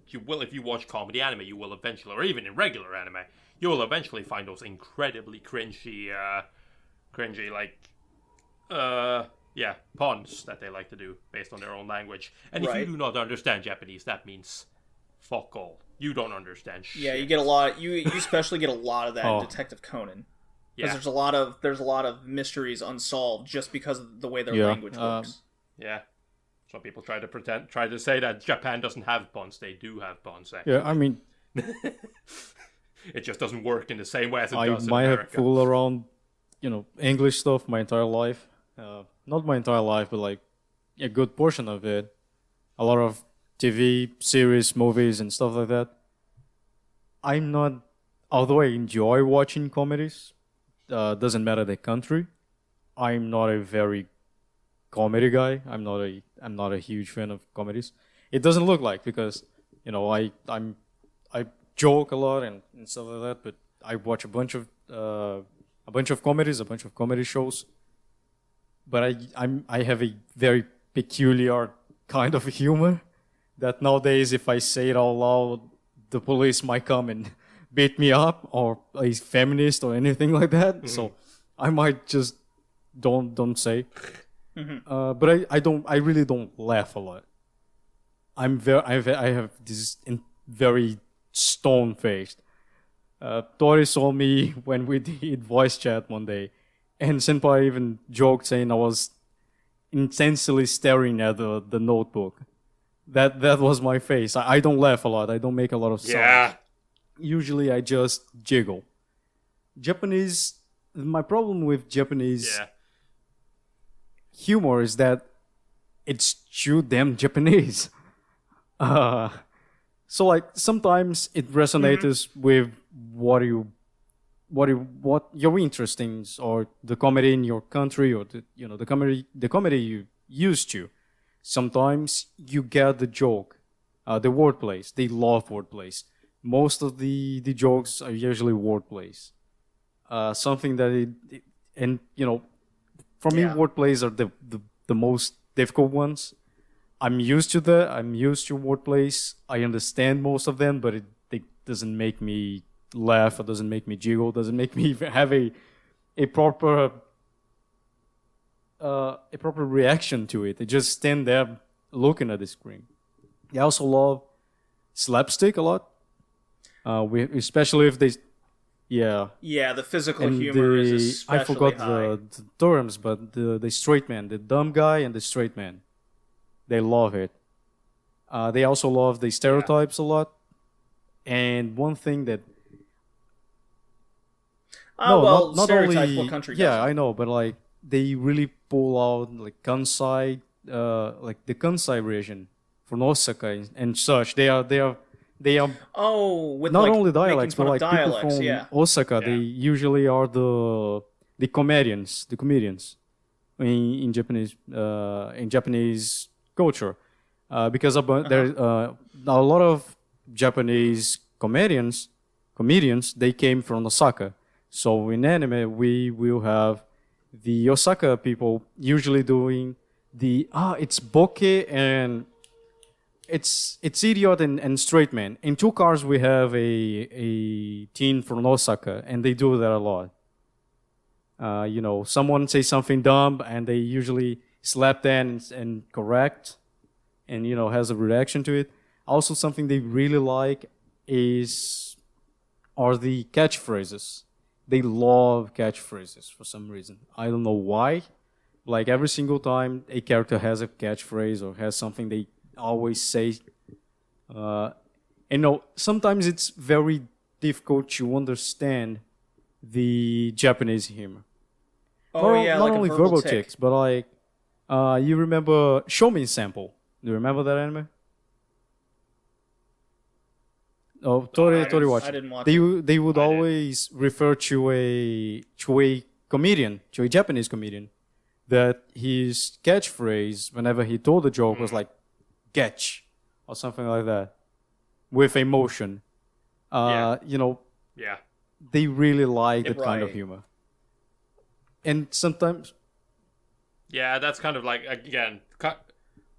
you will, if you watch comedy anime, you will eventually, or even in regular anime, you will eventually find those incredibly cringy, like, puns that they like to do based on their own language. And if you do not understand Japanese, that means fuck all. You don't understand shit. Yeah, you get a lot. You especially get a lot of that in Detective Conan. Because there's a lot of mysteries unsolved just because of the way their language works. Yeah. Some people try to say that Japan doesn't have puns. They do have puns, actually. Yeah, I mean, it just doesn't work in the same way as it does in might America. have fooled around, you know, English stuff my entire life. Not my entire life, but like a good portion of it. A lot of TV, series, movies, and stuff like that. I'm not, although I enjoy watching comedies, doesn't matter the country, I'm not a very comedy guy. I'm not a huge fan of comedies. It doesn't look like, because, you know, I joke a lot and stuff like that, but I watch a bunch of comedies, a bunch of comedy shows. But I have a very peculiar kind of humor that nowadays, if I say it out loud, the police might come and beat me up, or a feminist or anything like that. Mm-hmm. So I might just don't say. But I really don't laugh a lot. I have this very stone faced. Tori saw me when we did voice chat one day, and Senpai even joked saying I was intensely staring at the notebook. That was my face. I don't laugh a lot. I don't make a lot of sounds. Yeah. Usually I just jiggle. My problem with Japanese humor is that it's too damn Japanese. So like sometimes it resonates with what your interest in, or the comedy in your country, or the comedy you used to. Sometimes you get the joke, the wordplays. They love wordplays. Most of the jokes are usually wordplays. Something that for me, wordplays are the most difficult ones. I'm used to that. I'm used to wordplays. I understand most of them, but it doesn't make me laugh. It doesn't make me jiggle. It doesn't make me have a proper reaction to it. I just stand there looking at the screen. I also love slapstick a lot. Especially if they, the physical humor is especially I forgot high. the terms, but the straight man, the dumb guy and the straight man, they love it. They also love the stereotypes a lot. And one thing that not stereotypes only what country yeah, doesn't. I know, but like they really pull out like Kansai, like the Kansai region from Osaka and such. They are with not like only making dialects, fun but of like dialects, people from Osaka. They usually are the comedians, in Japanese culture, because there a lot of Japanese comedians they came from Osaka. So in anime we will have the Osaka people usually doing it's bokeh and it's idiot and straight man. In Two Cars we have a teen from Osaka, and they do that a lot. Someone says something dumb and they usually slap that and correct, and has a reaction to it. Also, something they really like are the catchphrases. They love catchphrases for some reason. I don't know why. Like every single time a character has a catchphrase or has something they always say. Sometimes it's very difficult to understand the Japanese humor. Not like only a verbal tick. ticks, but like you remember Shonen Sample? Do you remember that anime? Oh, Tori watched. I didn't watch They would always refer to a comedian, to a Japanese comedian, that his catchphrase whenever he told a joke was like "getch" or something like that, with emotion. They really like that kind of humor. And sometimes, that's kind of like, again,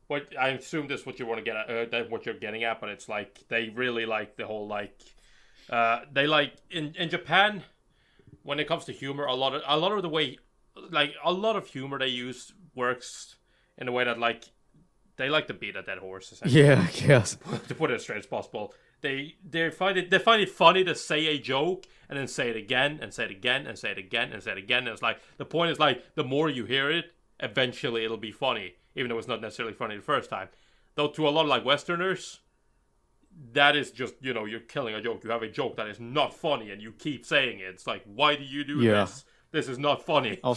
what I assume this is what you want to get at, what you're getting at, but it's like they really like the whole they like in Japan when it comes to humor, a lot of the way, like a lot of humor they use works in a way that like they like to beat a dead horse. Essentially. Yeah, yes. To put it as straight as possible, they find it funny to say a joke and then say it again and say it again and say it again and say it again. And it's like the point is like the more you hear it, eventually it'll be funny, even though it's not necessarily funny the first time. Though to a lot of like Westerners, that is just, you're killing a joke. You have a joke that is not funny and you keep saying it. It's like, why do you do this? This is not funny. A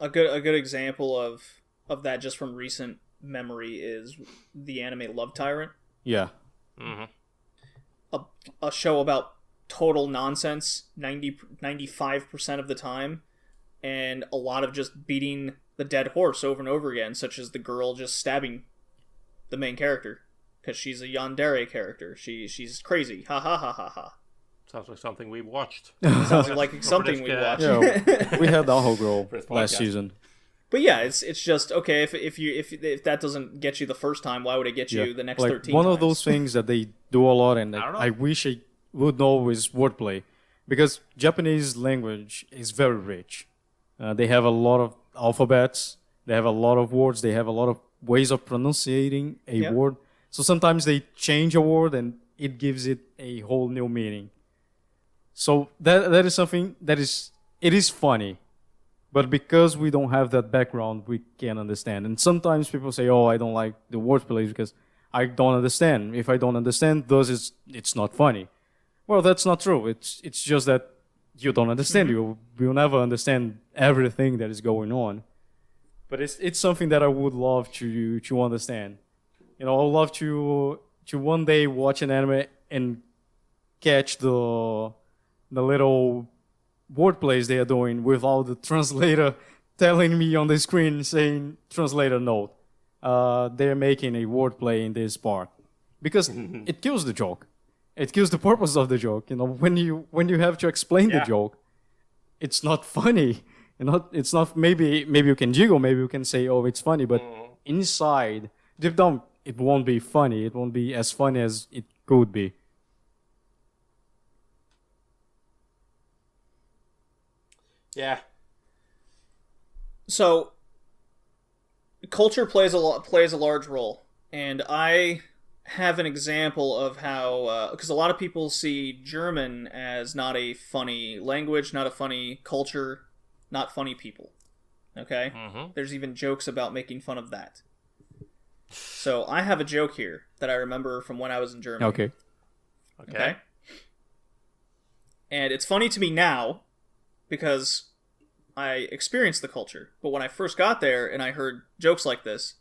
good example of that just from recent memory is the anime Love Tyrant. Yeah. Mm-hmm. A show about total nonsense 95% of the time, and a lot of just beating the dead horse over and over again, such as the girl just stabbing the main character because she's a yandere character. She's crazy. Ha ha ha ha ha. Sounds like something we watched. Sounds like something we watched. Yeah, we had Downhill Girl last season. But yeah, it's just okay if that doesn't get you the first time, why would it get you the next 13 one times? of those things that they do a lot, and I wish I would know, is wordplay, because Japanese language is very rich. They have a lot alphabets. They have a lot of words. They have a lot of ways of pronouncing a word. So sometimes they change a word and it gives it a whole new meaning. So that is something that it is funny. But because we don't have that background, we can't understand. And sometimes people say, "Oh, I don't like the wordplay because I don't understand. If I don't understand, thus it's not funny." Well, that's not true. It's just that you don't understand. You will never understand everything that is going on. But it's something that I would love to understand. I would love to one day watch an anime and catch the little wordplays they are doing without the translator telling me on the screen saying translator note. They're making a wordplay in this part because it kills the joke. It kills the purpose of the joke. When you have to explain the joke, it's not funny. It's not. Maybe you can jiggle. Maybe you can say, "Oh, it's funny," but inside, deep down, it won't be funny. It won't be as funny as it could be. Yeah. So culture plays a large role, and I have an example of how because a lot of people see German as not a funny language, not a funny culture, not funny people. Okay? There's even jokes about making fun of that. So I have a joke here that I remember from when I was in Germany. Okay. And it's funny to me now because I experienced the culture. But when I first got there and I heard jokes like this,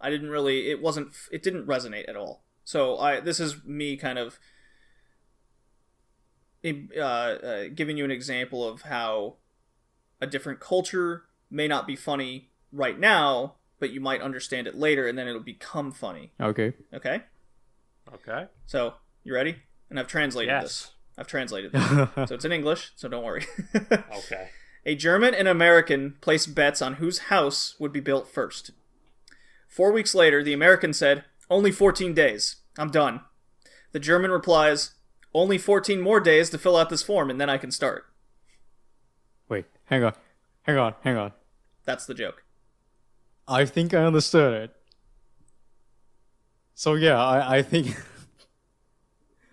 it didn't resonate at all. So this is me kind of giving you an example of how a different culture may not be funny right now, but you might understand it later and then it'll become funny. Okay. So, you ready? And I've translated this. So it's in English, so don't worry. Okay. A German and American placed bets on whose house would be built first. 4 weeks later, the American said, "Only 14 days. I'm done." The German replies, "Only 14 more days to fill out this form, and then I can start." Wait, hang on. That's the joke. I think I understood it. So yeah, I think...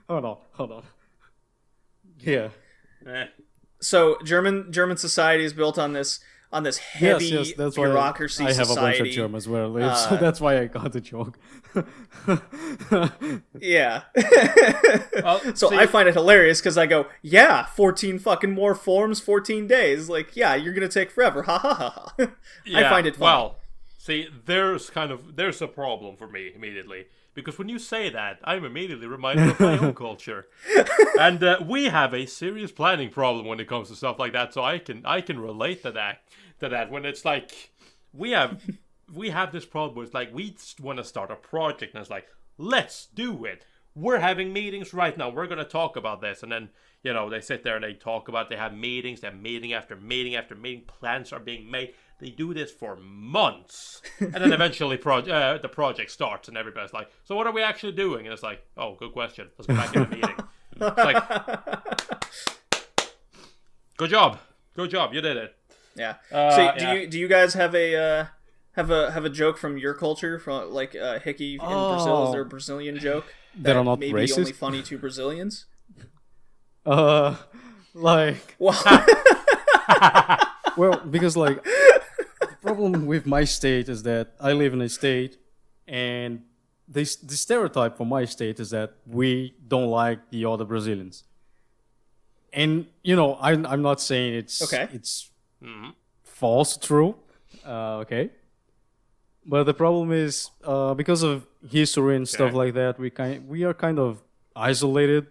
Hold on. Yeah. So German society is built on this heavy yes, that's bureaucracy why I have society. a bunch of Germans where I live, so that's why I got the joke. Yeah. I find it hilarious because I go, yeah, 14 fucking more forms, 14 days. Like, yeah, you're gonna take forever. Ha ha ha ha. I find it funny. Well, see, there's a problem for me immediately. Because when you say that, I'm immediately reminded of my own culture, and we have a serious planning problem when it comes to stuff like that. So I can relate to that. When it's like we have this problem where it's like we want to start a project and it's like, let's do it. We're having meetings right now. We're going to talk about this, and then they sit there and they talk about. They have meetings. They have meeting after meeting after meeting. Plans are being made. They do this for months, and then eventually the project starts, and everybody's like, "So what are we actually doing?" And it's like, "Oh, good question. Let's go back in the meeting." It's like, good job, you did it. Yeah. So do you guys have a joke from your culture from like Hickey in Brazil? Is there a Brazilian joke that are not maybe racist? Only funny to Brazilians? Like. Well, because like. The problem with my state is that I live in a state, and the stereotype for my state is that we don't like the other Brazilians. And I'm not saying it's false, true, okay. But the problem is because of history and stuff like that, we are kind of isolated,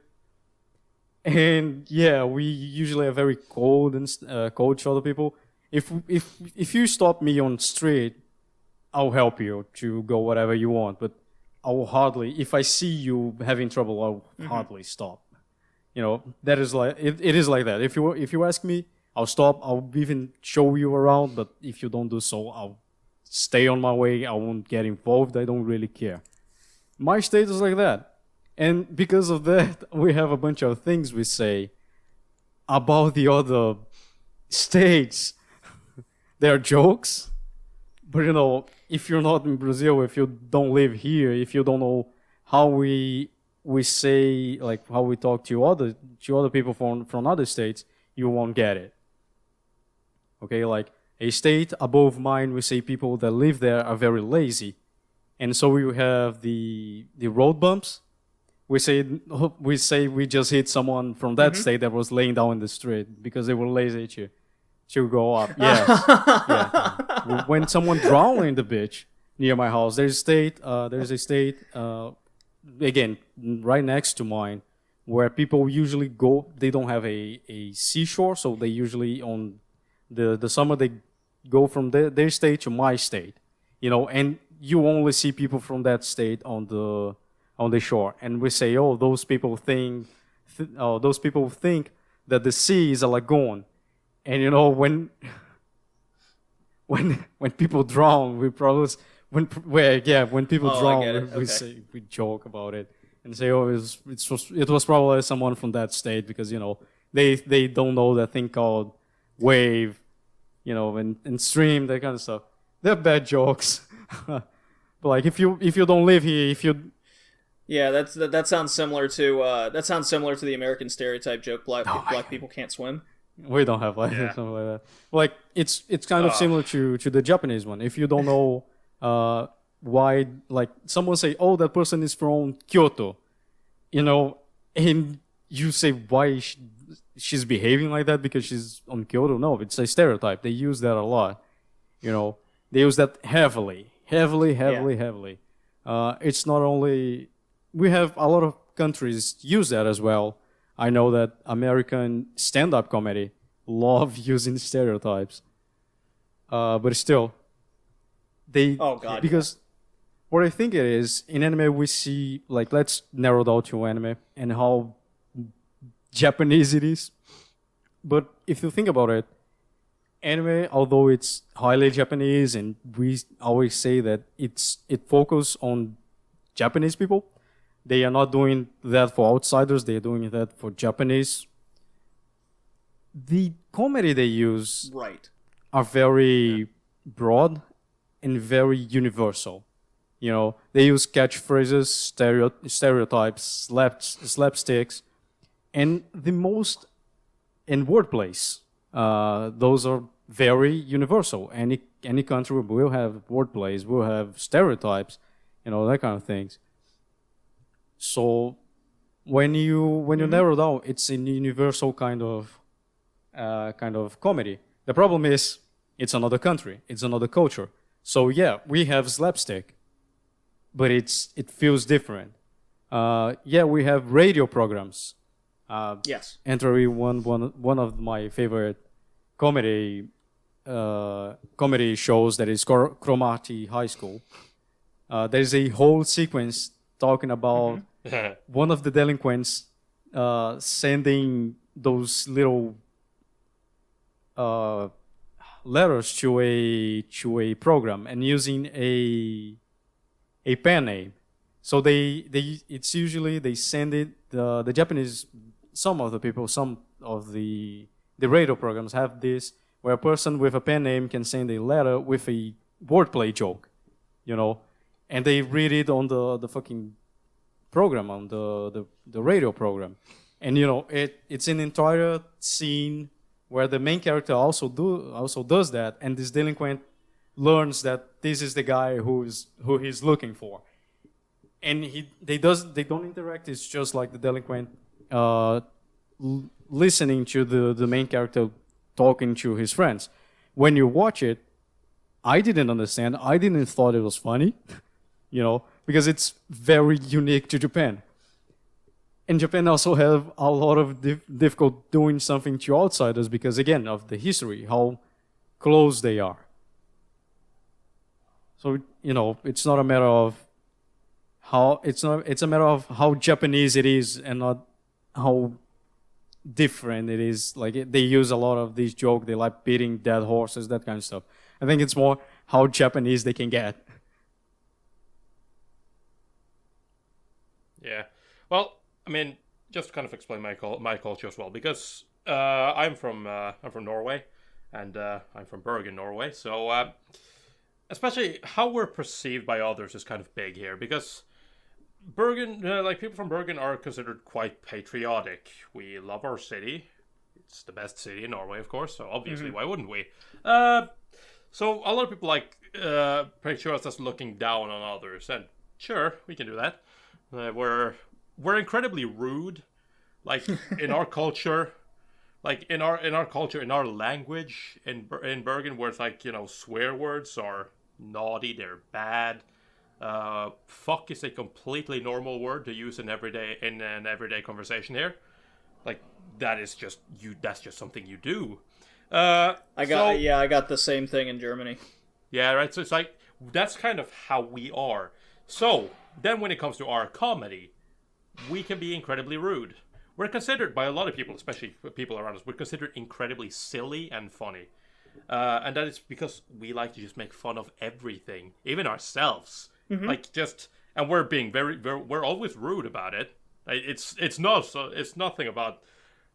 and yeah, we usually are very cold to other people. If you stop me on the street, I'll help you to go whatever you want. But I will hardly, if I see you having trouble, I'll hardly stop. That is like it is like that. If you ask me, I'll stop. I'll even show you around. But if you don't do so, I'll stay on my way. I won't get involved. I don't really care. My state is like that, and because of that, we have a bunch of things we say about the other states. they're jokes. But if you're not in Brazil, if you don't live here, if you don't know how we say, like, how we talk to other people from other states, you won't get it. Okay, like a state above mine, we say people that live there are very lazy, and so we have the road bumps. We say we just hit someone from that state that was laying down in the street because they were lazy to go up. Yes. Yeah. When someone drowned in the beach near my house, there's a state again right next to mine where people usually go. They don't have a seashore, so they usually on the summer they go from their state to my state, and you only see people from that state on the shore, and we say, oh, those people think that the sea is a lagoon. And when people drown, we probably when people drown, we joke about it and say, oh, it was probably someone from that state because they don't know that thing called wave, and stream, that kind of stuff. They're bad jokes, but like if you don't live here, yeah, that sounds similar to the American stereotype joke. Black people can't swim. We don't have something like that. Like it's kind of similar to the Japanese one. If you don't know why, like someone say, oh, that person is from Kyoto, and you say why she's behaving like that because she's on Kyoto. No, it's a stereotype. They use that a lot. They use that heavily. It's not only, we have a lot of countries use that as well. I know that American stand-up comedy love using stereotypes, but still, because what I think it is in anime we see, like, let's narrow down to anime and how Japanese it is. But if you think about it, anime, although it's highly Japanese and we always say that it focuses on Japanese people, they are not doing that for outsiders. They are doing that for Japanese. The comedy they use are very broad and very universal. They use catchphrases, stereotypes, slapsticks, and wordplays. Those are very universal. Any country will have wordplays, will have stereotypes, that kind of things. So when you narrow down, it's a universal kind of comedy. The problem is it's another country, it's another culture. So yeah, we have slapstick, but it feels different. We have radio programs. Yes. Entry one of my favorite comedy shows that is Cromarty High School. There's a whole sequence talking about one of the delinquents sending those little letters to a program and using a pen name. So it's usually they send it the Japanese. Some of the radio programs have this where a person with a pen name can send a letter with a wordplay joke, and they read it on the fucking program, on the radio program, and it's an entire scene where the main character also does that, and this delinquent learns that this is the guy who he's looking for, and they don't interact. It's just like the delinquent listening to the main character talking to his friends. When you watch it, I didn't understand. I didn't thought it was funny, because it's very unique to Japan. And Japan also have a lot of difficult doing something to outsiders because, again, of the history, how close they are. So, it's not a matter of how it's a matter of how Japanese it is and not how different it is. Like they use a lot of these jokes. They like beating dead horses, that kind of stuff. I think it's more how Japanese they can get. Yeah. Well, I mean, just to kind of explain my culture as well, because I'm from Norway, and I'm from Bergen, Norway. So especially how we're perceived by others is kind of big here, because Bergen, like people from Bergen are considered quite patriotic. We love our city. It's the best city in Norway, of course, so obviously why wouldn't we? So a lot of people like picture us as looking down on others, and sure, we can do that. We're incredibly rude, like in our culture, in our language in Bergen, where it's like, you know, swear words are naughty, they're bad. Fuck is a completely normal word to use in an everyday conversation here. Like that's just something you do. I got the same thing in Germany. Yeah, right. So it's like that's kind of how we are. So then, when it comes to our comedy, we can be incredibly rude. We're considered by a lot of people, especially people around us, we're considered incredibly silly and funny, and that is because we like to just make fun of everything, even ourselves. And we're being we're always rude about it. It's nothing about.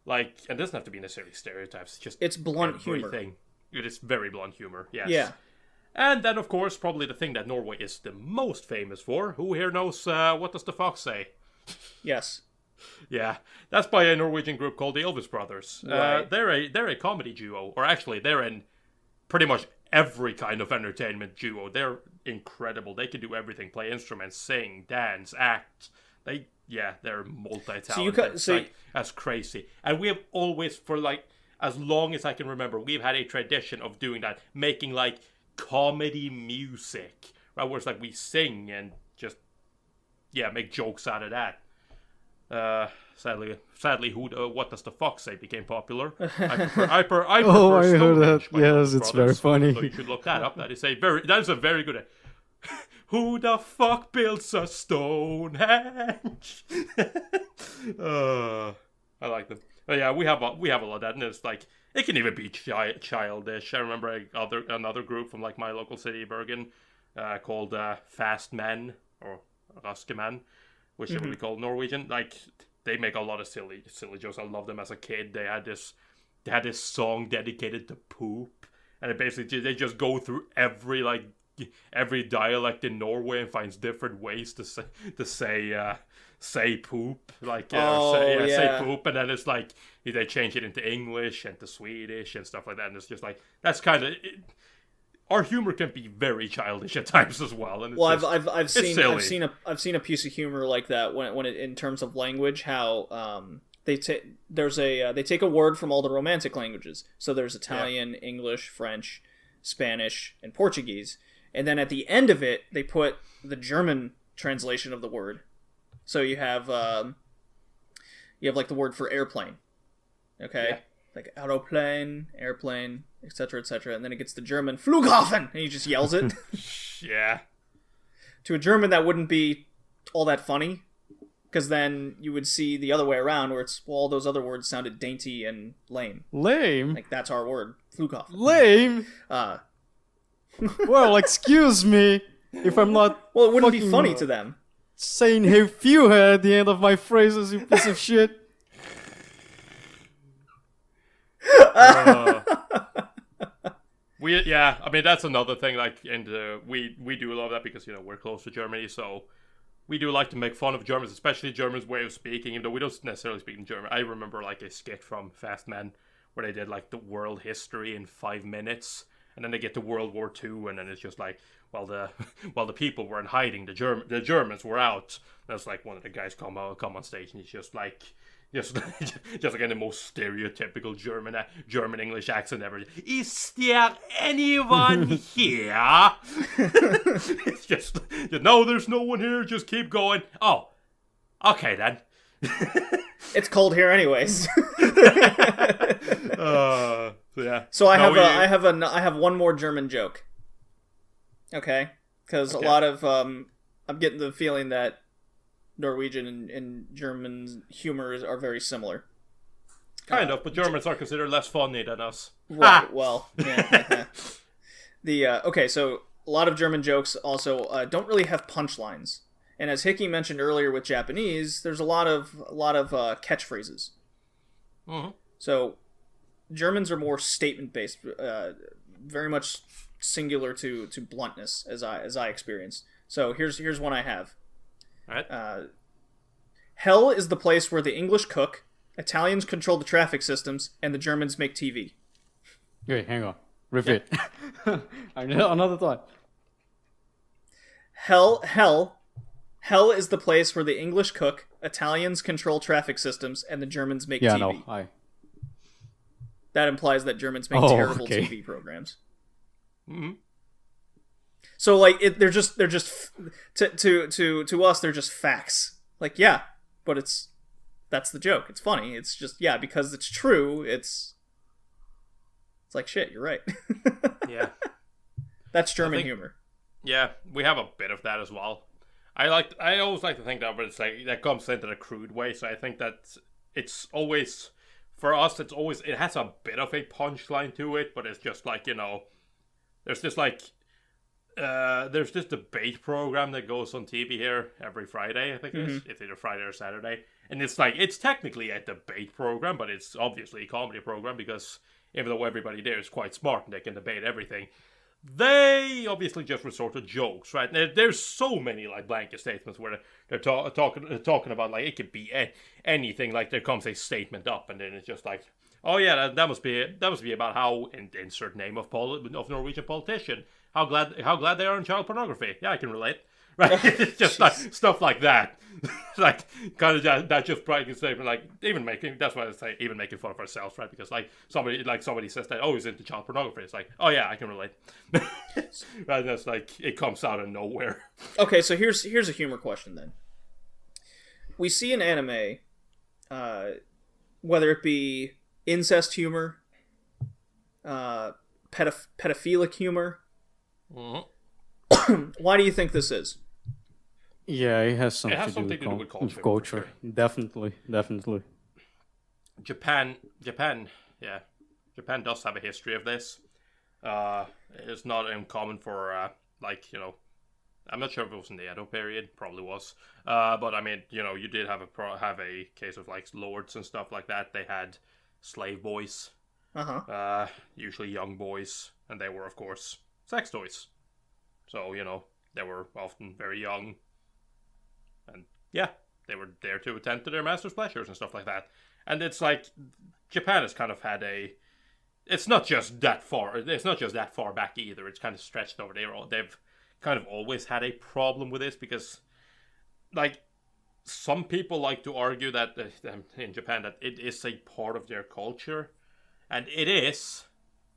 Like, and it doesn't have to be necessarily stereotypes. It's blunt humor. It is very blunt humor, yes. Yeah. And then, of course, probably the thing that Norway is the most famous for. Who here knows What Does the Fox Say? Yes. Yeah, that's by a Norwegian group called the Elvis Brothers. Right. They're a comedy duo, or actually, they're in pretty much every kind of entertainment duo. They're incredible. They can do everything: play instruments, sing, dance, act. They're multi-talented. That's crazy. And we have always, for like as long as I can remember, we've had a tradition of doing that, making like comedy music, right? Where it's like we sing and just make jokes out of that. Sadly, What Does the Fox Say became popular. I prefer I heard that. by Yes, Elvis it's Brothers, very funny. So you should look that up. That is a very good. Who the fuck builds a Stonehenge? I like them. But yeah, we have a lot of that, and it's like it can even be childish. I remember another group from like my local city, Bergen, called Fast Men or Raskemen, which would be called Norwegian. Like they make a lot of silly jokes. I loved them as a kid. They had this song dedicated to poop, and it basically they just go through every dialect in Norway and finds different ways to say poop, like say poop, and then it's like they change it into English and to Swedish and stuff like that, and it's just like that's kind of our humor can be very childish at times as well. And I've seen a piece of humor like that when it, in terms of language, how they take a word from all the Romantic languages. So there's Italian, English, French, Spanish, and Portuguese. And then at the end of it, they put the German translation of the word. So you have like the word for airplane, okay, like autoplane, airplane, etc., etc. And then it gets the German Flughafen, and he just yells it. Yeah. To a German, that wouldn't be all that funny, because then you would see the other way around, where it's all those other words sounded dainty and lame. Lame. Like that's our word, Flughafen. Lame. Well, excuse me if I'm not. Well, it wouldn't be funny to them. Saying "hey few" at the end of my phrases, you piece of shit. I mean that's another thing. Like, and we do love that because we're close to Germany, so we do like to make fun of Germans, especially Germans' way of speaking. Even though we don't necessarily speak in German, I remember like a skit from Fast Men where they did like the world history in 5 minutes. And then they get to World War II, and then it's just like, while the people were in hiding, the Germans were out. And it's like one of the guys come on stage, and he's just like in the most stereotypical German English accent ever. Is there anyone here? It's just no, there's no one here. Just keep going. Oh, okay then. It's cold here, anyways. Yeah. So I have one more German joke. Okay, because a lot of I'm getting the feeling that Norwegian and German humor are very similar. Kind of, but Germans are considered less funny than us. Right. Well, yeah. Okay, so a lot of German jokes also don't really have punchlines, and as Hickey mentioned earlier with Japanese, there's a lot of catchphrases. Mm-hmm. So Germans are more statement based, very much singular to bluntness as I experienced. So here's one I have. All right. Hell is the place where the English cook, Italians control the traffic systems, and the Germans make TV. Wait, hang on. Repeat. Another thought. Hell is the place where the English cook, Italians control traffic systems, and the Germans make TV. No, That implies that Germans make terrible TV programs. Mm-hmm. So like they're just to us they're just facts. Like yeah, but that's the joke. It's funny. It's just yeah because it's true. It's like shit. You're right. Yeah, that's German humor. Yeah, we have a bit of that as well. I always like to think that, but it's like that comes into the crude way. So I think that it's always for us. It has a bit of a punchline to it, but it's just like there's this like. There's this debate program that goes on TV here every Friday, I think it is. It's either Friday or Saturday. And it's technically a debate program, but it's obviously a comedy program because even though everybody there is quite smart and they can debate everything, they obviously just resort to jokes, right? There's so many like blanket statements where they're talking about like it could be anything. Like there comes a statement up and then it's just like, oh yeah, that must be about how insert name of Norwegian politician. How glad they are in child pornography. Yeah, I can relate. Right? It's just like stuff like that. Like kind of that just bragging statement. Like that's why I say even making fun of ourselves, right? Because like somebody says that he's into child pornography. It's like yeah, I can relate. Right? That's like it comes out of nowhere. Okay, so here's a humor question then. We see in anime, whether it be incest humor, pedophilic humor. Mm-hmm. Why do you think this is? Yeah, it has something to do with culture. Sure. Definitely. Japan does have a history of this. It's not uncommon for I'm not sure if it was in the Edo period, probably was. But I mean, you did have a case of like lords and stuff like that. They had slave boys, usually young boys, and they were of course sex toys. So, they were often very young. And yeah, they were there to attend to their master's pleasures and stuff like that. And it's like, Japan has kind of had it's not just that far back either. It's kind of stretched over there. They've kind of always had a problem with this because, like, some people like to argue that in Japan that it is a part of their culture. And it is,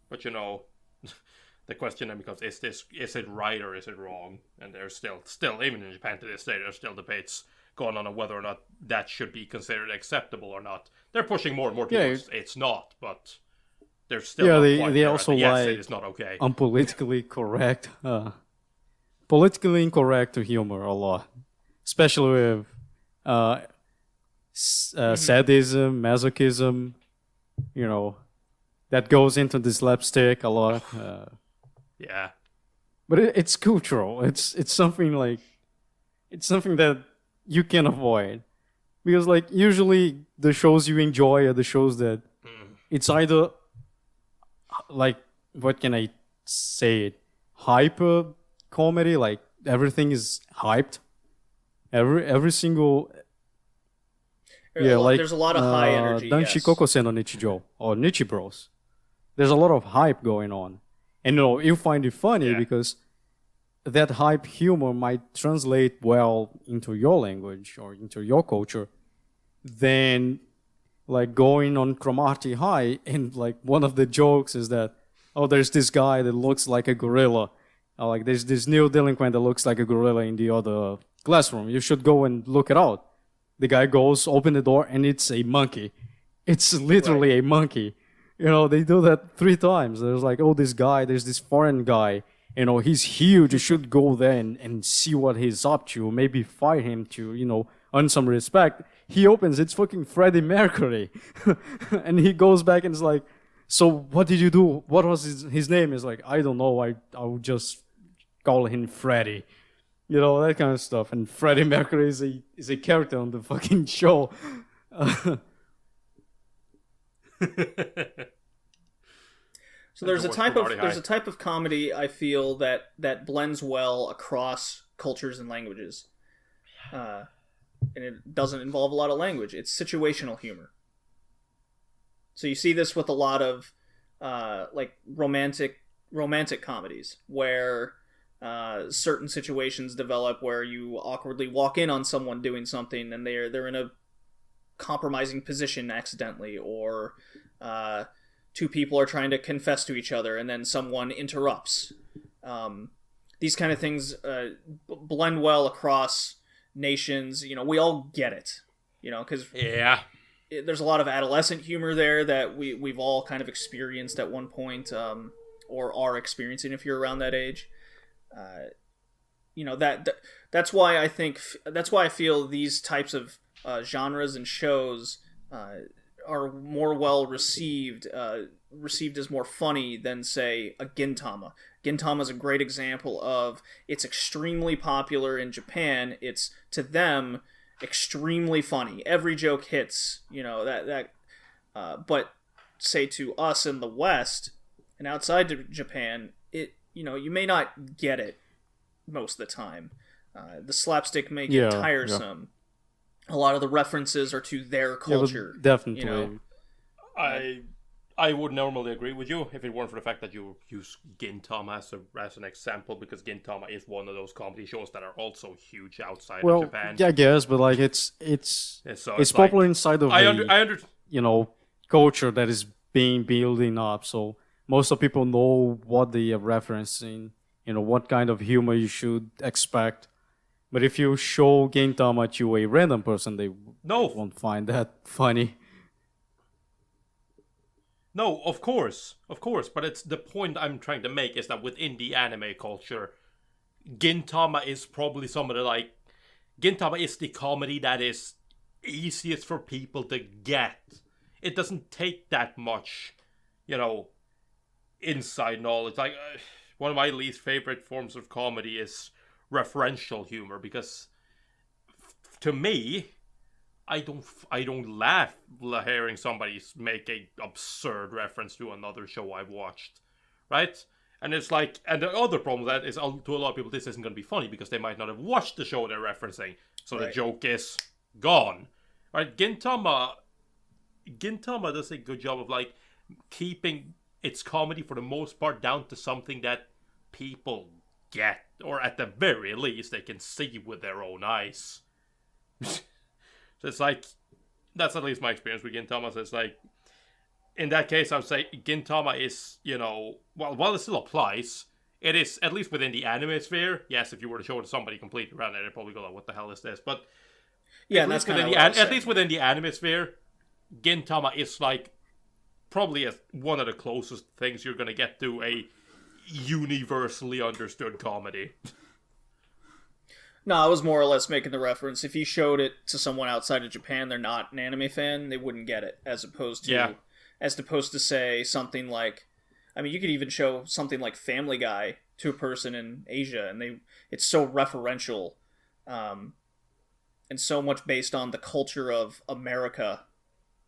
but the question then becomes, is it right or is it wrong? And there's still even in Japan to this day, there's still debates going on whether or not that should be considered acceptable or not. They're pushing more and more towards it's not, but there's still they also yes, it is not okay. Politically incorrect humor a lot, especially with sadism, masochism, that goes into the slapstick a lot. Yeah, but it's cultural. It's something that you can avoid because like usually the shows you enjoy are the shows that it's either like what can I say it hyper comedy, like everything is hyped, every single like there's a lot of high energy. Danshi Kokose no Nichijou or Nichi Bros. There's a lot of hype going on. And you find it funny because that hype humor might translate well into your language or into your culture. Then, like going on Cromarty High, and like one of the jokes is that, there's this guy that looks like a gorilla. Like there's this new delinquent that looks like a gorilla in the other classroom. You should go and look it out. The guy goes, open the door, and it's a monkey. It's literally a monkey. They do that 3 times. There's like, this guy, there's this foreign guy, he's huge. You should go there and see what he's up to. Maybe fight him to, earn some respect. He opens, it's fucking Freddie Mercury. And he goes back and is like, so what did you do? What was his name? Is like, I don't know. I would just call him Freddie. That kind of stuff. And Freddie Mercury is a character on the fucking show. So there's a type of comedy I feel that blends well across cultures and languages, and it doesn't involve a lot of language. It's situational humor. So you see this with a lot of like romantic comedies where certain situations develop where you awkwardly walk in on someone doing something and they're in a compromising position accidentally, or two people are trying to confess to each other and then someone interrupts. These kind of things blend well across nations. You know, we all get it, you know, because there's a lot of adolescent humor there that we've all kind of experienced at one point, or are experiencing if you're around that age. You know, that's why I feel these types of genres and shows are more well received as more funny than, say, a Gintama. Gintama is a great example of, it's extremely popular in Japan. It's, to them, extremely funny. Every joke hits, you know, but say to us in the West and outside of Japan, it, you know, you may not get it most of the time. The slapstick may get tiresome. A lot of the references are to their culture. Definitely. You know? I would normally agree with you if it weren't for the fact that you use Gintama as an example, because Gintama is one of those comedy shows that are also huge outside of Japan. Yeah, I guess, but like it's popular inside of you know, culture that is being building up. So most of people know what they are referencing, you know, what kind of humor you should expect. But if you show Gintama to a random person, they won't find that funny. No, of course, but it's the point I'm trying to make is that within the anime culture, Gintama is probably Gintama is the comedy that is easiest for people to get. It doesn't take that much, you know, inside knowledge. Like, one of my least favorite forms of comedy is referential humor, because to me, I don't laugh hearing somebody make a absurd reference to another show I've watched, right? And it's like, and the other problem with that is, to a lot of people, this isn't going to be funny because they might not have watched the show they're referencing, so the joke is gone, right? Gintama does a good job of like keeping its comedy for the most part down to something that people get, or at the very least they can see with their own eyes. So it's like, that's at least my experience with Gintama. So it's like, in that case, I would say Gintama is, you know, while it still applies, it is, at least within the anime sphere. Yes, if you were to show it to somebody completely around it, they'd probably go like, what the hell is this? But yeah, that's kind of at least within the anime sphere, Gintama is like probably one of the closest things you're going to get to a universally understood comedy. No, I was more or less making the reference. If you showed it to someone outside of Japan, they're not an anime fan, they wouldn't get it. As opposed to say something like, I mean, you could even show something like Family Guy to a person in Asia, and it's so referential, and so much based on the culture of America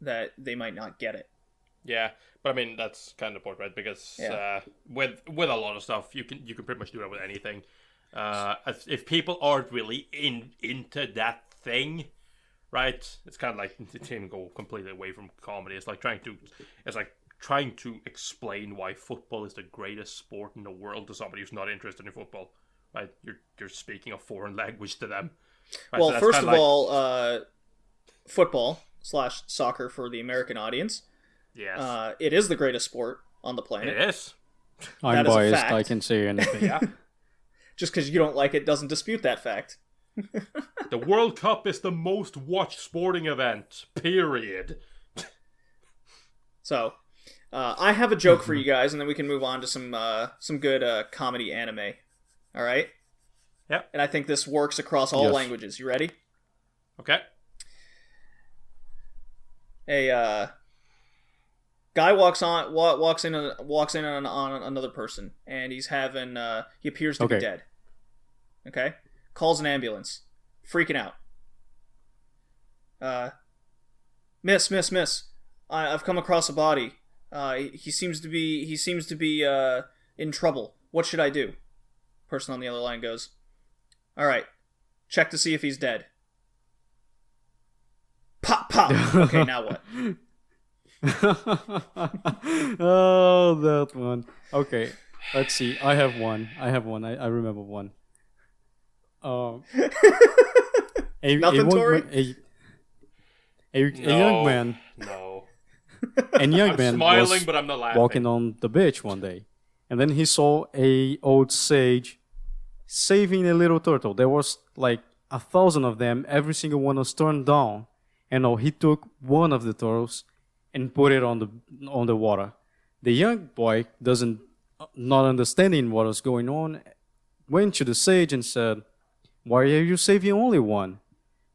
that they might not get it. Yeah, but I mean that's kind of the point, right? Because with a lot of stuff, you can pretty much do that with anything. If people aren't really into that thing, right? It's kind of like to go completely away from comedy. It's like trying to explain why football is the greatest sport in the world to somebody who's not interested in football, right? You're speaking a foreign language to them. Right? Well, so first of all, football / soccer for the American audience. Yes, it is the greatest sport on the planet. It is. I'm biased. I can say anything. Yeah. Just because you don't like it doesn't dispute that fact. The World Cup is the most watched sporting event, period. So, I have a joke for you guys, and then we can move on to some good comedy anime. All right? Yep. And I think this works across all languages. You ready? Okay. A guy walks in on another person, and he's having he appears to be dead. Okay, calls an ambulance, freaking out. Miss, I've come across a body. He seems to be in trouble. What should I do? Person on the other line goes, all right, check to see if he's dead. Pop, pop. Okay, now what? Oh, that one. Okay, let's see. I have one. I remember one. Nothing, Tori? A young man. No. A young I'm man smiling, was but I'm not laughing. walking on the beach one day, and then he saw a old sage saving a little turtle. There was like 1,000 of them. Every single one was turned down, and he took one of the turtles and put it on the water. The young boy not understanding what was going on, went to the sage and said, "Why are you saving only one?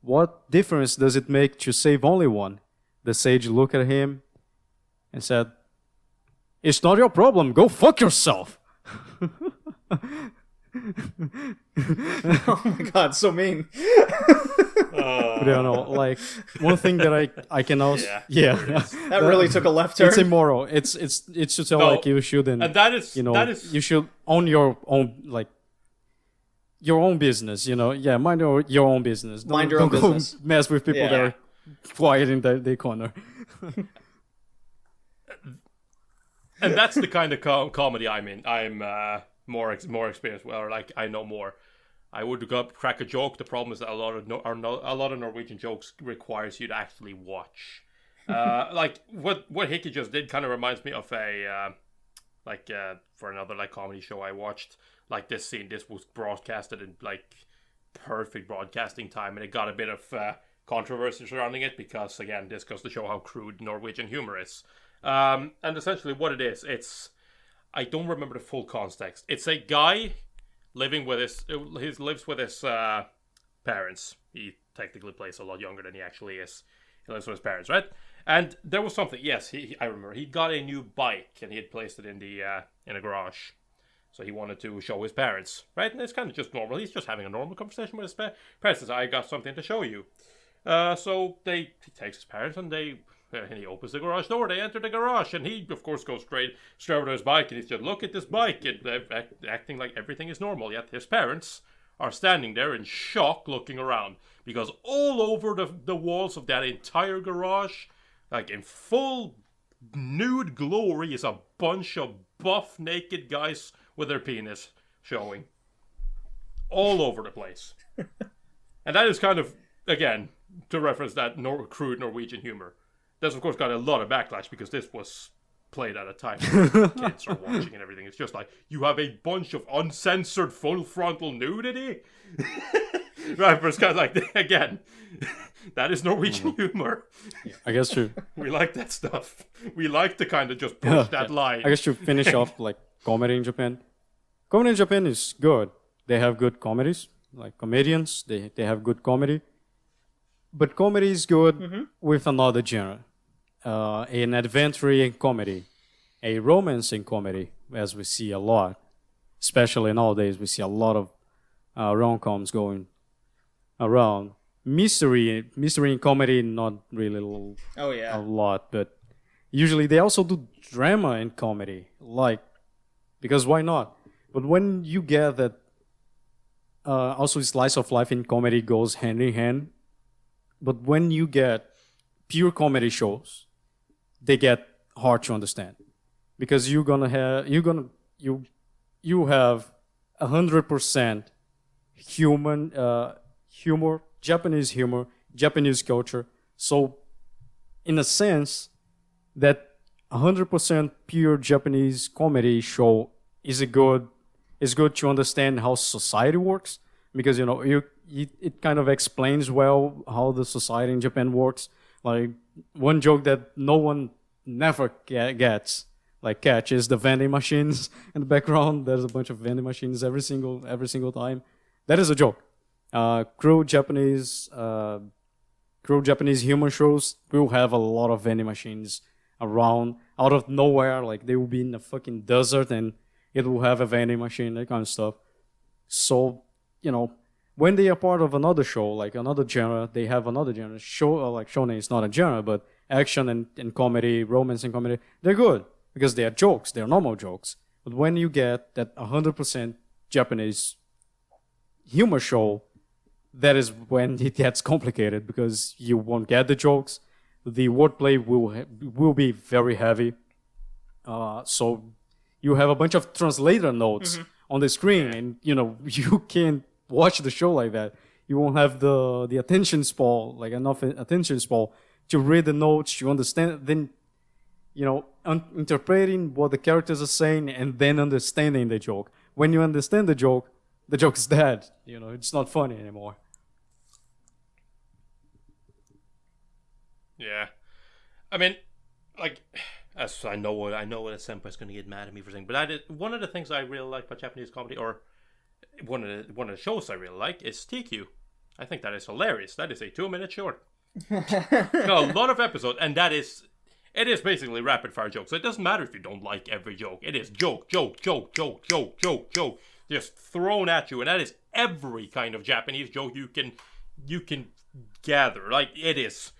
What difference does it make to save only one?" The sage looked at him and said, "It's not your problem. Go fuck yourself." Oh my god, so mean. I don't know, like one thing that I can also That really took a left turn. It's immoral. It's to tell like you shouldn't, and that is you should own your own like your own business. Mind your own business. Mind your own don't business. Go mess with people that are quiet in the corner. And that's the kind of comedy I'm in. I'm more experienced, or like I know more. I would crack a joke. The problem is that a lot of Norwegian jokes requires you to actually watch. Like what Hickey just did kind of reminds me of a for another like comedy show I watched. Like this scene, this was broadcasted in like perfect broadcasting time, and it got a bit of controversy surrounding it because again, this goes to show how crude Norwegian humor is. And essentially, what it is, I don't remember the full context. It's a guy living with lives with his parents. He technically plays a lot younger than he actually is. He lives with his parents, right? And there was something. Yes, I remember. He got a new bike and he had placed it in a garage. So he wanted to show his parents, right? And it's kind of just normal. He's just having a normal conversation with his parents. Says, "I got something to show you." So he takes his parents and he opens the garage door. They enter the garage, and he, of course, goes straight over to his bike, and he's just, "Look at this bike," and acting like everything is normal. Yet his parents are standing there in shock, looking around, because all over the walls of that entire garage, like in full nude glory, is a bunch of buff, naked guys with their penis showing all over the place. And that is kind of, again, to reference that crude Norwegian humor. That's, of course, got a lot of backlash because this was played at a time when kids are watching and everything. It's just like, you have a bunch of uncensored full frontal nudity? Right, but it's kind of like, again, that is Norwegian humor. I guess to We like that stuff. We like to kind of just push that line. I guess to finish off like comedy in Japan. Comedy in Japan is good. They have good comedies, like comedians. They have good comedy. But comedy is good with another genre. An adventure in comedy. A romance in comedy, as we see a lot. Especially nowadays, we see a lot of rom-coms going around. Mystery in comedy, not really a lot. But usually they also do drama in comedy. Like, because why not? But when you get that also slice of life in comedy goes hand in hand. But when you get pure comedy shows, they get hard to understand because you have 100% humor, Japanese humor, Japanese culture. So, in a sense, that 100% pure Japanese comedy show is good to understand how society works because it kind of explains well how the society in Japan works. Like one joke that no one never gets, like catches the vending machines in the background. There's a bunch of vending machines every single time. That is a joke. Cruel Japanese humor shows will have a lot of vending machines around out of nowhere. Like they will be in a fucking desert and it will have a vending machine, that kind of stuff. So when they are part of another show, like another genre, they have another genre. Show like shonen is not a genre, but action and comedy, romance and comedy, they're good because they are jokes. They are normal jokes. But when you get that 100% Japanese humor show, that is when it gets complicated because you won't get the jokes. The wordplay will be very heavy. So you have a bunch of translator notes on the screen, and you can't watch the show like that. You won't have the attention span, like enough attention span to read the notes, to understand, then interpreting what the characters are saying, and then understanding the joke. When you understand the joke is dead. It's not funny anymore. Yeah, I mean, like, as I know what a senpai's going to get mad at me for saying, but one of the things I really like about Japanese comedy, or one of the shows I really like, is TQ. I think that is hilarious. That is a 2-minute short. A lot of episodes, and it is basically rapid fire jokes. So it doesn't matter if you don't like every joke. It is joke, just thrown at you, and that is every kind of Japanese joke you can gather. Like, it is.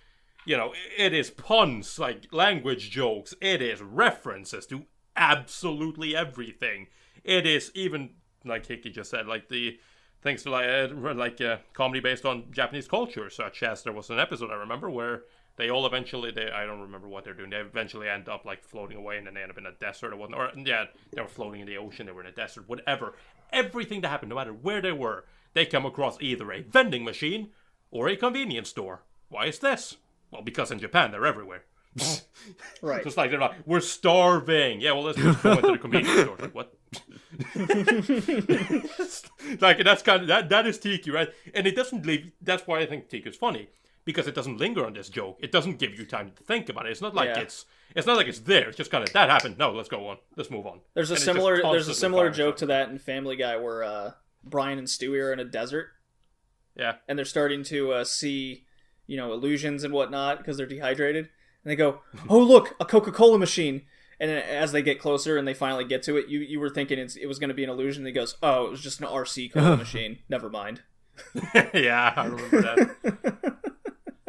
It is puns, like language jokes. It is references to absolutely everything. It is even, like Hickey just said, like the things to like comedy based on Japanese culture, such as there was an episode I remember where they all eventually, I don't remember what they're doing. They eventually end up like floating away, and then they end up in a desert or whatnot. Or they were floating in the ocean. They were in a desert, whatever. Everything that happened, no matter where they were, they come across either a vending machine or a convenience store. Why is this? Well, because in Japan, they're everywhere. Right. Just like they're like, we're starving. Yeah, well, let's just go into the convenience store. Like, what? Like, that's kind of, that is TQ, right? And it doesn't leave, that's why I think TQ is funny. Because it doesn't linger on this joke. It doesn't give you time to think about it. It's not like it's not like it's there. It's just kind of, that happened. No, let's go on. Let's move on. There's a similar joke to that in Family Guy where Brian and Stewie are in a desert. Yeah. And they're starting to see illusions and whatnot because they're dehydrated. And they go, oh, look, a Coca-Cola machine. And as they get closer and they finally get to it, you were thinking it was going to be an illusion. And he goes, oh, it was just an RC Cola machine. Never mind. Yeah, I remember that.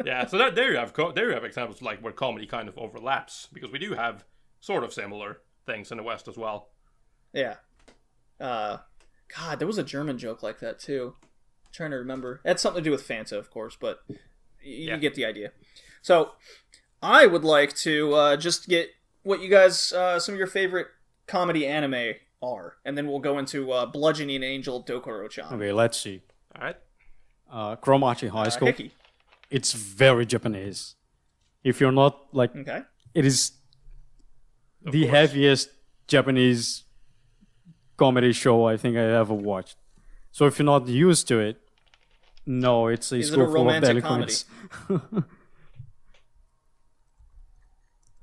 Yeah, so there you have examples like where comedy kind of overlaps. Because we do have sort of similar things in the West as well. Yeah. God, there was a German joke like that too. I'm trying to remember. It had something to do with Fanta, of course, but you get the idea. So, I would like to just get what you guys, some of your favorite comedy anime are, and then we'll go into Blugeoning Angel Dokuro-Chan. Okay, let's see. All right. Cromachi High School. Hickey. It's very Japanese. If you're not like, okay, it is the heaviest Japanese comedy show I think I ever watched. So if you're not used to it, no, it's a school full of delinquents.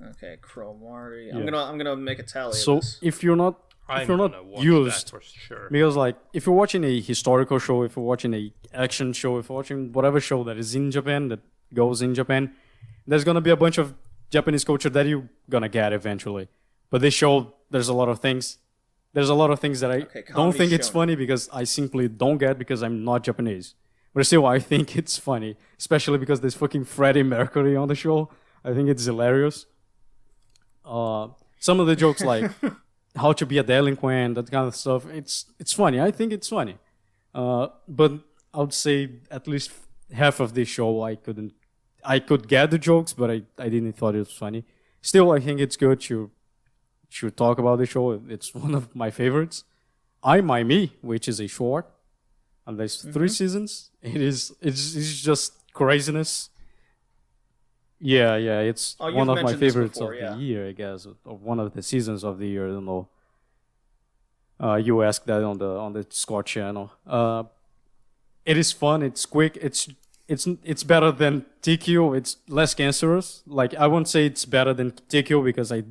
Okay, Cromarty. I'm gonna make a tally. So of this. if you're not used, for sure. because like if you're watching a historical show, if you're watching a action show, if you're watching whatever show that is in Japan, that goes in Japan, there's gonna be a bunch of Japanese culture that you're gonna get eventually. But this show, there's a lot of things that I don't think it's funny because I simply don't get because I'm not Japanese. But still, I think it's funny, especially because there's fucking Freddie Mercury on the show. I think it's hilarious. Some of the jokes like how to be a delinquent, that kind of stuff, it's funny. I think it's funny. But I would say at least half of this show I could get the jokes, but I didn't thought it was funny. Still, I think it's good to talk about the show. It's one of my favorites. I My Me, which is a short, and there's 3 seasons. It's just craziness. Yeah, it's one of my favorites of the year, I guess, or one of the seasons of the year. I don't know. You asked that on the Scott channel. It is fun. It's quick. It's better than TQ. It's less cancerous. Like I won't say it's better than TQ because I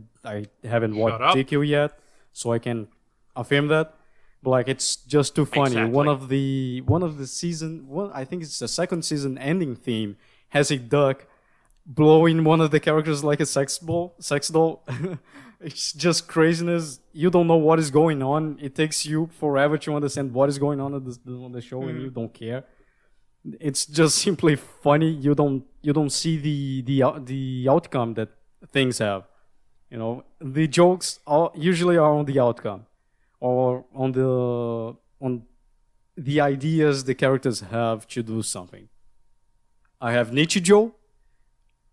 haven't watched TQ yet, so I can affirm that. But like it's just too funny. Exactly. One of the season. I think it's the second season ending theme has a duck blowing one of the characters like a sex doll. It's just craziness. You don't know what is going on. It takes you forever to understand what is going on the show, and you don't care. it's just simply funny. You don't see the outcome that things have. You know, the jokes usually are on the outcome, or on the ideas the characters have to do something. I have Nichijou.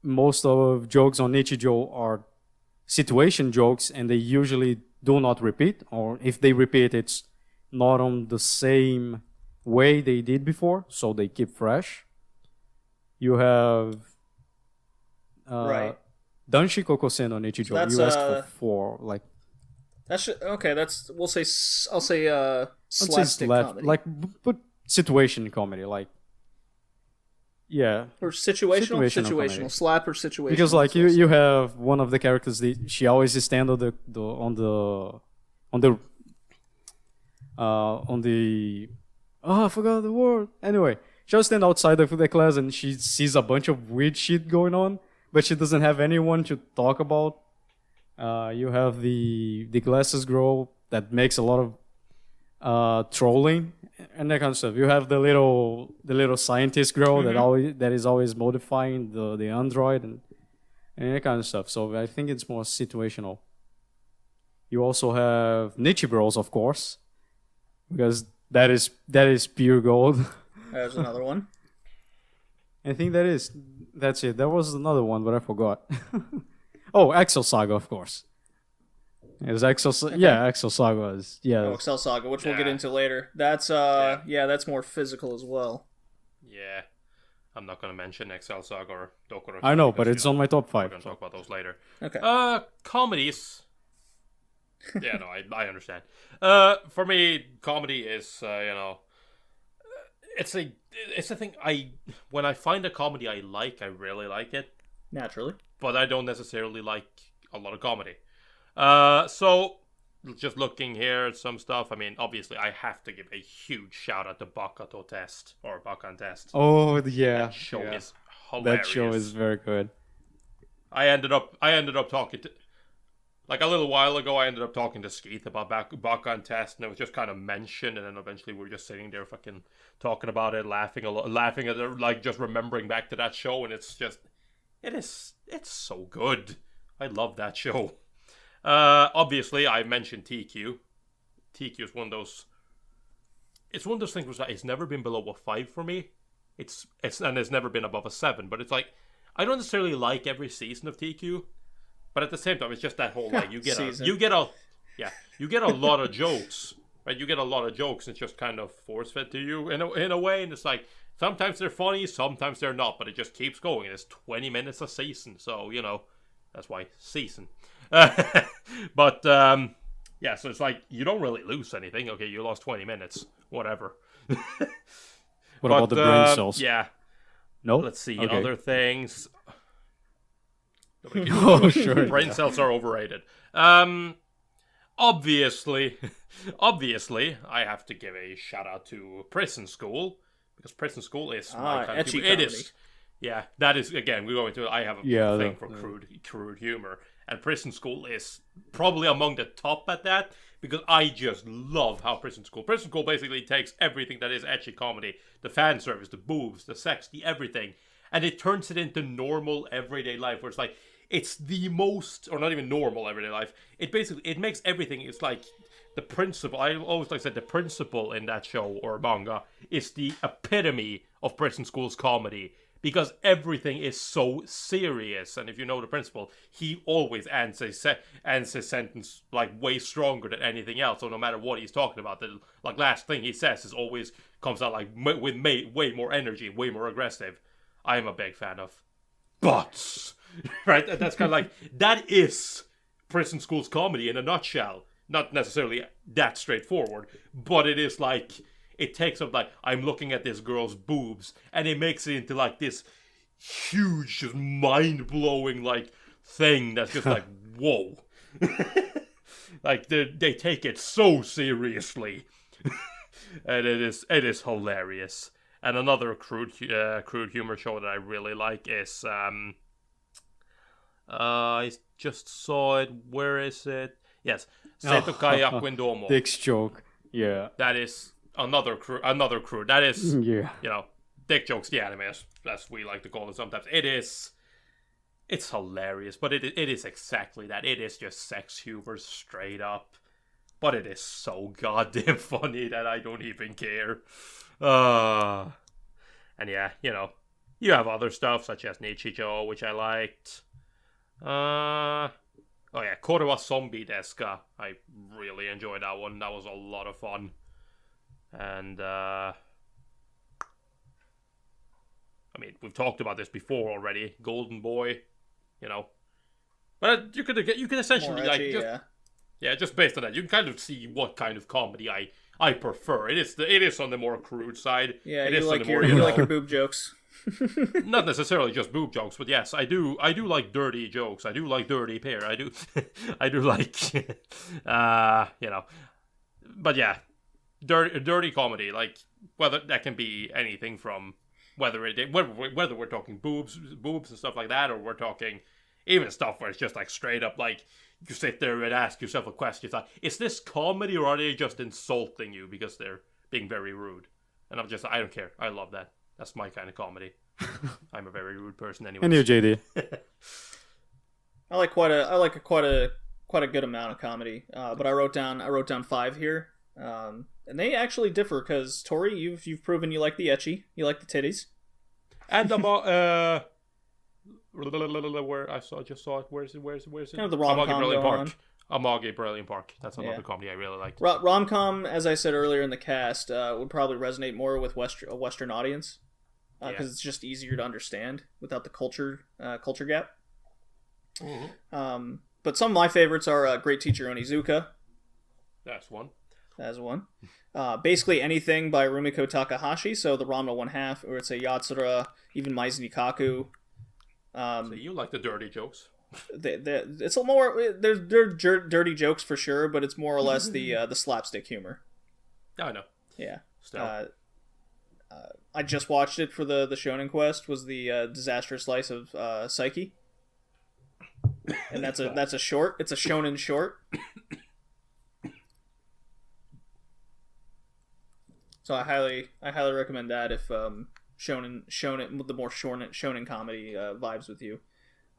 Most of jokes on Nichijou are situation jokes, and they usually do not repeat, or if they repeat, it's not on the same way they did before, so they keep fresh. You have Right. Danshi Kokose no Nichijou. That's, You asked for four, like That's okay. That's I'll say let's say slapstick comedy like but situation comedy, like yeah, or situational comedy. slap or situational. Because like you have one of the characters, she always stand on the I forgot the word. Anyway, she always stand outside of the class and she sees a bunch of weird shit going on, but she doesn't have anyone to talk about. You have the glasses girl that makes a lot of trolling and that kind of stuff. You have the little scientist girl that is always modifying the android and that kind of stuff. So I think it's more situational. You also have Nichi Bros, of course, because that is pure gold. There's another one. I think that's it. There was another one, but I forgot. Oh, Excel Saga, of course. Is Excel Saga is Excel Saga, which we'll get into later. That's that's more physical as well. Yeah. I'm not going to mention Excel Saga or Dokuro-Chan. I know, but it's on my top 5. We're going to talk about those later. Okay. Comedies. Yeah, no, I understand. For me, comedy is, it's a thing. When I find a comedy I really like it. Naturally. But I don't necessarily like a lot of comedy. So, just looking here at some stuff, I mean, obviously, I have to give a huge shout out to Bakato Test, or Bakan Test. Oh, yeah. That show is hilarious. That show is very good. I ended up talking to, like a little while ago, I ended up talking to Skeeth about Bakan Test, and it was just kind of mentioned, and then eventually we were just sitting there fucking talking about it, laughing at it, like just remembering back to that show, and it's so good. I love that show. Obviously, I mentioned TQ. TQ is one of those. It's one of those things where it's never been below a 5 for me. It's never been above a 7. But it's like I don't necessarily like every season of TQ, but at the same time, it's just that whole like you get a lot of jokes, right? You get a lot of jokes. And it's just kind of force fed to you in a way, and it's like sometimes they're funny, sometimes they're not, but it just keeps going. It's 20 minutes a season, so that's why season. But so it's like you don't really lose anything. Okay, you lost 20 minutes, whatever. What about the brain cells? Yeah. No. Let's see okay. Other things. Oh, sure. Brain cells are overrated. Obviously, I have to give a shout out to Prison School because Prison School is my kind of humor. It is. Yeah, that is again. We go into. I have a thing for crude humor. And Prison School is probably among the top at that because I just love how Prison School basically takes everything that is ecchi comedy, the fan service, the boobs, the sex, the everything, and it turns it into normal everyday life where it's like, it's the most, or not even normal everyday life. It makes everything, it's like the principle, I always like said, the principal in that show or manga is the epitome of Prison School's comedy. Because everything is so serious, and if you know the principal, he always ends his sentence like way stronger than anything else. So no matter what he's talking about, the like last thing he says is always comes out like with way more energy, way more aggressive. I am a big fan of butts, right? And that's kind of like that is Prison School's comedy in a nutshell. Not necessarily that straightforward, but it is like. It takes up like I'm looking at this girl's boobs, and it makes it into like this huge, just mind-blowing like thing that's just like whoa, like they take it so seriously, and it is hilarious. And another crude humor show that I really like is I just saw it. Where is it? Yes, Setokai Aquindomo. Dick's joke. Yeah, that is. Another crew. That is, dick jokes, the anime, as we like to call it sometimes. It's hilarious, but it is exactly that. It is just sex humor straight up. But it is so goddamn funny that I don't even care. And yeah, you have other stuff such as Nichijou, which I liked. Oh yeah, Kore wa Zombie desu ka. I really enjoyed that one. That was a lot of fun. And I mean, we've talked about this before already. Golden Boy, But you can essentially edgy, just based on that, you can kind of see what kind of comedy I prefer. It is on the more crude side. Yeah, it you is like on the more, you like your boob jokes. Not necessarily just boob jokes, but yes, I do like dirty jokes. I do like dirty pair. I do like But yeah, dirty comedy, like whether that can be anything from whether we're talking boobs and stuff like that, or we're talking even stuff where it's just like straight up like you sit there and ask yourself a question. It's like, is this comedy or are they just insulting you because they're being very rude? And I don't care. I love that. That's my kind of comedy. I'm a very rude person anyway. And you, JD. I like quite a good amount of comedy. But I wrote down 5 here. And they actually differ because Tori, you've proven you like the ecchi, you like the titties. And where I just saw it. Where's it? Kind of the rom-com going on. Amagi Brilliant Park. That's another comedy I really liked. Rom-com, as I said earlier in the cast, would probably resonate more with a Western audience because it's just easier to understand without the culture gap. Mm-hmm. But some of my favorites are Great Teacher Onizuka. That's one. Basically anything by Rumiko Takahashi, so the Ranma 1/2, or it's a Yatsura, even Maizunikaku. So you like the dirty jokes. It's a more they're dirty jokes for sure, but it's more or less the slapstick humor. I know. Yeah. Still. I just watched it for the Shonen Quest. Was the Disastrous Slice of Psyche, and that's a short. It's a shonen short. So I highly recommend that if shonen the more shonen comedy vibes with you.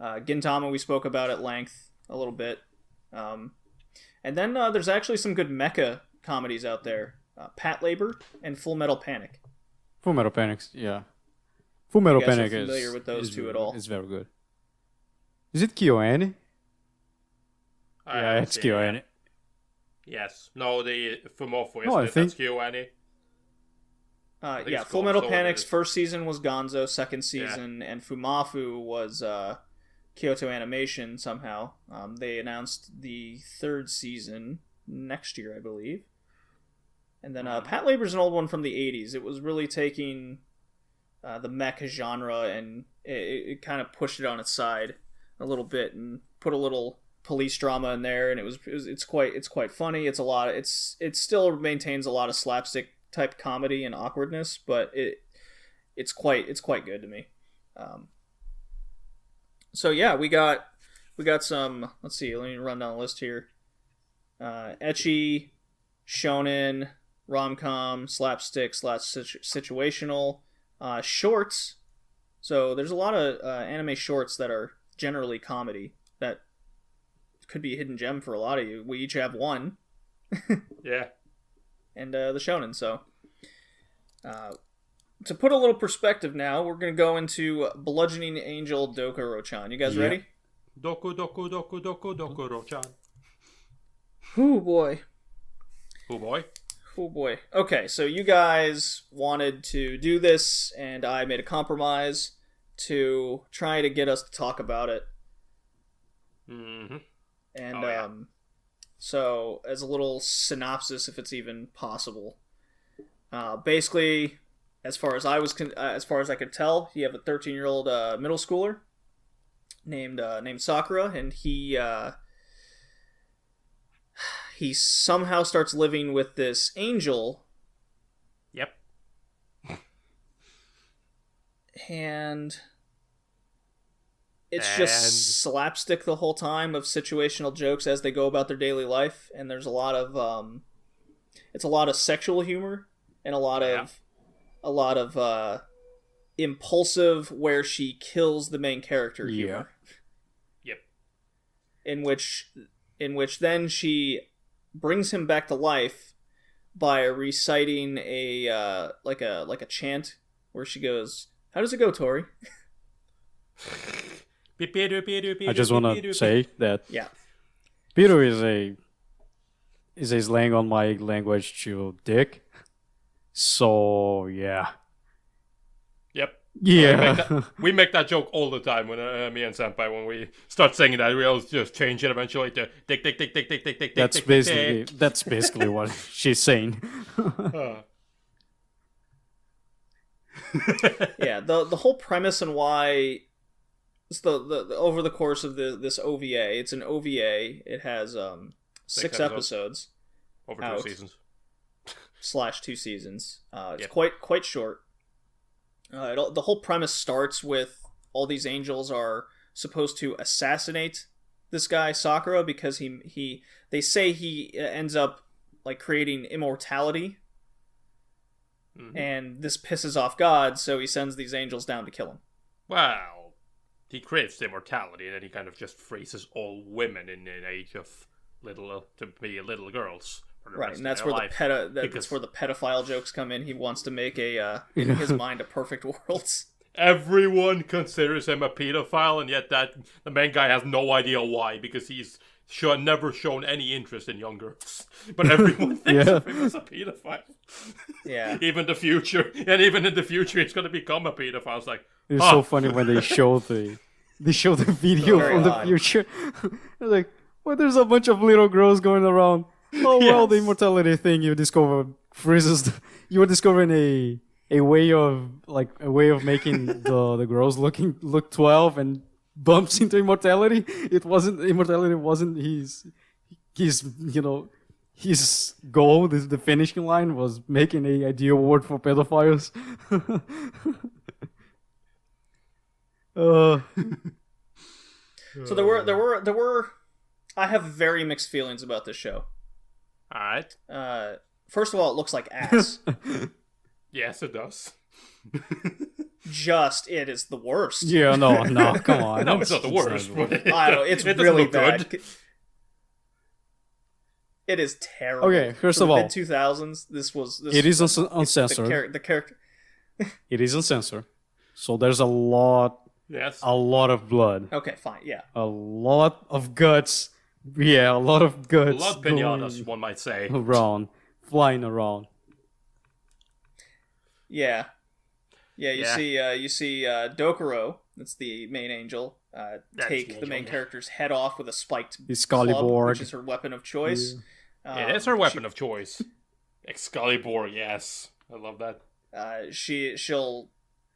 Gintama, we spoke about at length a little bit. And then there's actually some good mecha comedies out there. Pat Labor and Full Metal Panic. Full Metal Panic, yeah. Full Metal Panic is familiar with those two at all? It's very good. Is it KyoAni? Yeah, it's KyoAni. Yes. No, the Fumofo, No, I think that's KyoAni. Full Metal Panic's first season was Gonzo, second season, and Fumafu was Kyoto Animation somehow. They announced the third season next year, I believe. And then Pat Labor's an old one from the 80s. It was really taking the mecha genre and it kind of pushed it on its side a little bit and put a little police drama in there, and it's quite funny. It's a lot. It still maintains a lot of slapstick type comedy and awkwardness, but it's quite good to me. So yeah, we got some. Let's see. Let me run down the list here. Ecchi, shonen, rom-com, slapstick, situational, shorts. So there's a lot of anime shorts that are generally comedy that could be a hidden gem for a lot of you. We each have one. Yeah. And the shonen. So, to put a little perspective now, we're going to go into Blugeoning Angel Dokuro-Chan. You guys ready? Dokuro-Chan. Oh boy. Oh boy. Oh boy. Okay, so you guys wanted to do this, and I made a compromise to try to get us to talk about it. Mm-hmm. And, so, as a little synopsis, if it's even possible, basically, as far as I could tell, you have a 13-year-old middle schooler named Sakura, and he somehow starts living with this angel. Yep. And it's just slapstick the whole time of situational jokes as they go about their daily life, and there's a lot of it's a lot of sexual humor and a lot of impulsive where she kills the main character Yeah. humor. Yep. In which then she brings him back to life by reciting a like a chant where she goes, "How does it go, Tori?" I just want to say that Yeah. Peter is a slang on my language to dick. So yeah. Yep. Yeah. We make that joke all the time when me and Senpai, when we start saying that, we always just change it eventually to dick, dick, dick, dick, dick, dick, dick, That's dick, basically dick. that's basically what she's saying. Yeah, the whole premise and why it's the over the course of this OVA, it's an OVA. It has 6 episodes Over 2 out. seasons. / 2 seasons. It's Yep. quite short. The whole premise starts with all these angels are supposed to assassinate this guy Sakura because they say he ends up like creating immortality, and this pisses off God, so he sends these angels down to kill him. Well, he craves immortality, and then he kind of just freezes all women in an age of to be little girls. Right, and that's where that's where the pedophile jokes come in. He wants to make in his mind a perfect world. Everyone considers him a pedophile, and yet the main guy has no idea why, because he's never shown any interest in young girls. But everyone thinks of him as a pedophile. Yeah. Even in the future, he's going to become a pedophile. It's like, It's so funny when they show the video Very from the odd. future. It's like, well, there's a bunch of little girls going around. Oh well, the immortality thing you discover freezes. You were discovering a way of making the girls look 12 and bumps into immortality. Immortality wasn't his his goal. The finishing line was making a ideal world for pedophiles. So there were. I have very mixed feelings about this show. all right. First of all, it looks like ass. Yes, it does. It is the worst. Yeah, no, come on. No, it's not the worst. But I don't know, it's it doesn't really look bad. good. It is terrible. Okay, first For of the all, mid 2000s, this it is it's uncensored. the character. It is uncensored. So there's a lot Yes. of blood. Okay, fine, yeah. A lot of guts. Yeah, a lot of guts. Blood pinatas, one might say. Flying around. Yeah. Yeah, you Yeah. see Dokuro, that's the main angel, That's take the the angel, main yeah. character's head off with a spiked Excalibur. club, which is her weapon of choice. It is her weapon of choice. Excalibur, yes. I love that. She'll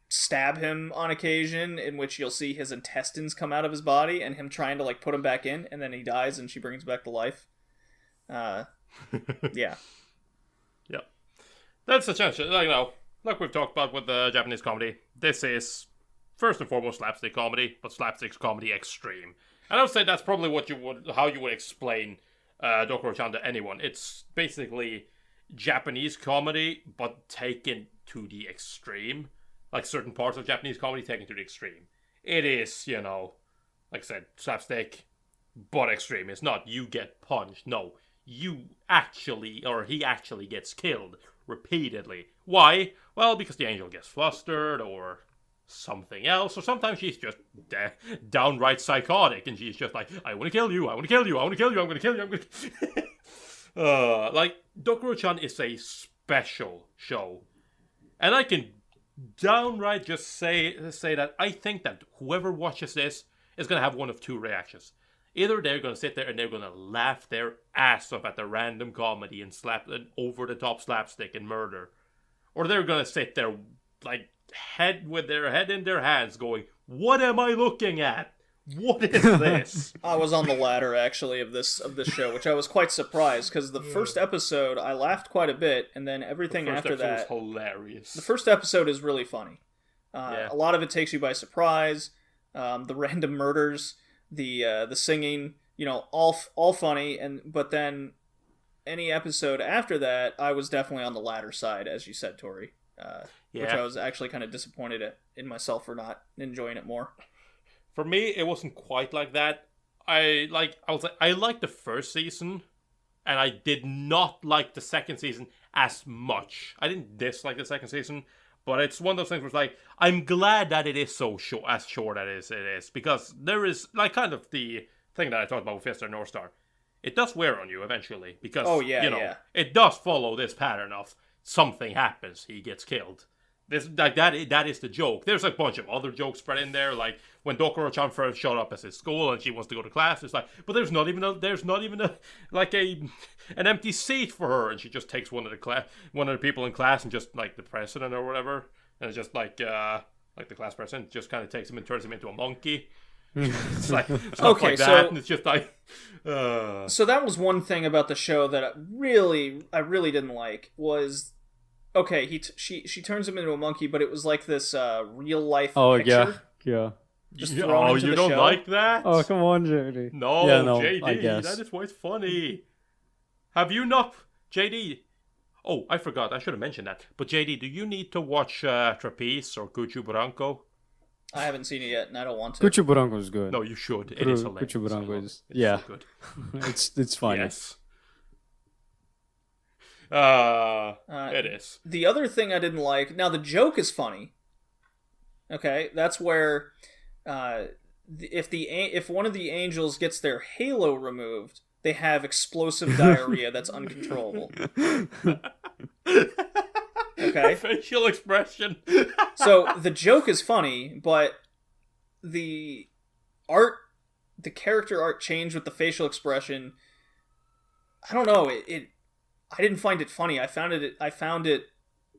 stab him on occasion, in which you'll see his intestines come out of his body and him trying to like put him back in, and then he dies and she brings back to life. Yeah. Yep. That's essentially, like we've talked about with the Japanese comedy, this is first and foremost slapstick comedy, but slapstick comedy extreme. And I would say that's probably how you would explain Dokuro-Chan to anyone. It's basically Japanese comedy, but taken to the extreme. Like certain parts of Japanese comedy taken to the extreme. It is, like I said, slapstick, but extreme. It's not you get punched. No, he actually gets killed repeatedly. Why? Well, because the angel gets flustered or something else, or sometimes she's just downright psychotic and she's just like, I want to kill you, I want to kill you, I want to kill you, I'm going to kill you, I'm going to... like, Dokuro-Chan is a special show. And I can downright just say that I think that whoever watches this is going to have one of two reactions. Either they're going to sit there and they're going to laugh their ass off at the random comedy and slap an over-the-top slapstick and murder. Or they're going to sit there, like, with their head in their hands going, what am I looking at? What is this? I was on the latter, actually, of this show, which I was quite surprised, because the first episode, I laughed quite a bit, and then everything after that... was hilarious. The first episode is really funny. Yeah. A lot of it takes you by surprise. The random murders, the singing, all funny, but then any episode after that, I was definitely on the latter side, as you said, Tori. which I was actually kind of disappointed in myself for not enjoying it more. For me, it wasn't quite like that. I liked the first season, and I did not like the second season as much. I didn't dislike the second season, but it's one of those things where it's like, I'm glad that it is so short, as short as it is, because there is, like, kind of the thing that I talked about with Fist or North Star. It does wear on you eventually, because, it does follow this pattern of something happens, he gets killed. That is the joke. There's a bunch of other jokes spread in there, like when Dokuro-Chan first showed up at his school and she wants to go to class. It's like, but there's not even an empty seat for her, and she just takes one of the people in class and just like the president or whatever, and it's just like the class president just kind of takes him and turns him into a monkey. It's like stuff like that, and it's just like. So that was one thing about the show that I really didn't like was. Okay, she turns him into a monkey, but it was like this real life picture. Yeah. Just thrown into you the don't show. like that? Oh, come on, JD. No, JD, I guess. that is why it's funny. Have you not, JD? Oh, I forgot. I should have mentioned that. But JD, do you need to watch Trapeze or Kuchu Branco? I haven't seen it yet, and I don't want to. Kuchu Branco is good. No, you should. It is hilarious. Kuchu Branco is so good. it's funny. Yes. It is. The other thing I didn't like. Now the joke is funny. Okay, that's where if one of the angels gets their halo removed, they have explosive diarrhea that's uncontrollable. Okay. Facial expression. So the joke is funny, but the character art change with the facial expression. I don't know. I didn't find it funny. I found it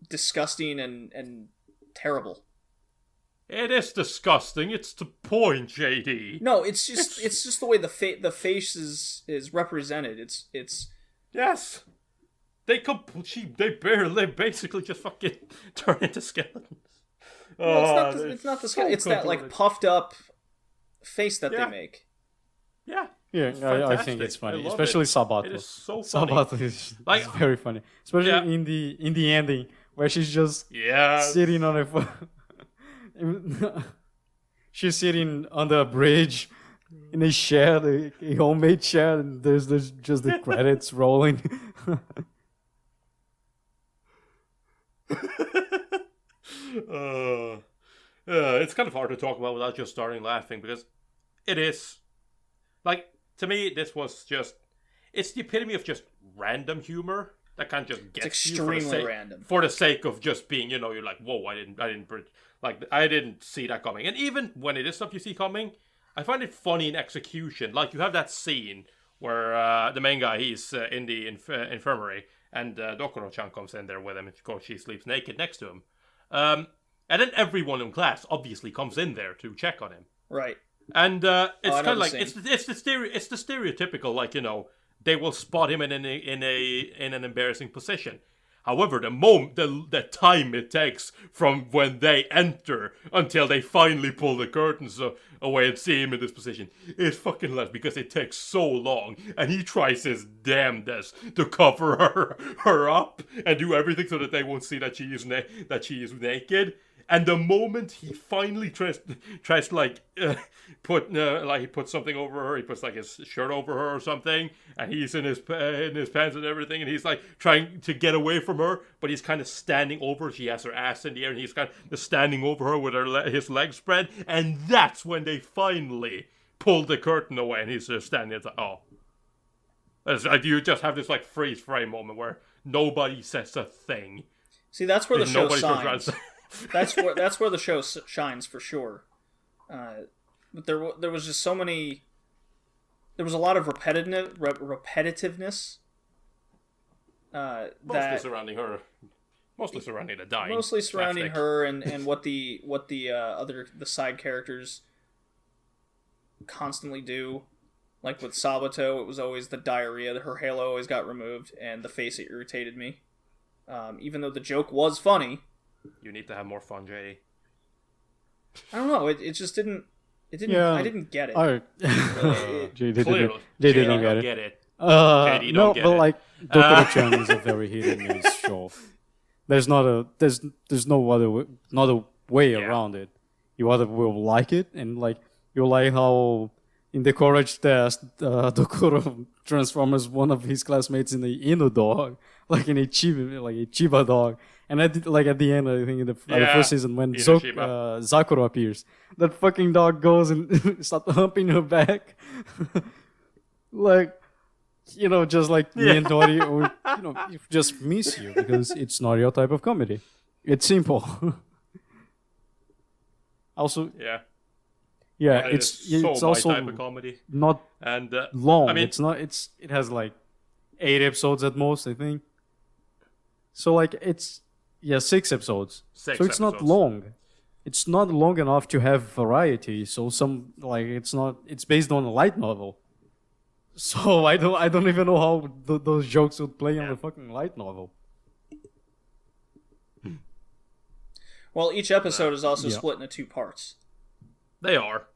disgusting and terrible. It is disgusting. It's the point, JD. No, it's just the way the face is represented. It's yes. They basically just fucking turn into skeletons. Well, it's not the skeleton. It's that like puffed up face that they make. Yeah. Yeah, I think it's funny, especially Sabato. It is so funny. Sabato is very funny, especially in the ending where she's just sitting on a she's sitting on the bridge in a chair, a homemade chair, and there's just the credits rolling. It's kind of hard to talk about without just starting laughing, because it is like, to me, this was it's the epitome of just random humor that kind of just gets you random for the sake of just being, you're like, whoa, I didn't see that coming. And even when it is stuff you see coming, I find it funny in execution. Like, you have that scene where the main guy, he's in the infirmary, and Dokuro-chan comes in there with him, and of course she sleeps naked next to him. And then everyone in class obviously comes in there to check on him. Right. And it's kind of like it's the stereotypical, like, they will spot him in an embarrassing position. However, the time it takes from when they enter until they finally pull the curtains away and see him in this position is fucking less, because it takes so long, and he tries his damnedest to cover her up and do everything so that they won't see that she is naked. And the moment he finally tries to like he puts something over her, he puts like his shirt over her or something, and he's in his pants and everything, and he's like trying to get away from her, but he's kind of standing over her. She has her ass in the air, and he's kind of standing over her with his legs spread, and that's when they finally pull the curtain away, and he's just standing there. It's like, oh, it's like you just have this like freeze frame moment where nobody says a thing. See, that's where the show shines. That's where the show shines for sure. But there was just so many. There was a lot of repetitiveness. Mostly surrounding her. Mostly surrounding the dying. Mostly surrounding her and what the side characters constantly do. Like with Sabato, it was always the diarrhea. Her halo always got removed, and the face irritated me. Even though the joke was funny. You need to have more fun, JD. I don't know. It just didn't. It didn't. Yeah. I didn't get it. JD don't get it. JD No, get but it. like Dokuro-chan is a very hit and miss show. There's no not a way around it. You either will like it, and like you like how in the courage test, Dokuro transforms one of his classmates in a Inu dog, like in a Chiba dog. And at the end, I think in the first season when Zakuro appears, that fucking dog goes and starts humping her back, like. Just like me and Tori, or just miss you because it's not your type of comedy. It's simple. Also, it's also type of comedy. Not and long. I mean, it has like 8 episodes at most, I think. So like 6 episodes. So it's not long. It's not long enough to have variety. So it's based on a light novel. So I don't even know how those jokes would play on the fucking light novel. Well, each episode is also split into 2 parts. They are.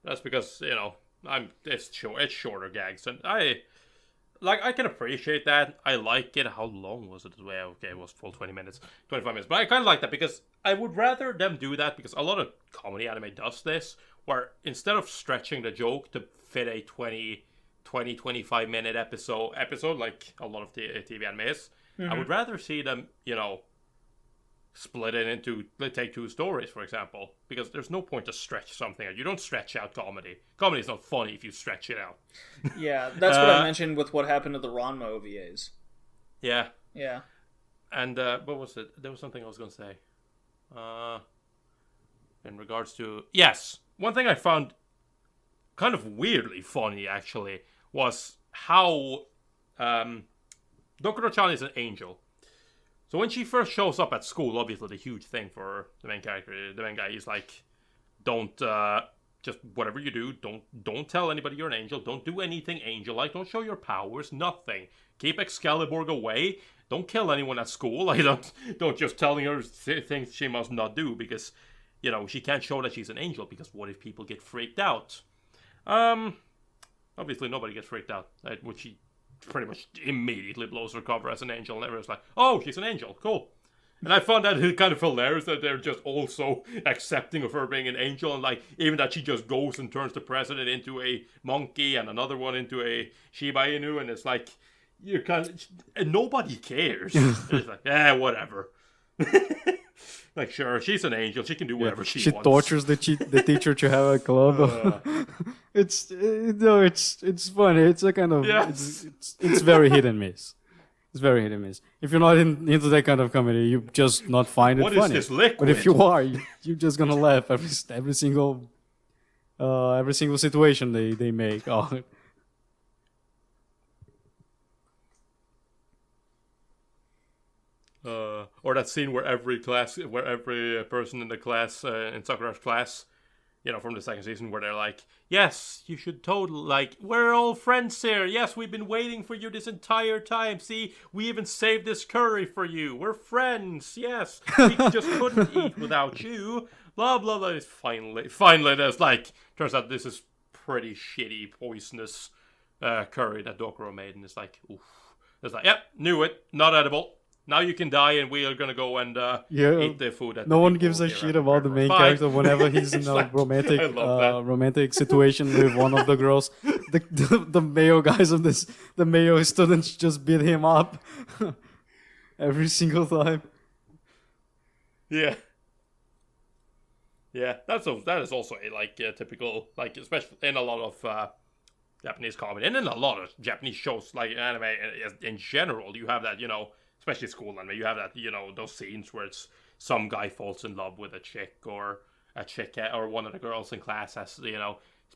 That's because it's shorter gags, and I can appreciate that. I like it. How long was it? Well, okay, it was full 25 minutes. But I kind of like that because I would rather them do that because a lot of comedy anime does this, where instead of stretching the joke to fit a 25 minute episode like a lot of the TV anime is, I would rather see them, split it into, take 2 stories, for example, because there's no point to stretch something out. You don't stretch out comedy. Comedy is not funny if you stretch it out. Yeah, that's what I mentioned with what happened to the Ranma OVAs. Yeah. Yeah. And what was it? There was something I was going to say. In regards to... Yes! One thing I found kind of weirdly funny, actually, was how Dokuro-Chan is an angel. So when she first shows up at school, obviously the huge thing for the main character, the main guy, is like, don't, just whatever you do, don't tell anybody you're an angel, don't do anything angel-like, don't show your powers, nothing. Keep Excalibur away, don't kill anyone at school, like, don't just telling her things she must not do, because, she can't show that she's an angel, because what if people get freaked out? Obviously nobody gets freaked out, which she pretty much immediately blows her cover as an angel, and everyone's like, oh, she's an angel, cool. And I found that kind of hilarious that they're just also accepting of her being an angel, and like, even that she just goes and turns the president into a monkey and another one into a Shiba Inu, and it's like, and nobody cares. It's like, whatever. Like, sure, she's an angel. She can do whatever she wants. She tortures the teacher to have a club. It's funny. It's a kind of it's very hit and miss. It's very hit and miss. If you're not into that kind of comedy, you just not find it funny. What is this liquid? But if you are, you're just gonna laugh every single situation they make. Or that scene where every person in the class, in Sakura's class, from the second season, where they're like, yes, you should totally, like, we're all friends here. Yes, we've been waiting for you this entire time. See, we even saved this curry for you. We're friends. Yes, we just couldn't eat without you. Blah, blah, blah. It's finally, there's like, turns out this is pretty shitty, poisonous curry that Dokuro made. And it's like, oof. It's like, yep, knew it. Not edible. Now you can die, and we are gonna go and eat the food. No one gives a shit about the main character whenever he's in a romantic situation with one of the girls. The male guys of the male students just beat him up every single time. Yeah. Yeah, that is also a typical, like, especially in a lot of Japanese comedy, and in a lot of Japanese shows, like anime in general. You have that, especially school anime, you have that, those scenes where it's some guy falls in love with a chick, or or one of the girls in class has,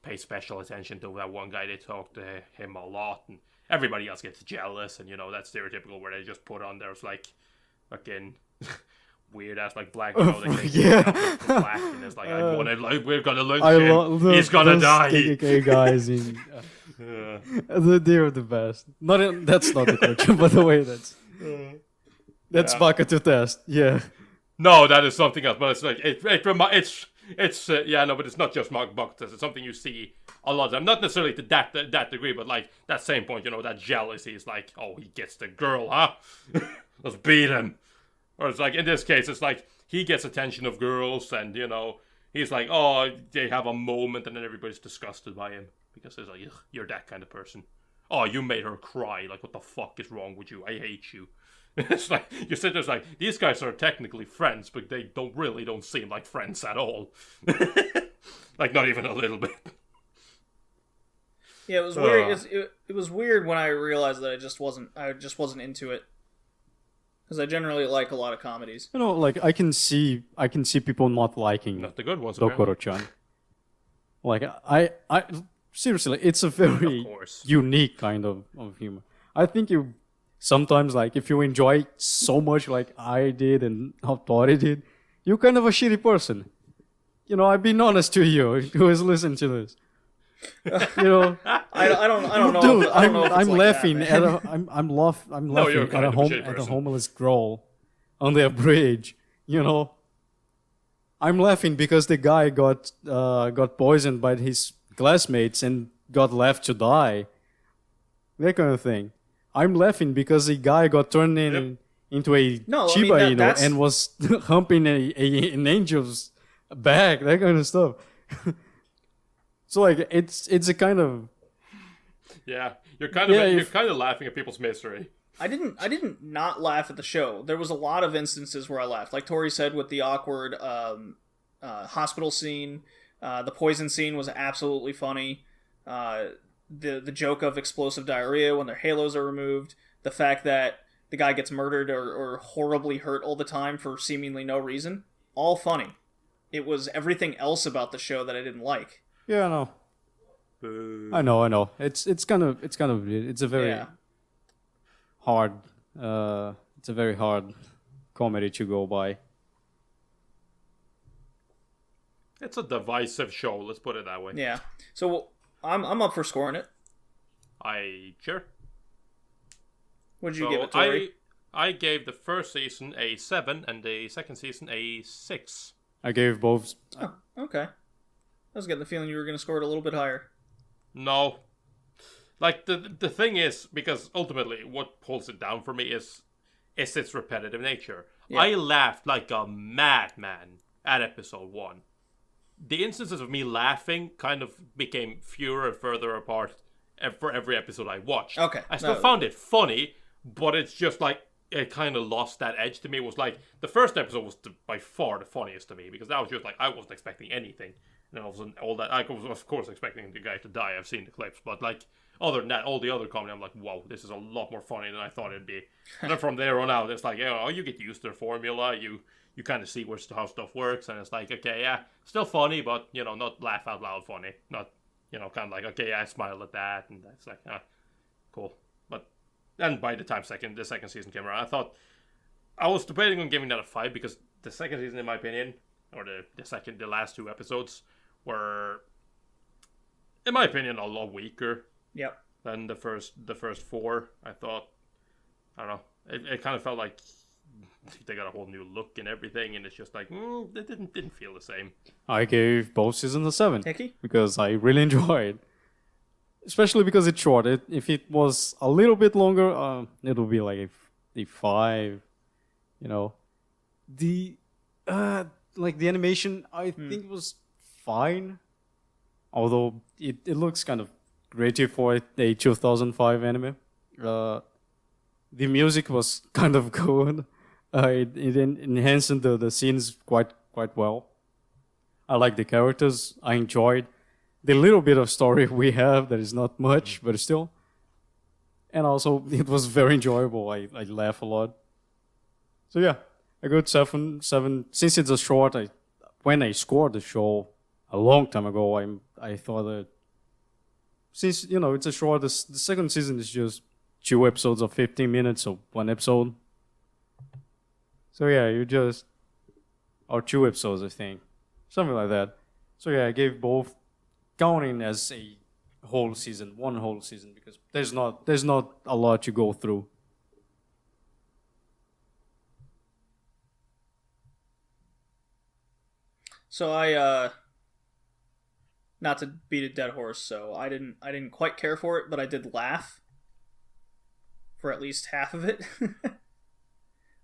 pays special attention to that one guy. They talk to him a lot, and everybody else gets jealous, and that's stereotypical where they just put on there's like fucking weird ass like black, black, and it's like, we're gonna lynch him. He's gonna die. KKK guys in they're the best. That's not the culture, by the way. That's Baka to test. Yeah. No, that is something else. But it's like but it's not just Baka to test. It's something you see a lot of time. Not necessarily to that degree, but like that same point. That jealousy is like, oh, he gets the girl, huh? Let's beat him. Or it's like, in this case, it's like, he gets attention of girls, and, you know, he's like, oh, they have a moment, and then everybody's disgusted by him. Because it's like, ugh, you're that kind of person. Oh, you made her cry. Like, what the fuck is wrong with you? I hate you. It's like, you sit there, it's like, these guys are technically friends, but they don't seem like friends at all. Like, not even a little bit. Yeah, it was weird. It was weird when I realized that I just wasn't into it. Because I generally like a lot of comedies. You know, like I can see people not liking Not the good ones, Dokuro-Chan. Like I seriously, it's a very unique kind of humor. I think you sometimes, like, if you enjoy so much like I did and how Tori did, you're kind of a shitty person. You know, I've been honest to you who is listening to this. You know, I don't know. Dude, I'm laughing like at I'm laughing at a homeless girl on their bridge. You know, I'm laughing because the guy got poisoned by his classmates and got left to die. That kind of thing. I'm laughing because the guy got turned into a Chiba Inu and was humping an angel's back. That kind of stuff. So like it's a kind of you're kind of laughing at people's misery. I didn't not laugh at the show. There was a lot of instances where I laughed, like Tori said, with the awkward hospital scene. The poison scene was absolutely funny. The joke of explosive diarrhea when their halos are removed. The fact that the guy gets murdered or horribly hurt all the time for seemingly no reason. All funny. It was everything else about the show that I didn't like. Yeah, I know. Boo. I know. It's a very hard. It's a very hard comedy to go by. It's a divisive show. Let's put it that way. Yeah. So I'm up for scoring it. Sure. What'd you give it, Tori? I gave the first season a 7 and the second season a 6. I gave both. Oh, okay. I was getting the feeling you were going to score it a little bit higher. No. Like, the thing is, because ultimately what pulls it down for me is its repetitive nature. Yeah. I laughed like a madman at episode 1. The instances of me laughing kind of became fewer and further apart for every episode I watched. Okay. I still found it funny, but it's just like, it kind of lost that edge to me. It was like, the first episode was by far the funniest to me, because that was just like, I wasn't expecting anything. And I wasn't all that. I was, of course, expecting the guy to die. I've seen the clips, but like, other than that, all the other comedy, I'm like, wow, this is a lot more funny than I thought it'd be. And then from there on out, it's like, you get used to the formula. You kind of see how stuff works, and it's like, okay, yeah, still funny, but not laugh out loud funny. Not kind of like, okay, I smile at that, and that's like, cool. But then by the time the second season came around, I was debating on giving that a 5, because the second season, in my opinion, or the last 2 episodes, were, in my opinion, a lot weaker. Yep. Than the first 4. I thought, I don't know, it kind of felt like they got a whole new look and everything, and it's just like, it didn't feel the same. I gave both seasons a 7. Hickey? Because I really enjoyed, especially because it's short. If it was a little bit longer, it would be like a 5. The the animation, I think was fine, although it looks kind of gritty for a 2005 anime. The music was kind of good. It enhanced the scenes quite well. I like the characters. I enjoyed the little bit of story we have. That is not much, but still. And also, it was very enjoyable. I laugh a lot. So yeah, a good 7. Since it's a short, when I scored the show a long time ago, I thought that since it's a short, the second season is just 2 episodes of 15 minutes, so 1 episode. So yeah, or 2 episodes, I think, something like that. So yeah, I gave both, counting as a whole season, 1 whole season, because there's not a lot to go through. So I not to beat a dead horse, so I didn't quite care for it, but I did laugh for at least half of it.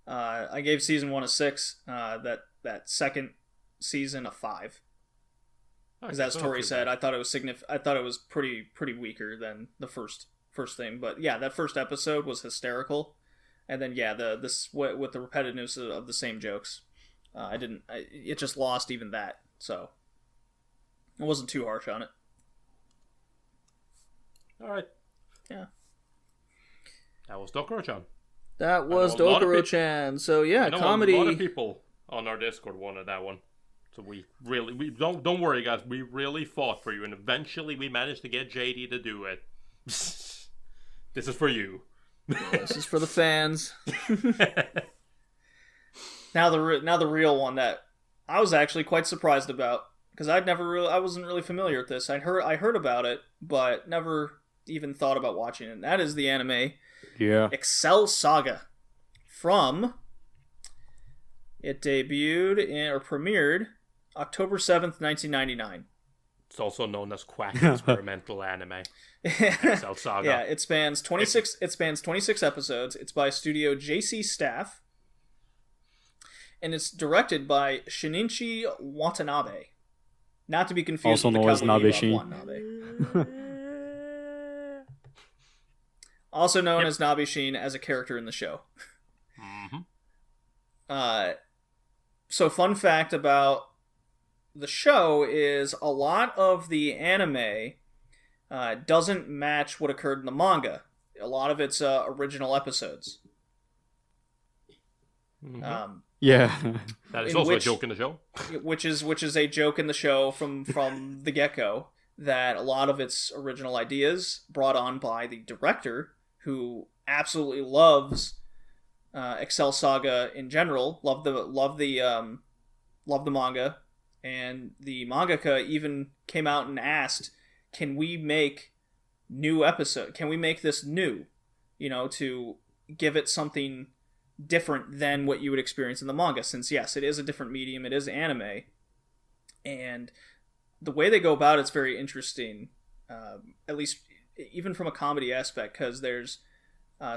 I gave season 1 a 6. That second season a 5. Because as Tori said, I thought it was I thought it was pretty weaker than the first thing. But yeah, that first episode was hysterical, and then yeah, this with the repetitiveness of the same jokes, it just lost even that. So I wasn't too harsh on it. All right. Yeah. That was Dokuro-Chan. That was Dokuro-Chan. So yeah, comedy. A lot of people on our Discord wanted that one. So we don't worry, guys. We really fought for you, and eventually we managed to get JD to do it. This is for you. This is for the fans. Now the real one that I was actually quite surprised about, because I wasn't really familiar with this. I heard about it, but never even thought about watching it. And that is the anime Excel Saga. It debuted or premiered October 7th, 1999. It's also known as Quack Experimental Anime. Excel Saga. Yeah, it spans 26 episodes. It's by studio JC Staff. And it's directed by Shinichi Watanabe. Not to be confused with the Cowboy Watanabe. Also known as Nabeshin as a character in the show. Mm-hmm. So fun fact about the show is a lot of the anime doesn't match what occurred in the manga. A lot of it's original episodes. Mm-hmm. Yeah. That is also a joke in the show. which is a joke in the show from the get-go, that a lot of its original ideas brought on by the director, who absolutely loves Excel Saga in general, loved the manga, and the mangaka even came out and asked, can we make this new, to give it something different than what you would experience in the manga, since yes, it is a different medium, it is anime, and the way they go about it's very interesting, at least even from a comedy aspect, because there's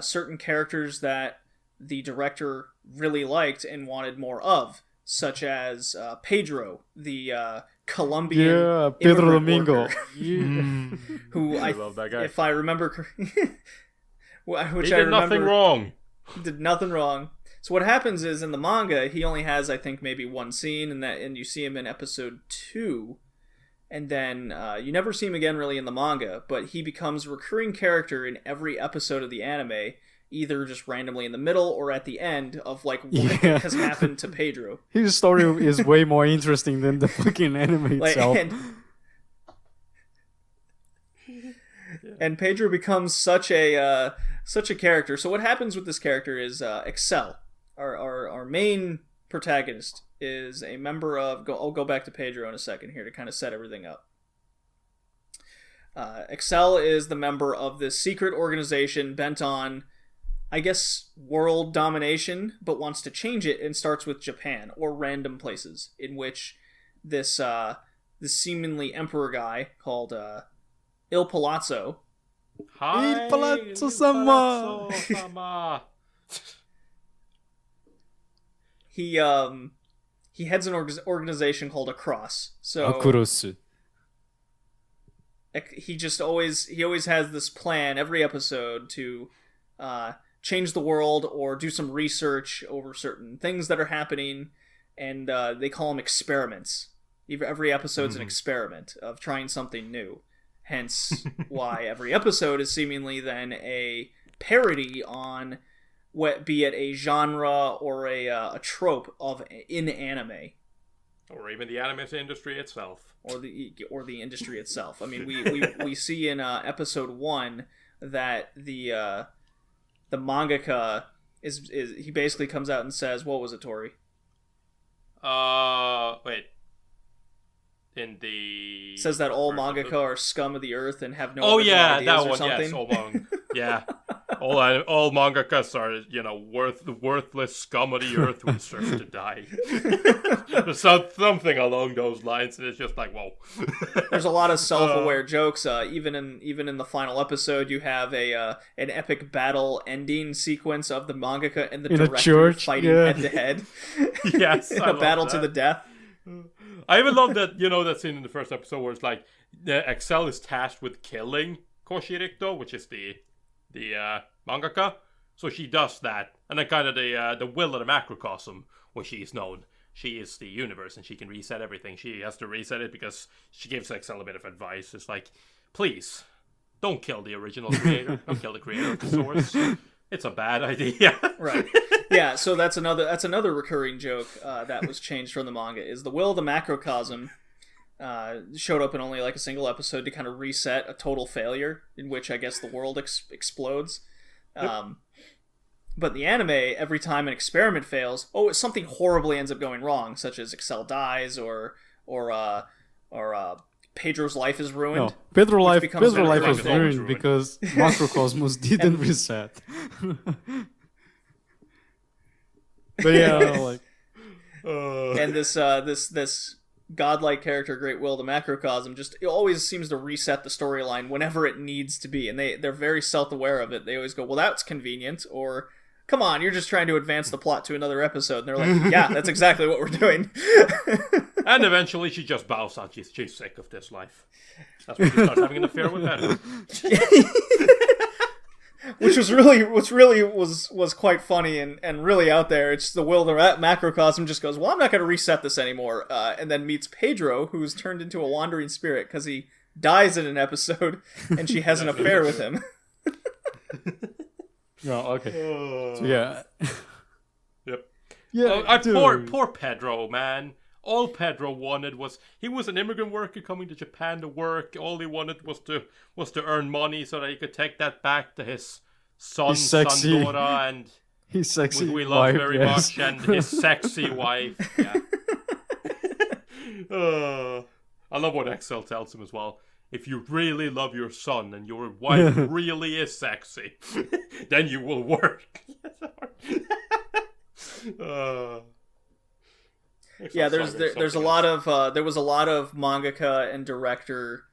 certain characters that the director really liked and wanted more of, such as Pedro, the Colombian Pedro Domingo, who I love that guy. If I remember, he did nothing wrong. Did nothing wrong. So what happens is, in the manga, he only has, I think, maybe one scene, and you see him in episode 2, and then you never see him again really in the manga, but he becomes a recurring character in every episode of the anime, either just randomly in the middle or at the end of what has happened to Pedro. His story is way more interesting than the fucking anime itself. And Pedro becomes such a character. So what happens with this character is Excel, our main protagonist, is a member of... I'll go back to Pedro in a second here to kind of set everything up. Excel is the member of this secret organization bent on, I guess, world domination, but wants to change it and starts with Japan, or random places, in which this seemingly emperor guy called Ilpallazo. Hi, Ilpallazo-sama! He heads an organization called Across. So Akurosu. he always has this plan every episode to change the world or do some research over certain things that are happening, and they call them experiments. Every episode's an experiment of trying something new. Hence why every episode is seemingly then a parody on be it a genre or a trope in anime, or even the anime industry itself, or the industry itself. I mean, we see in episode 1 that the mangaka is he basically comes out and says, what was it, Tori? Wait. Says that all mangaka are scum of the earth and have no ideas that one, or something. yes, Obong. Yeah. all mangakas are, worthless scum of the earth who deserve to die. There's something along those lines, and it's just like, whoa. There's a lot of self-aware jokes. Even in the final episode, you have an epic battle ending sequence of the mangaka and the director fighting head to head. Yes, in a battle to the death. I even love that, that scene in the first episode where it's like Excel is tasked with killing Koshirikto, which is the mangaka. So she does that, and then kind of the will of the macrocosm, where she is known. She is the universe, and she can reset everything. She has to reset it because she gives Excel a bit of advice. It's like, please, don't kill the original creator. Don't kill the creator of the source. It's a bad idea. Right. Yeah, so that's another recurring joke that was changed from the manga, is the will of the macrocosm showed up in only like a single episode to kind of reset a total failure in which I guess the world explodes. But the anime, every time an experiment fails, something horribly ends up going wrong, such as Excel dies or Pedro's life is ruined. No, Pedro's life was ruined because Macrocosmos didn't reset. But yeah, like, and this godlike character, Great Will, the macrocosm, it always seems to reset the storyline whenever it needs to be, and they're very self-aware of it. They always go, well, that's convenient, or come on, you're just trying to advance the plot to another episode. And they're like, yeah, that's exactly what we're doing. And eventually she just bows out. She's sick of this life. That's when she starts having an affair with Pedro. Which was quite funny and really out there. It's the will of the macrocosm just goes, well, I'm not going to reset this anymore, and then meets Pedro, who's turned into a wandering spirit because he dies in an episode, and she has an affair with him. Oh, okay. So, yeah. Yep. Yeah. Poor Pedro, man. All Pedro wanted was, he was an immigrant worker coming to Japan to work. All he wanted was to earn money so that he could take that back to his son, Sandora, and his sexy we love wife, very much, and his sexy wife. Yeah. I love what Excel tells him as well. If you really love your son and your wife really is sexy, then you will work. Yeah, there was a lot of mangaka and director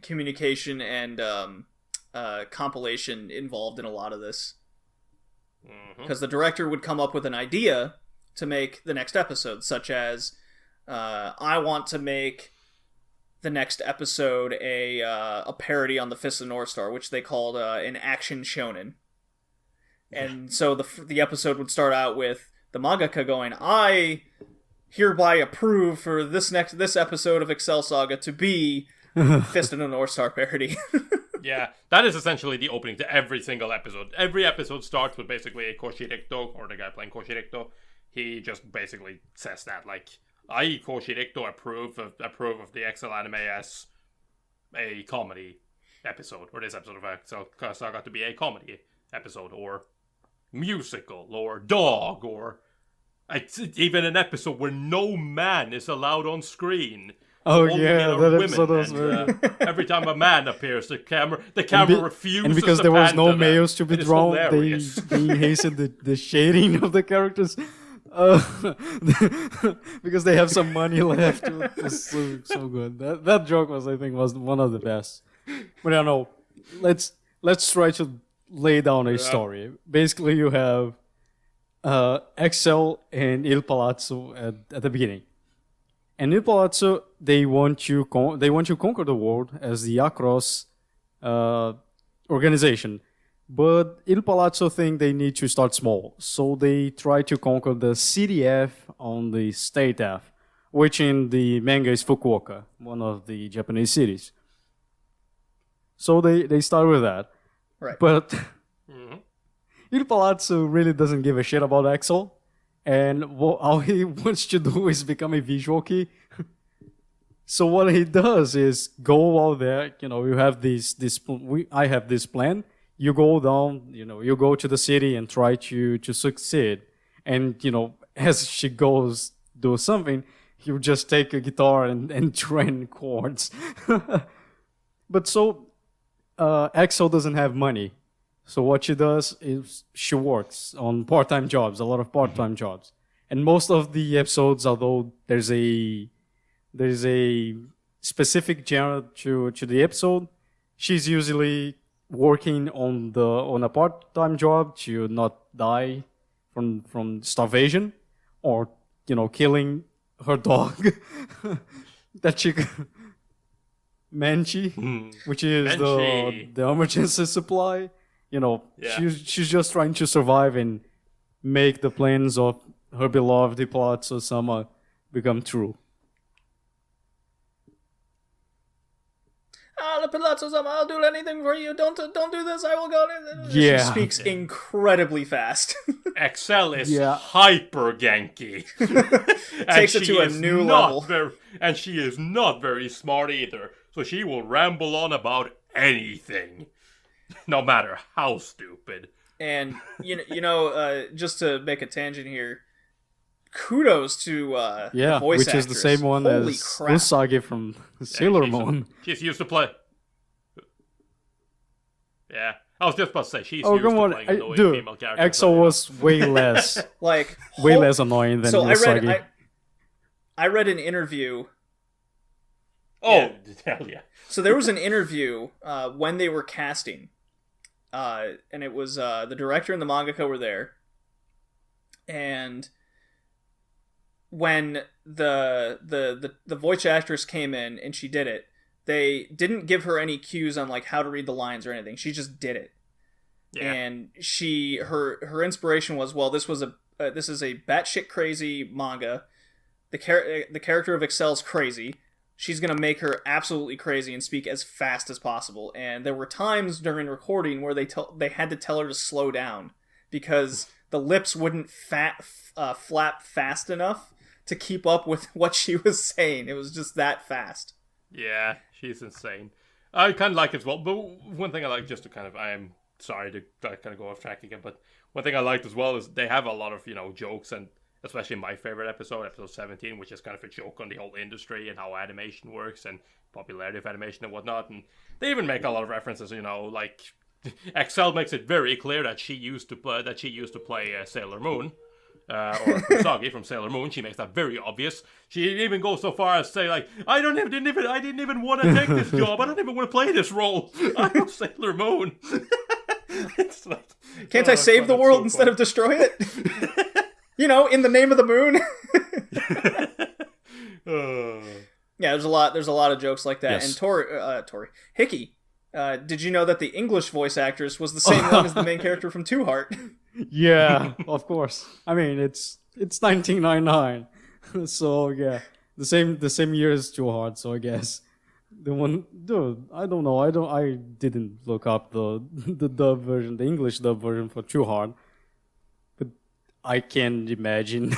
communication and compilation involved in a lot of this, because the director would come up with an idea to make the next episode, such as I want to make the next episode a parody on the Fist of the North Star, which they called an action shonen, and so the episode would start out with the mangaka going, I hereby approve for this episode of Excel Saga to be Fist of the North Star parody. Yeah, that is essentially the opening to every single episode. Every episode starts with basically a Koshirikto, or the guy playing Koshirikto. He just basically says that, like, I, Koshirikto, approve of the Excel anime as a comedy episode, or this episode of Excel Saga to be a comedy episode, or musical, or dog, or even an episode where no man is allowed on screen. Oh yeah, that episode was very... every time a man appears, the camera refuses. And because to there was pan no to males to be drawn, they hastened the shading of the characters. Because they have some money left. It was so good. That joke was one of the best. But I don't know. Let's try to lay down a story. Basically, you have Excel and Ilpallazo at the beginning. And Ilpallazo, they want to conquer the world as the Across organization. But Ilpallazo think they need to start small. So they try to conquer the city F on the state F, which in the manga is Fukuoka, one of the Japanese cities. So they start with that. Right. But Ilpallazo really doesn't give a shit about Excel. And all he wants to do is become a visual key. So what he does is go out there, you have I have this plan. You go down, you go to the city and try to succeed. And, as she goes do something, he'll just take a guitar and train chords. But so, Excel doesn't have money. So what she does is she works on part-time jobs, a lot of part-time jobs. And most of the episodes, although there's a specific genre to the episode, she's usually working on a part-time job to not die from starvation, or killing her dog, that chick Manchi, which is the emergency supply. She's just trying to survive and make the plans of her beloved Ilpallazo Sama become true. I'll do anything for you. Don't do this. I will go. Yeah. She speaks incredibly fast. Excel is hyper Genki. Takes it to a new level. And she is not very smart either. So she will ramble on about anything, no matter how stupid. And just to make a tangent here, kudos to the voice which actress. is the same one Holy as crap. Usagi from Sailor Moon. She's used to play. Yeah, I was just about to say she's used to playing annoying female characters. Excel was way less, way less annoying than Usagi. I read an interview. Oh, hell yeah! So there was an interview when they were casting, and it was the director and the mangaka were there, and when the voice actress came in and she did it, they didn't give her any cues on how to read the lines or anything. She just did it. Yeah. And her inspiration was, well, this is a batshit crazy manga. The character of Excel's crazy. She's gonna make her absolutely crazy and speak as fast as possible. And there were times during recording where they had to tell her to slow down because the lips wouldn't flap fast enough to keep up with what she was saying. It was just that fast. Yeah, she's insane. I kind of like it as well, but one thing I like, just to I am sorry to kind of go off track again, but one thing I liked as well is they have a lot of, jokes, and especially my favorite episode 17, which is kind of a joke on the whole industry and how animation works and popularity of animation and whatnot, and they even make a lot of references, Excel makes it very clear that she used to play Sailor Moon. Or Usagi from Sailor Moon. She makes that very obvious. She even goes so far as to say, I didn't even want to take this job. I don't even want to play this role. I'm Sailor Moon. It's can't I save the world instead of destroy it? In the name of the moon. Yeah, there's a lot of jokes like that. Yes. And Tori Hickey. Did you know that the English voice actress was the same one as the main character from Two Heart? Yeah, of course. I mean, it's 1999, so yeah, the same year as Two Heart. So I guess the one, dude, I don't know. I didn't look up the dub version, the English dub version for Two Heart, but I can't imagine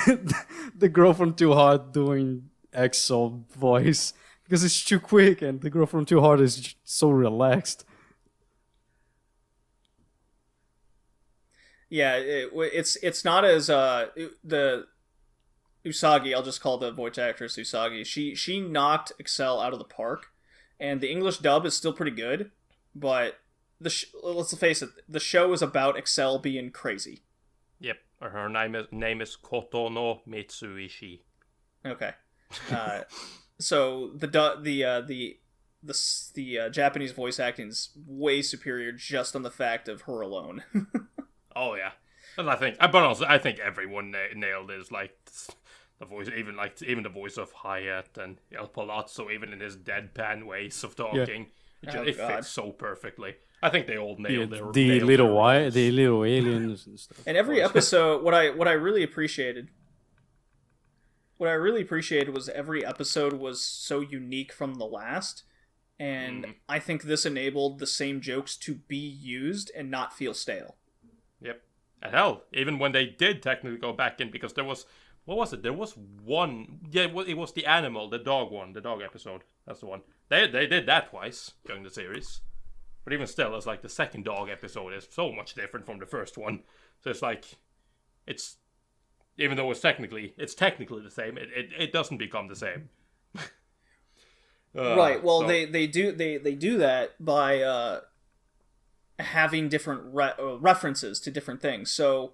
the girl from Two Heart doing Excel voice because it's too quick, and the girl from Two Heart is so relaxed. Yeah, it's not as the Usagi. I'll just call the voice actress Usagi. She knocked Excel out of the park, and the English dub is still pretty good. But let's face it, the show is about Excel being crazy. Yep, her name is Koto no Mitsuishi. Okay, so the Japanese voice acting is way superior just on the fact of her alone. Oh yeah, and I think everyone nailed it. The voice, even the voice of Hayat and Ilpallazo, even in his deadpan ways of talking, it fits so perfectly. I think they all nailed the little aliens and stuff. And every episode, what I really appreciated was every episode was so unique from the last, and I think this enabled the same jokes to be used and not feel stale. Yep. And hell, even when they did technically go back in, because there was, what was it? There was one, it was the animal, the dog episode. That's the one. They did that twice during the series. But even still, it's the second dog episode is so much different from the first one. So it's even though it's technically the same, it doesn't become the same. Right. Well, so. they do that by having different references to different things. So,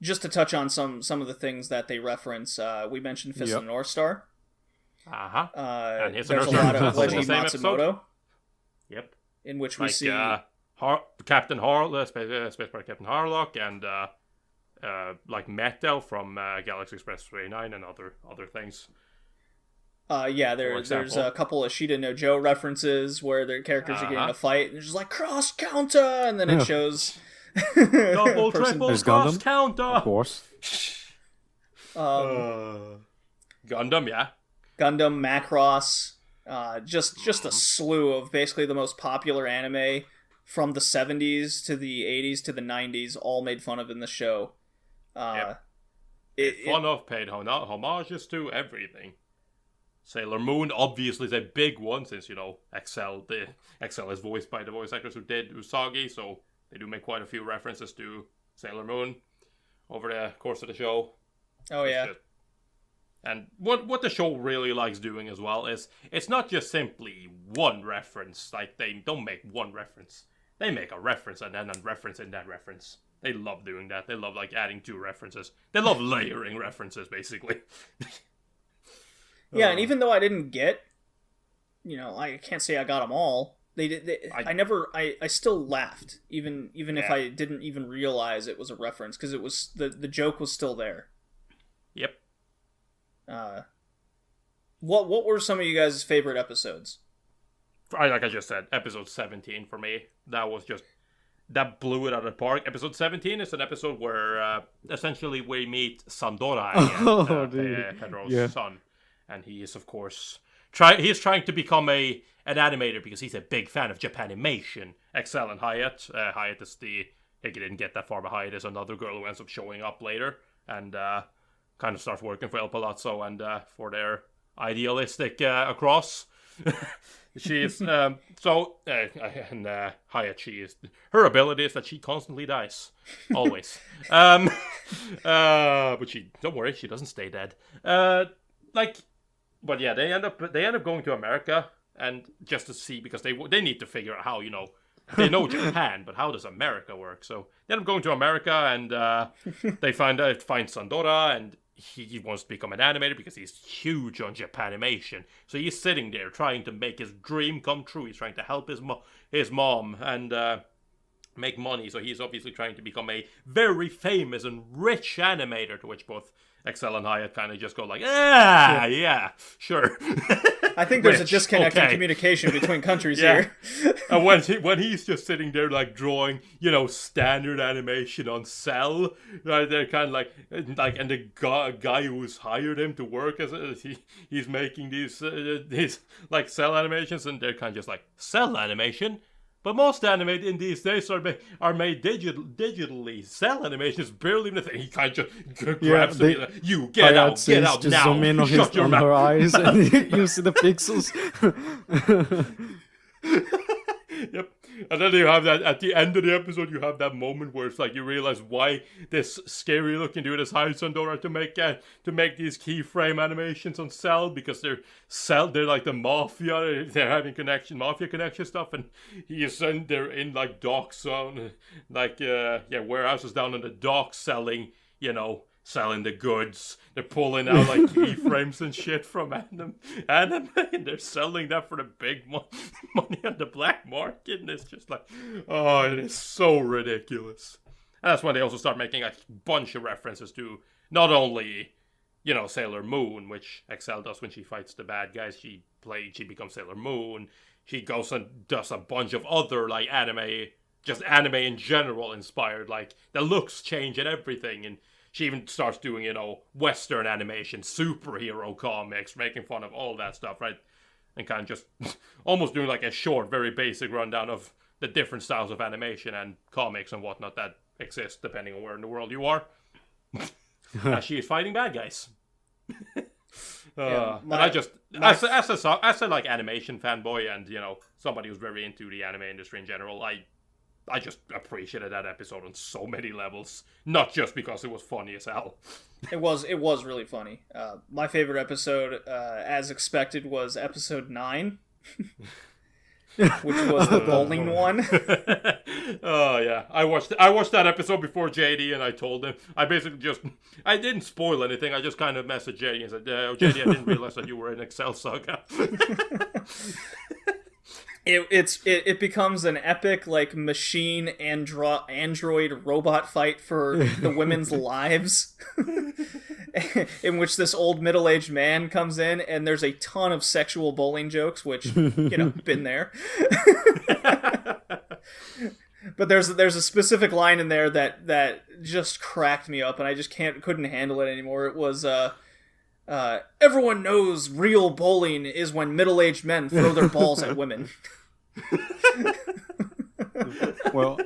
just to touch on some of the things that they reference, we mentioned Fist of the North Star. And there's a lot of Leiji Matsumoto. Yep. In which we like, see Captain Spaceport Captain Harlock, and like Metal from Galaxy Express 39 and other things. There's a couple of Shida no Joe references where their characters are getting a fight, and they're just like cross counter, and then it shows double, triple, There's cross Gundam, counter. of course. Gundam, yeah. Gundam, Macross, just a slew of basically the most popular anime from the 70s to the 80s to the 90s, all made fun of in the show. Paid homages to everything. Sailor Moon obviously is a big one, since Excel is voiced by the voice actors who did Usagi, so they do make quite a few references to Sailor Moon over the course of the show. Oh yeah. And what the show really likes doing as well is it's not just simply one reference. Like, they don't make one reference. They make a reference and then a reference in that reference. They love doing that. They love adding 2 references. They love layering references, basically. Yeah, and even though I didn't get, I can't say I got them all. I still laughed, even if I didn't even realize it was a reference, because it was the joke was still there. Yep. What were some of you guys' favorite episodes? Like I just said, episode 17 for me. That blew it out of the park. Episode 17 is an episode where essentially we meet Sandora, Pedro's son. And he is, of course, he's trying to become an animator because he's a big fan of Japanimation. Excel and Hyatt. Hyatt is he didn't get that far, but Hyatt is another girl who ends up showing up later and kind of starts working for Ilpallazo and for their idealistic across. She is Hyatt. Her ability is that she constantly dies, always. But don't worry, she doesn't stay dead. But yeah, they end up going to America, and just to see, because they need to figure out how, they know Japan, but how does America work? So they end up going to America, and they find Sandora, and he wants to become an animator because he's huge on Japanimation. So he's sitting there trying to make his dream come true. He's trying to help his mom and make money. So he's obviously trying to become a very famous and rich animator, to which both Excel and Hyatt kind of just go like, yeah, sure. I think there's a disconnect in communication between countries here. And when he's just sitting there drawing, standard animation on Cell, right? They're kind of and the guy who's hired him to work as he's making these Cell animations, and they're kind of just like, Cell animation? But most anime in these days are made digitally. Cell animation is barely even a thing. He kind of just grabs them. You get out just now. Zoom in on her eyes, and you see the pixels. Yep. And then you have that at the end of the episode. You have that moment where it's you realize why this scary looking dude has hired Sandora to make these keyframe animations on Cell, because they're like the mafia. They're having mafia connection stuff, and they're in docks zone, warehouses down on the docks selling the goods. They're pulling out keyframes and shit from anime, and they're selling that for the big money on the black market. And it's just it is so ridiculous. And that's when they also start making a bunch of references to not only Sailor Moon, which Excel does when she fights the bad guys. She becomes Sailor Moon. She goes and does a bunch of other anime, just anime in general inspired. The looks change and everything, and she even starts doing, Western animation, superhero comics, making fun of all that stuff, right? And kind of just almost doing a short, very basic rundown of the different styles of animation and comics and whatnot that exist depending on where in the world you are. As she is fighting bad guys. And I just, as a animation fanboy and, somebody who's very into the anime industry in general, I just appreciated that episode on so many levels. Not just because it was funny as hell. It was really funny. My favorite episode, as expected, was episode 9. which was the bowling one. Oh yeah, I watched that episode before JD, and I told him I didn't spoil anything. I just kind of messaged JD and said, JD, I didn't realize that you were in Excel Saga. It becomes an epic like machine android robot fight for the women's lives, in which this old middle-aged man comes in, and there's a ton of sexual bowling jokes, which been there. But there's a specific line in there that just cracked me up, and I just couldn't handle it anymore. It was everyone knows real bowling is when middle-aged men throw their balls at women. Well,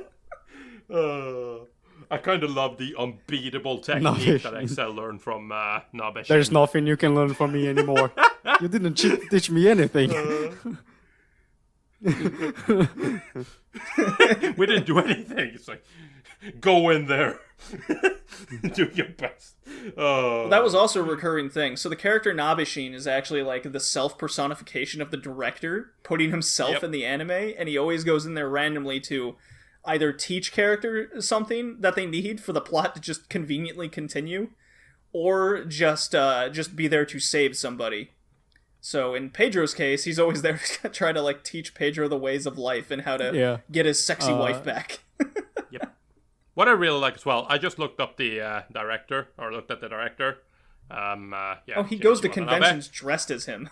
I kind of love the unbeatable technique that Excel learned from Nabeshin. There's nothing you can learn from me anymore. You didn't teach me anything. We didn't do anything. It's like, go in there. Do your best. Well, that was also a recurring thing. So the character Nabeshin is actually like the self-personification of the director, putting himself in the anime, and he always goes in there randomly to either teach character something that they need for the plot to just conveniently continue, or just be there to save somebody. So in Pedro's case, he's always there to try to like teach Pedro the ways of life and how to get his sexy wife back. Yep. What I really like as well, I just looked up the director, or looked at the director. He goes to conventions dressed as him.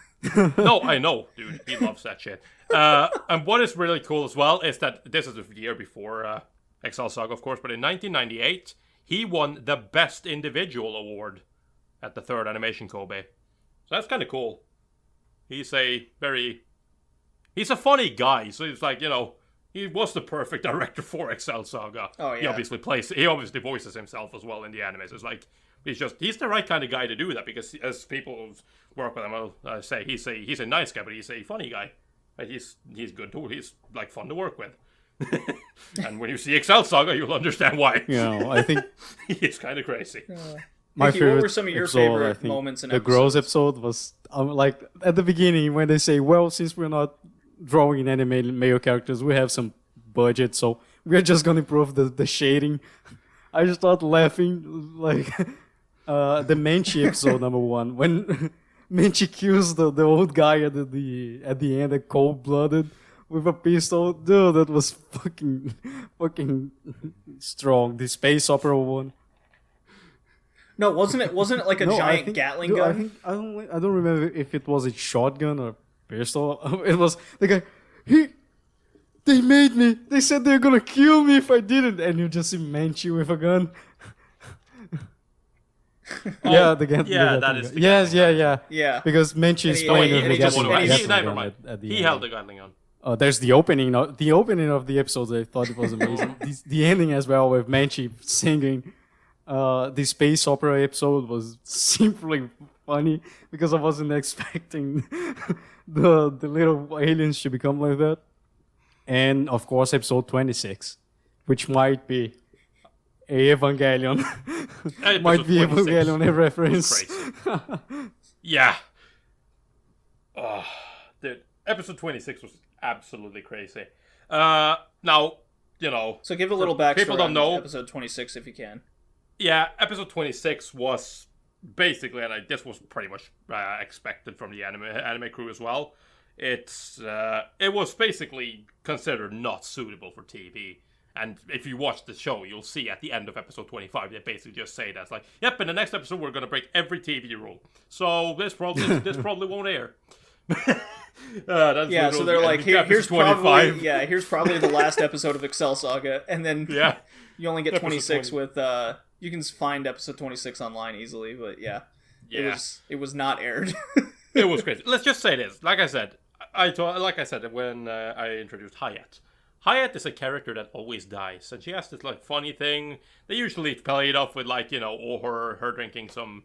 No, I know, dude. He loves that shit. And what is really cool as well is that this is a year before Excel Saga, of course, but in 1998, he won the Best Individual Award at the 3rd Animation Kobe. So that's kind of cool. He's a funny guy, so he's like, he was the perfect director for Excel Saga. Oh, yeah. He obviously voices himself as well in the animes. It's like, he's the right kind of guy to do that, because as people who work with him will say, he's a nice guy, but he's a funny guy. Like, he's good too. He's like fun to work with. And when you see Excel Saga, you'll understand why. I think he's kind of crazy. My Mickey, favorite what were some of your episode, favorite moments in the episodes? Gross episode was like at the beginning when they say, well, since we're not drawing in animated male characters, we have some budget, so we're just gonna improve the shading. I just started laughing, like the Menchi episode number 1 when Menchi kills the old guy at the end, cold-blooded with a pistol. Dude, that was fucking strong. The space opera one. No, wasn't it like a giant Gatling gun? I don't remember if it was a shotgun or pistol. It was the guy. They made me. They said they're gonna kill me if I didn't, and you just see Menchi with a gun. That is. Yeah. Because Menchi is playing with the Gatling gun at the end. He held the Gatling gun. There's the opening. The opening of the episode. I thought it was amazing. The ending as well with Menchi singing. The space opera episode was simply funny because I wasn't expecting the little aliens to become like that. And of course, episode 26, which might be a Evangelion, might be Evangelion a reference. Yeah. Oh, dude, episode 26 was absolutely crazy. Now, So give a little backstory. People don't know episode 26 if you can. Yeah, episode 26 was basically, and this was pretty much expected from the anime crew as well. It was basically considered not suitable for TV. And if you watch the show, you'll see at the end of episode 25, they basically just say that's like, yep, in the next episode we're going to break every TV rule. So this probably won't air. So they're like, here's probably the last episode of Excel Saga, and then you only get 26 with you can find episode 26 online easily, but it was not aired. It was crazy. Let's just say this. Like I said when I introduced Hayat. Hayat is a character that always dies, and she has this like funny thing. They usually play it off with like or her drinking some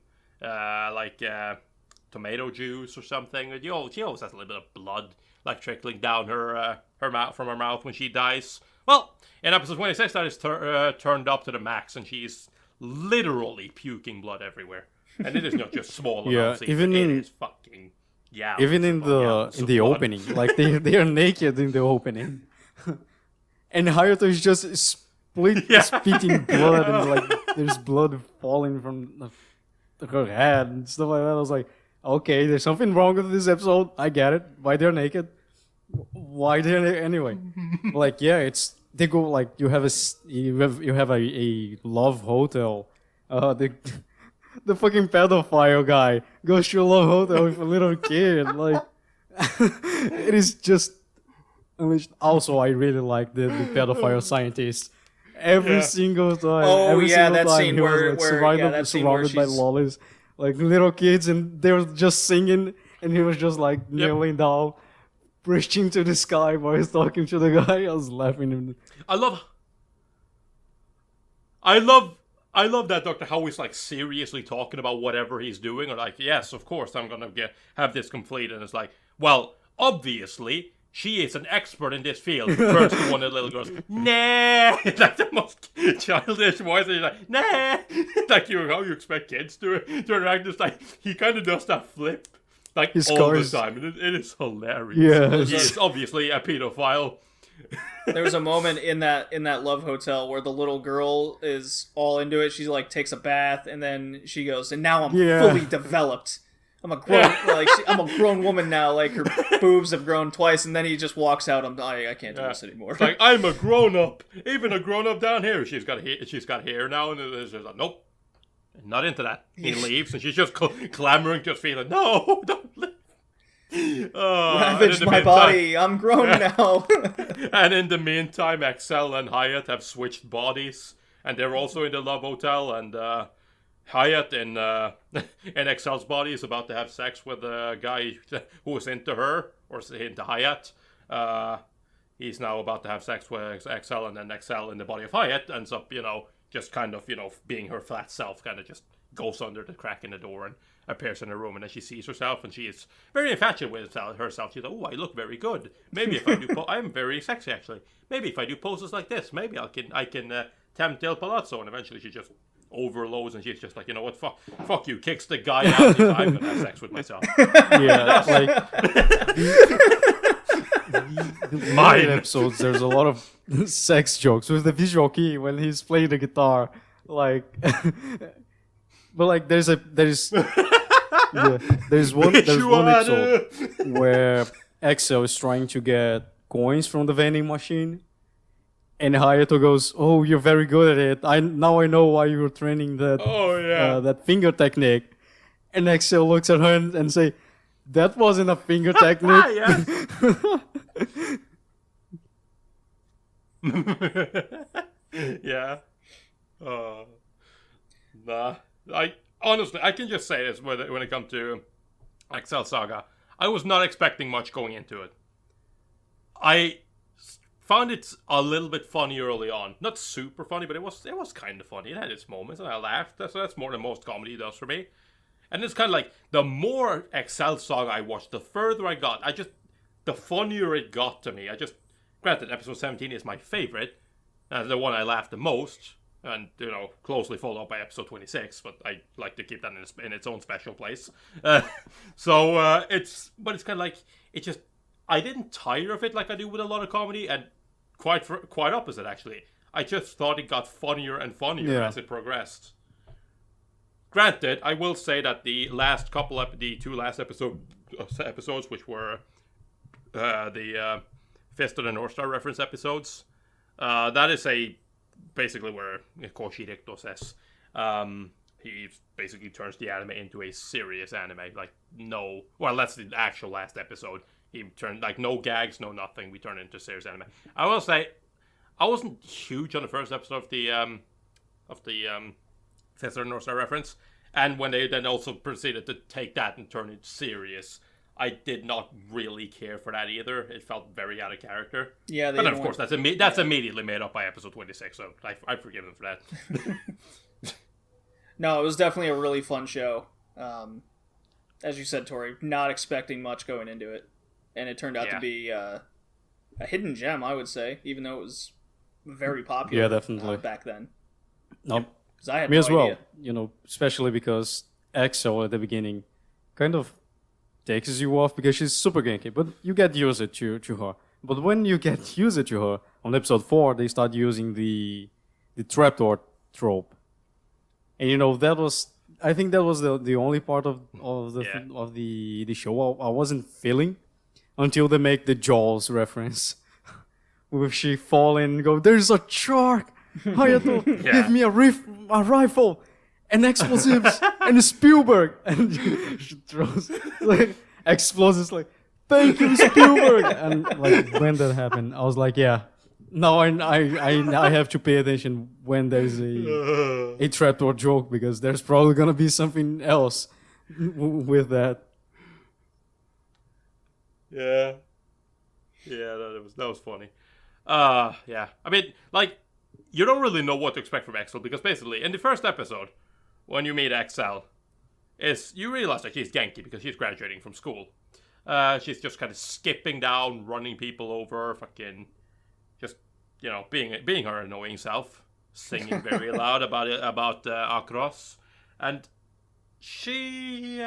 tomato juice or something. She always has a little bit of blood like trickling down her mouth from her mouth when she dies. Well, in episode 26, that is turned up to the max, and she's literally puking blood everywhere. And it is not just small amounts. Even it is fucking Yeah. Even in the opening, like they are naked in the opening, and Hayato is just spitting blood, and like there's blood falling from her head and stuff like that. I was like, okay, there's something wrong with this episode. I get it. Why they're naked? Why they're anyway? Like, yeah, it's they go like you have a love hotel. The fucking pedophile guy goes to a love hotel with a little kid. Like, it is just. Also, I really like the pedophile scientist. Every single time. Every single time scene he was where surrounded by lollies, like little kids, and they were just singing, and he was just like kneeling down, reaching to the sky while he's talking to the guy. I was laughing. I love that Dr. Howie's like seriously talking about whatever he's doing, or like, yes, of course, I'm gonna have this complete, and it's like, well, obviously, she is an expert in this field. First one of the little girls, nah, like the most childish voice, and he's like, nah, like how you expect kids to interact. Just like he kind of does that flip, like his all the time, and it is hilarious. Yeah, he's obviously a pedophile. There was a moment in that love hotel where the little girl is all into it. She like takes a bath, and then she goes, and now I'm fully developed. I'm a grown I'm a grown woman now. Like her boobs have grown twice, and then he just walks out. I can't do this anymore. It's like I'm a grown up, even a grown up down here. She's got hair now, and it's just like, nope, not into that. He leaves, and she's just clamoring, just feeling no, don't leave. Ravage my body. I'm grown now. And in the meantime, Excel and Hyatt have switched bodies, and they're also in the love hotel, and Hyatt in Excel's body is about to have sex with a guy who is into her, or into Hyatt. He's now about to have sex with Excel, and then Excel in the body of Hyatt ends up, just kind of, being her flat self, kind of just goes under the crack in the door and appears in her room, and then she sees herself, and she is very infatuated with herself. She's like, oh, I look very good. Maybe if I do, I'm very sexy, actually. Maybe if I do poses like this, maybe I can tempt Ilpallazo, and eventually she just overloads, and she's just like, you know what, fuck you, kicks the guy out, and I'm gonna have sex with myself. Yeah, like mine episodes, there's a lot of sex jokes with the visual key when he's playing the guitar, like but like there's one episode where Excel is trying to get coins from the vending machine, and Hayato goes, "Oh, you're very good at it. Now I know why you were training that that finger technique." And Excel looks at her and say, "That wasn't a finger technique." Yeah. Nah. Honestly, I can just say this when it comes to Excel Saga. I was not expecting much going into it. I found it a little bit funny early on. Not super funny, but it was kind of funny. It had its moments, and I laughed. So that's more than most comedy does for me. And it's kind of like, the more Excel Saga I watched, the further I got. The funnier it got to me. Granted, episode 17 is my favorite, and the one I laughed the most. And, closely followed up by episode 26, but I like to keep that in its own special place. It's kind of like, I didn't tire of it like I do with a lot of comedy, and quite opposite, actually. I just thought it got funnier and funnier as it progressed. Granted, I will say that the two last episodes, which were the Fist of the North Star reference episodes, that is basically where Koshi Rikto says he basically turns the anime into a serious anime. That's the actual last episode. He turned, no gags, no nothing. We turned it into serious anime. I will say, I wasn't huge on the first episode of the Fist of the North Star reference, and when they then also proceeded to take that and turn it serious, I did not really care for that either. It felt very out of character. Yeah, but then of course that's immediately made up by episode 26, so I forgive them for that. No, it was definitely a really fun show. As you said, Tori, not expecting much going into it, and it turned out to be a hidden gem, I would say, even though it was very popular. Yeah, definitely back then. No, I had me no as well. idea. Especially because Excel at the beginning kind of takes you off because she's super ganky, but you get used to her. But when you get used to her, on episode 4, they start using the trapdoor trope. And I think that was the only part of the show I wasn't feeling until they make the Jaws reference. Where she fall in and go, there's a shark! Hayato, give me a rifle! And explosives! and a Spielberg! And she throws like explosives like, thank you, Spielberg! And like when that happened, I was like, yeah. Now I have to pay attention when there's a trapdoor joke because there's probably gonna be something else with that. Yeah, that was funny. Yeah. I mean, like, you don't really know what to expect from Excel because basically in the first episode, when you meet Excel, you realize that she's ganky because she's graduating from school. She's just kind of skipping down, running people over, fucking. Just, being her annoying self, singing very loud about Akros, and he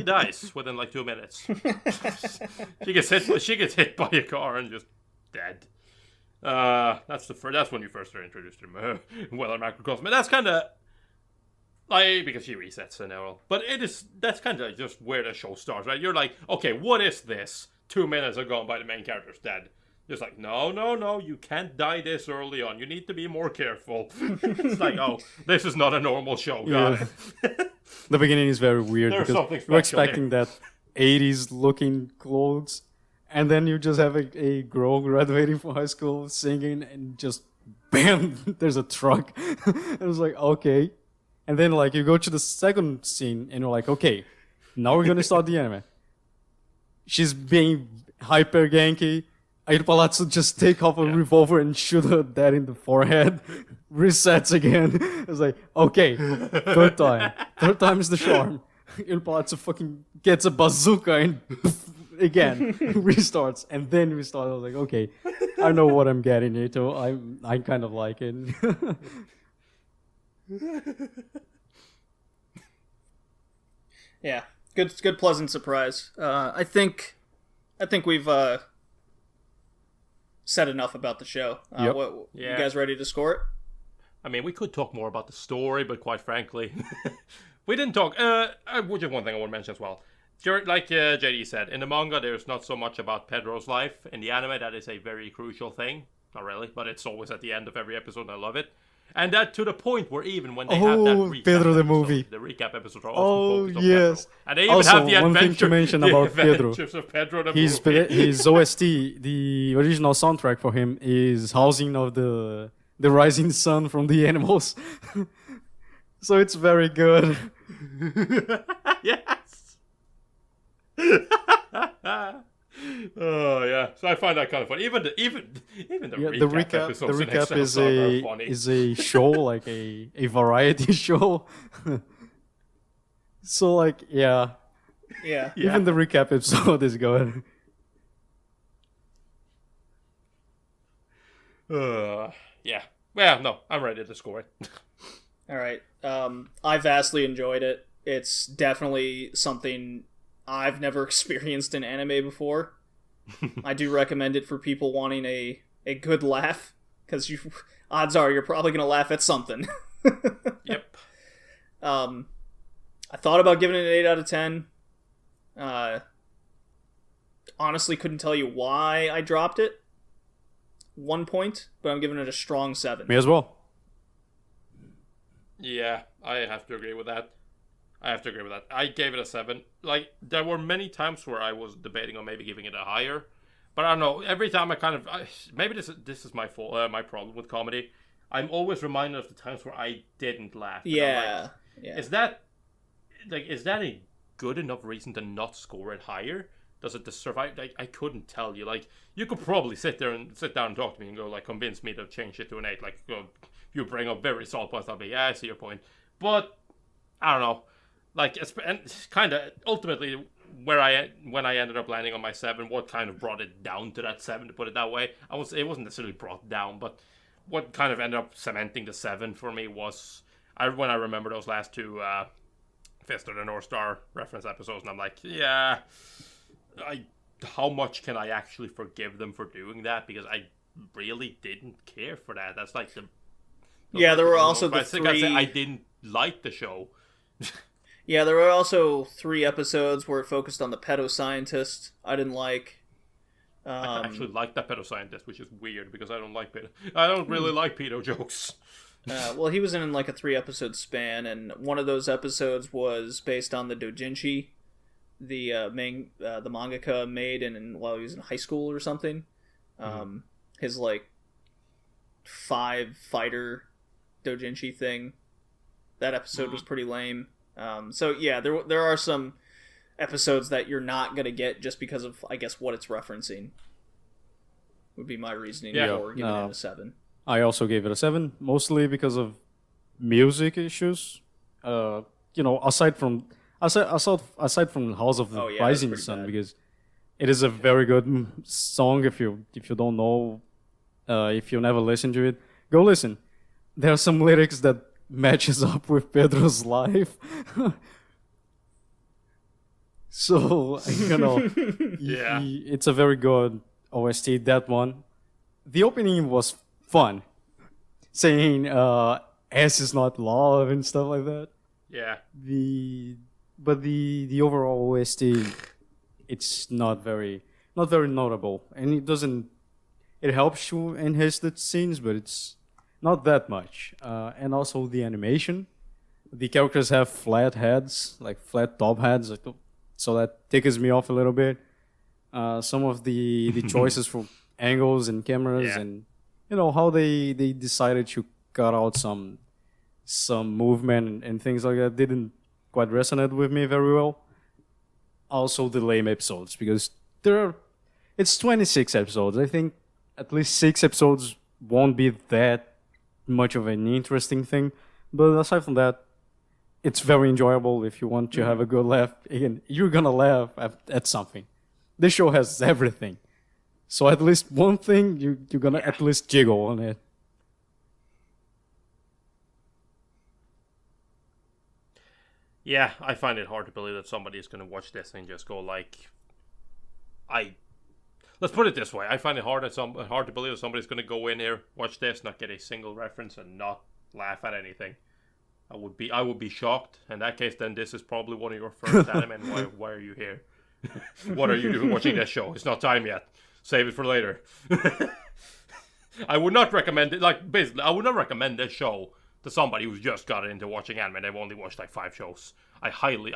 dies within like 2 minutes. she gets hit by a car and just dead. That's when you first are introduced to him. Well, macrocosm. That's kind of like because she resets and all, but that's kind of just where the show starts, right? You're like, okay, what is this? 2 minutes are gone by, the main character's dead. Just like, no, you can't die this early on. You need to be more careful. It's like, oh, this is not a normal show, guys. The beginning is very weird There's because you're expecting that 80s looking clothes, and then you just have a girl graduating from high school singing, and just bam, there's a truck. It was like, okay. And then like you go to the second scene, and you're like, okay, now we're gonna start the anime. She's being hyper ganky. Ilpallazo just take off a revolver and shoot her dead in the forehead. Resets again. It's like, okay, third time. Third time is the charm. Ilpallazo fucking gets a bazooka and again restarts. And then we start. I was like, okay, I know what I'm getting into. I kind of like it. Yeah, good pleasant surprise. I think we've said enough about the show. Yep. You guys ready to score it? I mean, we could talk more about the story, but quite frankly, we didn't talk. Which is one thing I want to mention as well. Like JD said, in the manga, there's not so much about Pedro's life. In the anime, that is a very crucial thing. Not really, but it's always at the end of every episode, and I love it. And that to the point where even when they have that recap Pedro the episode, movie. The recap episodes are often focused on yes. Pedro. And they even Also, have the one thing to mention about Pedro. Of Pedro the His movie. his OST, the original soundtrack for him is Housing of the Rising Sun from the Animals. So it's very good. Yes. Oh yeah, so I find that kind of funny. Even the recap episodes the in recap Excel Saga are funny. is a show, like a variety show. So like yeah, even the recap episode is good. Yeah. Well, no, I'm ready to score it. All right. I vastly enjoyed it. It's definitely something I've never experienced in anime before. I do recommend it for people wanting a good laugh, because odds are you're probably going to laugh at something. Yep. I thought about giving it an 8 out of 10. Honestly, couldn't tell you why I dropped it. 1 point, but I'm giving it a strong 7. Me as well. Yeah, I have to agree with that. I gave it a 7. Like, there were many times where I was debating on maybe giving it a higher, but I don't know. Every time maybe this is my fault, my problem with comedy. I'm always reminded of the times where I didn't laugh. Yeah. Is that a good enough reason to not score it higher? Does it deserve? I couldn't tell you. Like, you could probably sit down and talk to me and go, like, convince me to change it to an 8. Like, you bring up very solid points. I'll be, yeah, I see your point. But I don't know. Like, and kind of ultimately when I ended up landing on my 7, what kind of brought it down to that 7, to put it that way. It wasn't necessarily brought down, but what kind of ended up cementing the 7 for me was when I remember those last two Fist of the North Star reference episodes, and I'm like, yeah, how much can I actually forgive them for doing that? Because I really didn't care for that. That's like there were also the I think I didn't like the show. Yeah, there were also 3 episodes where it focused on the pedo scientist. I didn't like. I actually like that pedo scientist, which is weird because I don't really like pedo jokes. Well, he was in like a 3-episode span, and one of those episodes was based on the doujinshi the mangaka made while he was in high school or something. His like 5-fighter doujinshi thing. That episode was pretty lame. So yeah, there are some episodes that you're not gonna get just because of, I guess, what it's referencing. Would be my reasoning for giving it a 7. I also gave it a 7, mostly because of music issues. Aside from House of the Rising Sun, because it is a very good song. If you don't know, if you never listened to it, go listen. There are some lyrics that matches up with Pedro's life. So, it's a very good OST, that one. The opening was fun. Saying, S is not love and stuff like that. Yeah. But the overall OST, it's not very notable. And it helps you enhance the scenes, but it's not that much. And also the animation. The characters have flat heads, like flat top heads, so that tickles me off a little bit. Some of the choices for angles and cameras, and how they decided to cut out some movement and things like that didn't quite resonate with me very well. Also the lame episodes, because it's 26 episodes. I think at least 6 episodes won't be that much of an interesting thing, but aside from that, it's very enjoyable. If you want to have a good laugh, again, you're gonna laugh at something. This show has everything, so at least one thing you're gonna at least jiggle on it. Yeah, I find it hard to believe that somebody is going to watch this and just go like, let's put it this way. I find it hard to believe that somebody's going to go in here, watch this, not get a single reference, and not laugh at anything. I would be shocked. In that case, then this is probably one of your first anime. And why are you here? What are you doing watching this show? It's not time yet. Save it for later. I would not recommend it. Like, basically, I would not recommend this show to somebody who's just got into watching anime and they've only watched like 5 shows. I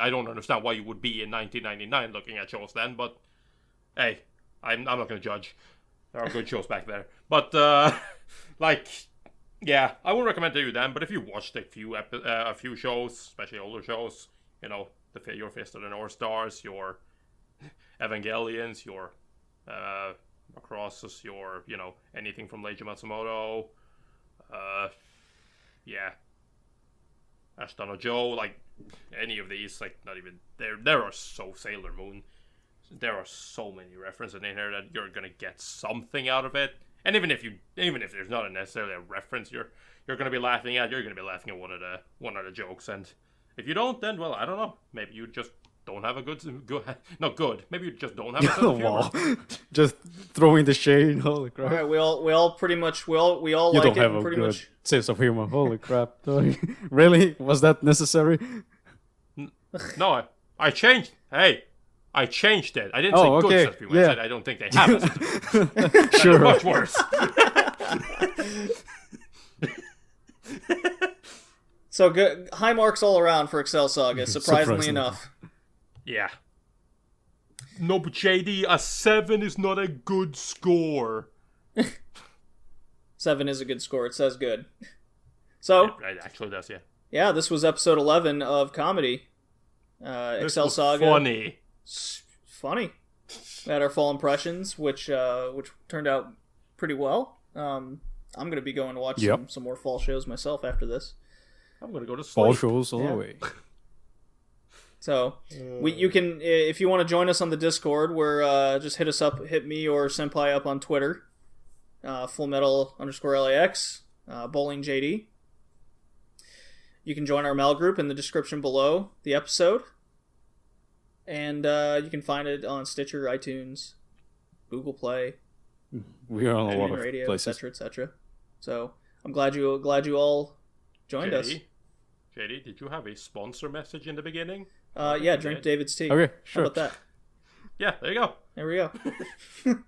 don't understand why you would be in 1999 looking at shows then, but hey, I'm not going to judge. There are good shows back there. But, yeah, I wouldn't recommend to you then, but if you watched a few shows, especially older shows, your Fist of the North Stars, your Evangelions, your Macrosses, your, anything from Leiji Matsumoto, Ashton Joe, like any of these, like not even there are so Sailor Moon. There are so many references in here that you're gonna get something out of it. And even if there's not necessarily a reference you're gonna be laughing at, you're gonna be laughing at one of the jokes. And if you don't, then well, I don't know. Maybe you just don't have a good. Maybe you just don't have a sense of humor. Just throwing the shade. Holy crap! All right, we all pretty much we all you like don't it. Have a pretty good much. Sense of humor. Holy crap! Tori. Really? Was that necessary? No, I changed. Hey, I changed it. I didn't say good sense of humor. I said I don't think they have it. Sure. Much worse. So good, high marks all around for Excel Saga. Surprisingly enough. Yeah. No, but JD, a 7 is not a good score. 7 is a good score. It says good. So it actually does, yeah. Yeah, this was episode 11 of comedy. Excel Saga. Funny. Funny. We had our fall impressions, which turned out pretty well. I'm gonna be going to watch some more fall shows myself after this. I'm gonna go to sleep. Fall shows all the way. So you can, if you want to join us on the Discord, we're just hit me or Senpai up on Twitter, FullMetal_LAX, BowlingJD. You can join our mail group in the description below the episode. And you can find it on Stitcher, iTunes, Google Play, We are on a lot of radio, places. etc., etc. So I'm glad you all joined us. JD, did you have a sponsor message in the beginning? Yeah, drink David's tea. Okay, sure. How about that? Yeah, there you go. There we go. You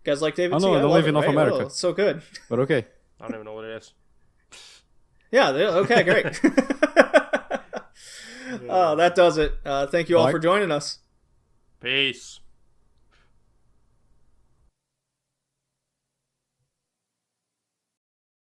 guys like David's Oh, no, tea? I don't love live it, in North right? America. Oh, it's so good. But okay. I don't even know what it is. Yeah, okay, great. That does it. Thank you all Bye. for joining us. Peace.